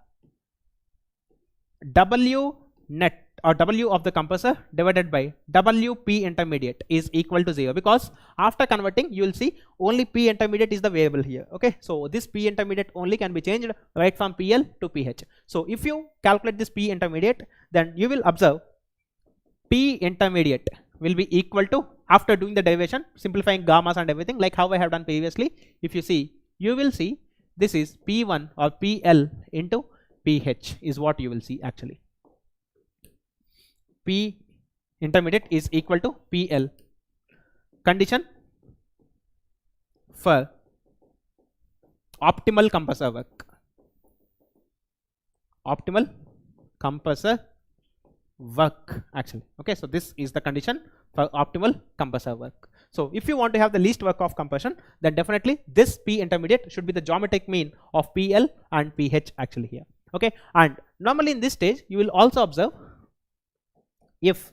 W net or W of the compressor divided by WP intermediate is equal to 0, because after converting you will see only P intermediate is the variable here. Okay, so this P intermediate only can be changed right from PL to pH. So if you calculate this P intermediate, then you will observe P intermediate will be equal to, after doing the derivation, simplifying gammas and everything like how I have done previously, if you see, you will see this is P1 or PL into pH is what you will see actually. P intermediate is equal to PL. Condition for optimal compressor work. Optimal compressor work actually. Okay, so this is the condition for optimal compressor work. So if you want to have the least work of compression, then definitely this P intermediate should be the geometric mean of PL and PH actually here. Okay, and normally in this stage you will also observe if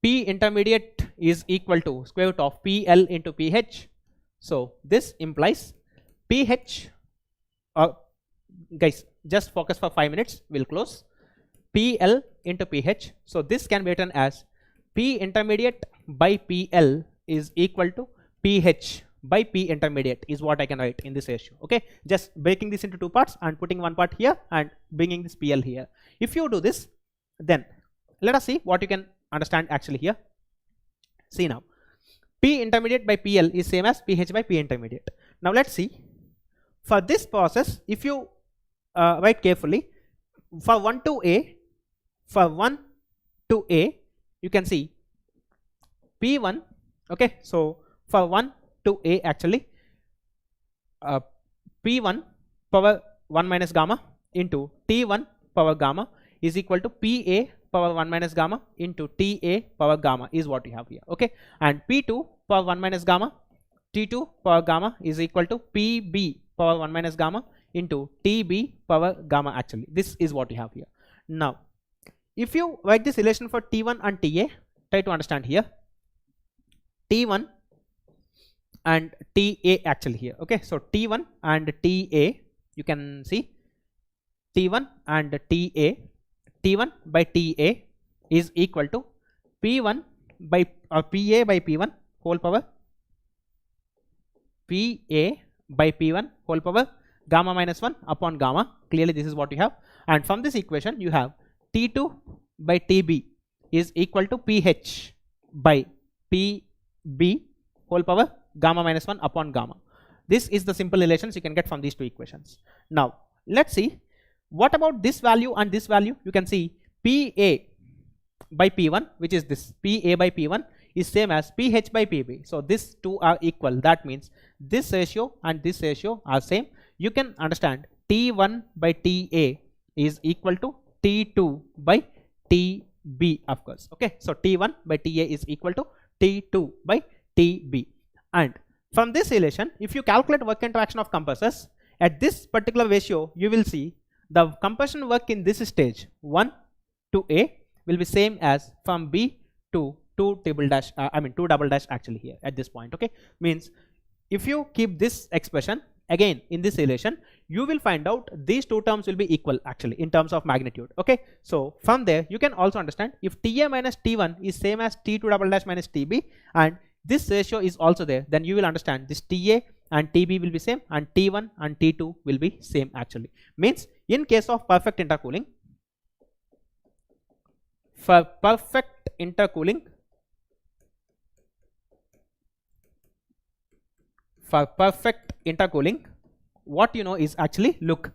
P intermediate is equal to square root of PL into PH. So this implies PH, guys, just focus for 5 minutes, we'll close. PL into PH. So this can be written as P intermediate by PL is equal to PH by P intermediate is what I can write in this ratio. Okay, just breaking this into two parts and putting one part here and bringing this PL here. If you do this, then let us see what you can understand actually here. See now, P intermediate by PL is same as PH by P intermediate. Now let's see, for this process, if you write carefully, for 1 to A, you can see P1. Okay, so for 1 to A actually, P1 power 1 minus gamma into T1 power gamma is equal to PA power 1 minus gamma into TA power gamma is what you have here. Okay, and P2 power 1 minus gamma, T2 power gamma is equal to PB power 1 minus gamma into TB power gamma actually. This is what you have here. Now, if you write this relation for T1 and TA, try to understand here. T1 and TA actually here. Okay, so T1 and TA, you can see T1 and TA, T1 by TA is equal to P1 by PA by P1 whole power PA by P1 whole power gamma minus 1 upon gamma. Clearly this is what you have, and from this equation you have T2 by TB is equal to PH by PB whole power gamma minus 1 upon gamma. This is the simple relations you can get from these two equations. Now let's see what about this value and this value. You can see PA by P1, which is this PA by P1, is same as PH by PB. So these two are equal. That means this ratio and this ratio are same. You can understand T1 by TA is equal to T2 by TB, of course. Okay, so T1 by TA is equal to T2 by TB. And from this relation, if you calculate work interaction of compressors at this particular ratio, you will see the compression work in this stage 1 to A will be same as from B to 2 double dash actually here at this point. Okay, means if you keep this expression again in this relation, you will find out these two terms will be equal actually in terms of magnitude. Okay, so from there you can also understand if TA minus T1 is same as T2 double dash minus TB and this ratio is also there, then you will understand this TA and TB will be same and T1 and T2 will be same actually. Means in case of perfect intercooling, for perfect intercooling, what you know is actually, look,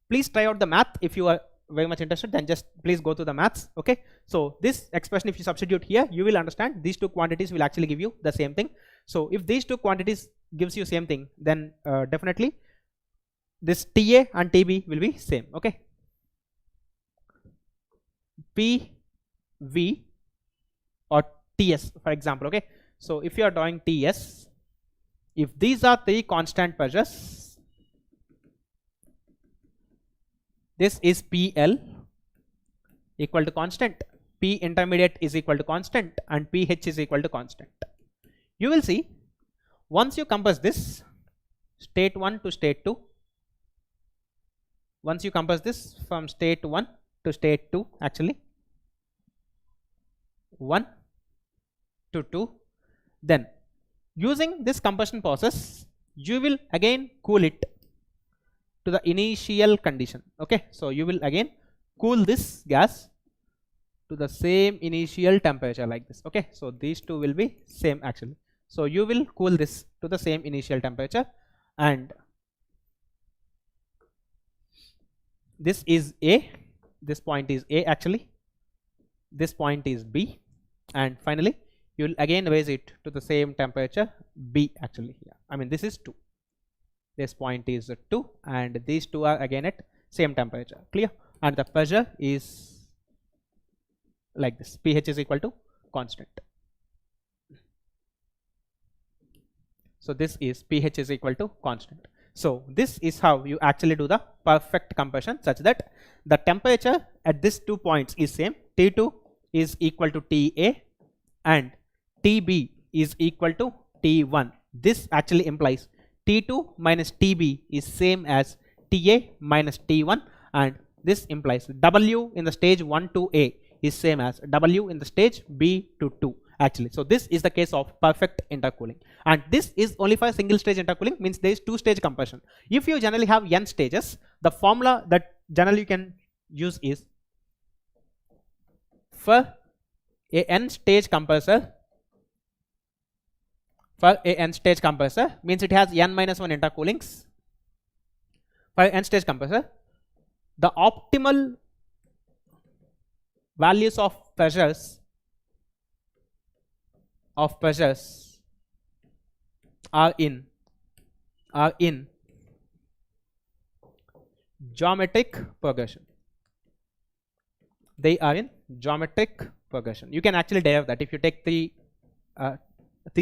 please try out the math. If you are very much interested, then just please go to the maths. Okay, so this expression, if you substitute here, you will understand these two quantities will actually give you the same thing. So if these two quantities gives you same thing, then definitely this TA and TB will be same. Okay, PV or TS for example. Okay, so if you are drawing TS, if these are three constant pressures, this is PL equal to constant, P intermediate is equal to constant, and PH is equal to constant. You will see once you compress this state 1 to state 2, once you compress this from state 1 to state 2 actually, 1 to 2, then using this compression process you will again cool it to the initial condition. Okay, so you will again cool this gas to the same initial temperature like this. Okay, so these two will be same actually. So you will cool this to the same initial temperature, and this is A, this point is A actually, this point is B, and finally you will again raise it to the same temperature B actually here. I mean this is 2, this point is 2, and these two are again at same temperature. Clear? And the pressure is like this, pH is equal to constant. So this is pH is equal to constant. So this is how you actually do the perfect compression, such that the temperature at these 2 points is same. T2 is equal to TA and TB is equal to T1. This actually implies T2 minus TB is same as TA minus T1, and this implies W in the stage 1 to A is same as W in the stage B to 2 actually. So this is the case of perfect intercooling, and this is only for single stage intercooling, means there is 2-stage compression. If you generally have n stages, the formula that generally you can use is for a n stage compressor. For a n stage compressor means it has n minus 1 intercoolings. For n stage compressor, the optimal values of pressures are in geometric progression. They are in geometric progression. You can actually derive that if you take three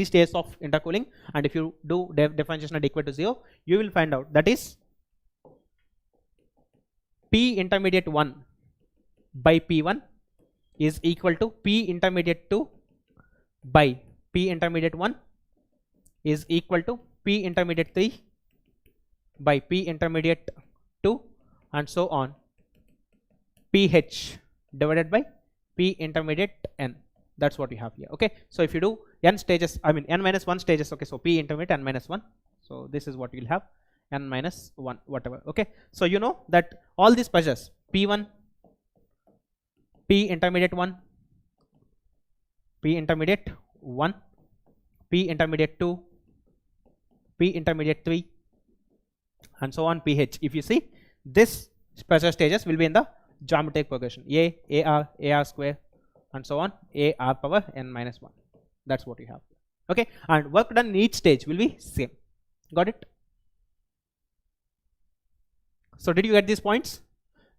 stages of intercooling, and if you do differentiation at equal to 0, you will find out that is P intermediate 1 by P1 is equal to P intermediate 2 by P intermediate 1 is equal to P intermediate 3 by P intermediate 2, and so on, pH divided by P intermediate n. That's what you have here. Okay, so if you do n stages, I mean n minus 1 stages, okay, so P intermediate n minus 1, so this is what you'll have, n minus 1 whatever. Okay, so you know that all these pressures P1, P intermediate 1, P intermediate 1, P intermediate 2, P intermediate 3, and so on, pH. If you see, this pressure stages will be in the geometric progression, AR square, and so on, AR power n minus 1. That's what you have. Okay, and work done in each stage will be same. Got it? So did you get these points?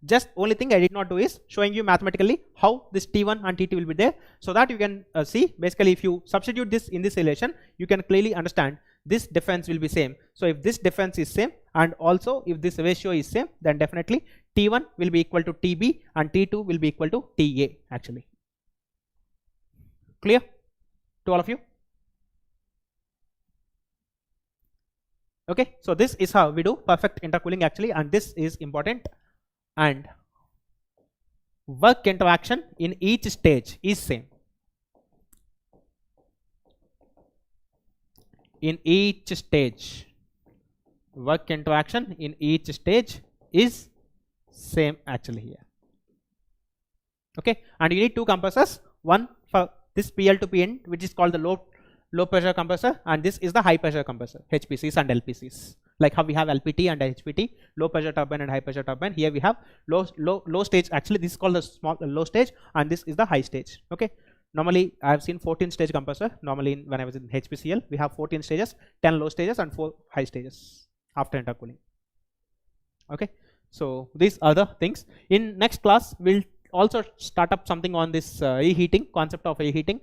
Just only thing I did not do is showing you mathematically how this T1 and T2 will be there, so that you can see basically if you substitute this in this relation, you can clearly understand this difference will be same. So if this difference is same, and also if this ratio is same, then definitely T1 will be equal to TB and T2 will be equal to TA actually. Clear to all of you? Okay, so this is how we do perfect intercooling actually, and this is important. And work interaction in each stage is same. In each stage, work interaction in each stage is same actually here. Okay, and you need two compressors, one for this PL to PN, which is called the low pressure compressor, and this is the high pressure compressor, HPCs and LPCs. Like how we have LPT and HPT, low pressure turbine and high pressure turbine. Here we have low stage. Actually, this is called the low stage, and this is the high stage. Okay. Normally, I have seen 14 stage compressor. Normally, when I was in HPCL, we have 14 stages, 10 low stages, and 4 high stages after intercooling. Okay. So these are the things. In next class, we'll also start up something on this reheating, concept of reheating.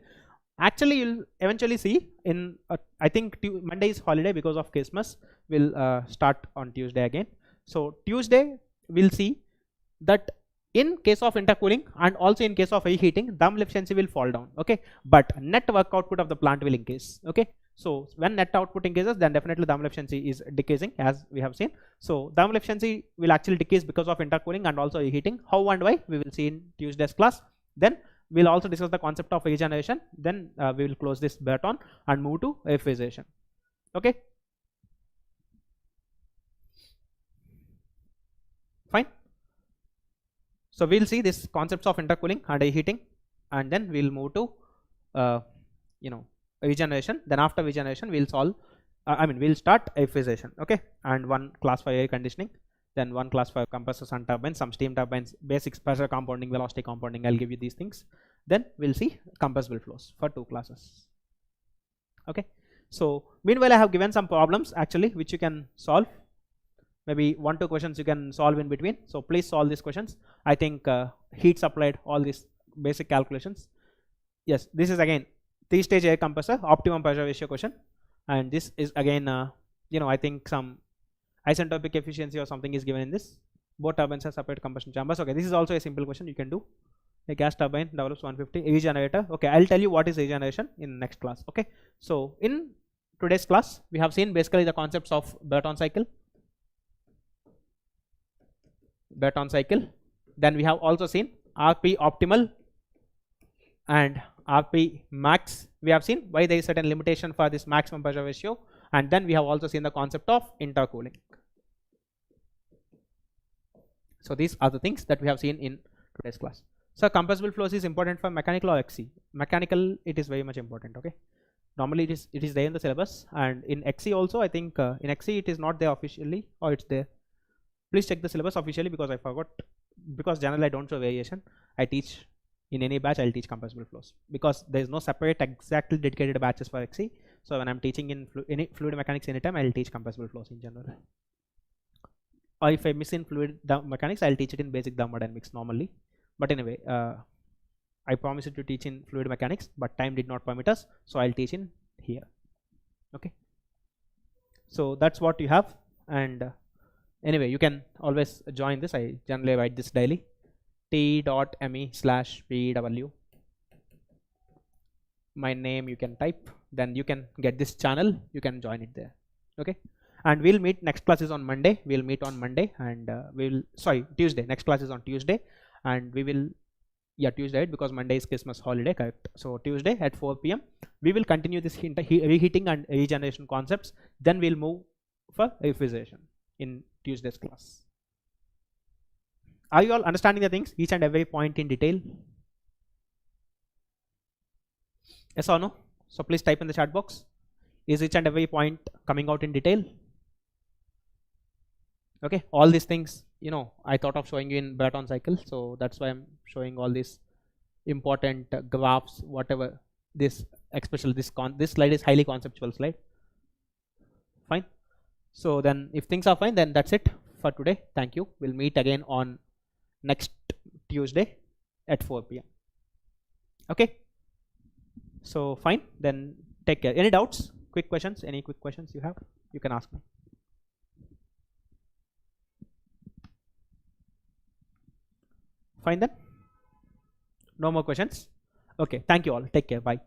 Actually, you'll eventually see in I think Monday is holiday because of Christmas. We'll start on Tuesday again. So Tuesday we'll see that in case of intercooling and also in case of reheating, thermal efficiency will fall down. Okay, but net work output of the plant will increase. Okay, so when net output increases, then definitely thermal efficiency is decreasing, as we have seen. So thermal efficiency will actually decrease because of intercooling and also reheating. How and why we will see in Tuesday's class. Then we'll also discuss the concept of regeneration. Then we will close this Brayton and move to refrigeration. Okay, fine. So we'll see this concepts of intercooling and reheating, and then we'll move to regeneration. Then after regeneration, we'll solve. We'll start refrigeration. Okay, and one class for air conditioning. Then one class for compressors and turbines, some steam turbines, basics, pressure compounding, velocity compounding. I'll give you these things. Then we'll see compressible flows for 2 classes. Okay. So meanwhile, I have given some problems actually which you can solve. Maybe 1-2 questions you can solve in between. So please solve these questions. I think heat supplied, all these basic calculations. Yes, this is again 3-stage air compressor, optimum pressure ratio question. and this is again I think some isentropic efficiency or something is given in this. Both turbines have separate combustion chambers. Okay, this is also a simple question you can do. A gas turbine develops 150 regenerator. Okay, I'll tell you what is regeneration in next class. Okay, so in today's class we have seen basically the concepts of Brayton cycle. Then we have also seen RP optimal and RP max. We have seen why there is certain limitation for this maximum pressure ratio, and then we have also seen the concept of intercooling. So these are the things that we have seen in today's class. So compressible flows is important for mechanical or XC. Mechanical, it is very much important. Okay, normally it is there in the syllabus, and in XC also I think in XC it is not there officially, or it's there. Please check the syllabus officially, because I forgot, because generally I don't show variation. I teach in any batch, I'll teach compressible flows, because there is no separate exactly dedicated batches for XC. So when I'm teaching in any fluid mechanics anytime, I'll teach compressible flows in general. Or if I miss in fluid mechanics, I'll teach it in basic thermodynamics normally. But anyway, I promised to teach in fluid mechanics, but time did not permit us, so I'll teach in here. Okay, so that's what you have. And anyway, you can always join this. I generally write this daily. t.me/pw. My name you can type, then you can get this channel, you can join it there. Okay, and we'll meet. Next class is on Monday. We'll meet on Monday, and Tuesday. Next class is on Tuesday, and we will Tuesday, because Monday is Christmas holiday, correct? So Tuesday at 4 p.m. we will continue this reheating and regeneration concepts. Then we'll move for refrigeration in Tuesday's class. Are you all understanding the things, each and every point in detail? Yes or no? So please type in the chat box. Is each and every point coming out in detail? Okay, all these things, I thought of showing you in Brayton cycle, so that's why I'm showing all these important graphs, whatever. This especially this slide is highly conceptual slide. Fine. So then if things are fine, then that's it for today. Thank you. We'll meet again on next Tuesday at 4 p.m. Okay, so fine, then take care. Any doubts, quick questions, any quick questions you have, you can ask me. Fine then, no more questions. Okay, thank you all, take care, bye.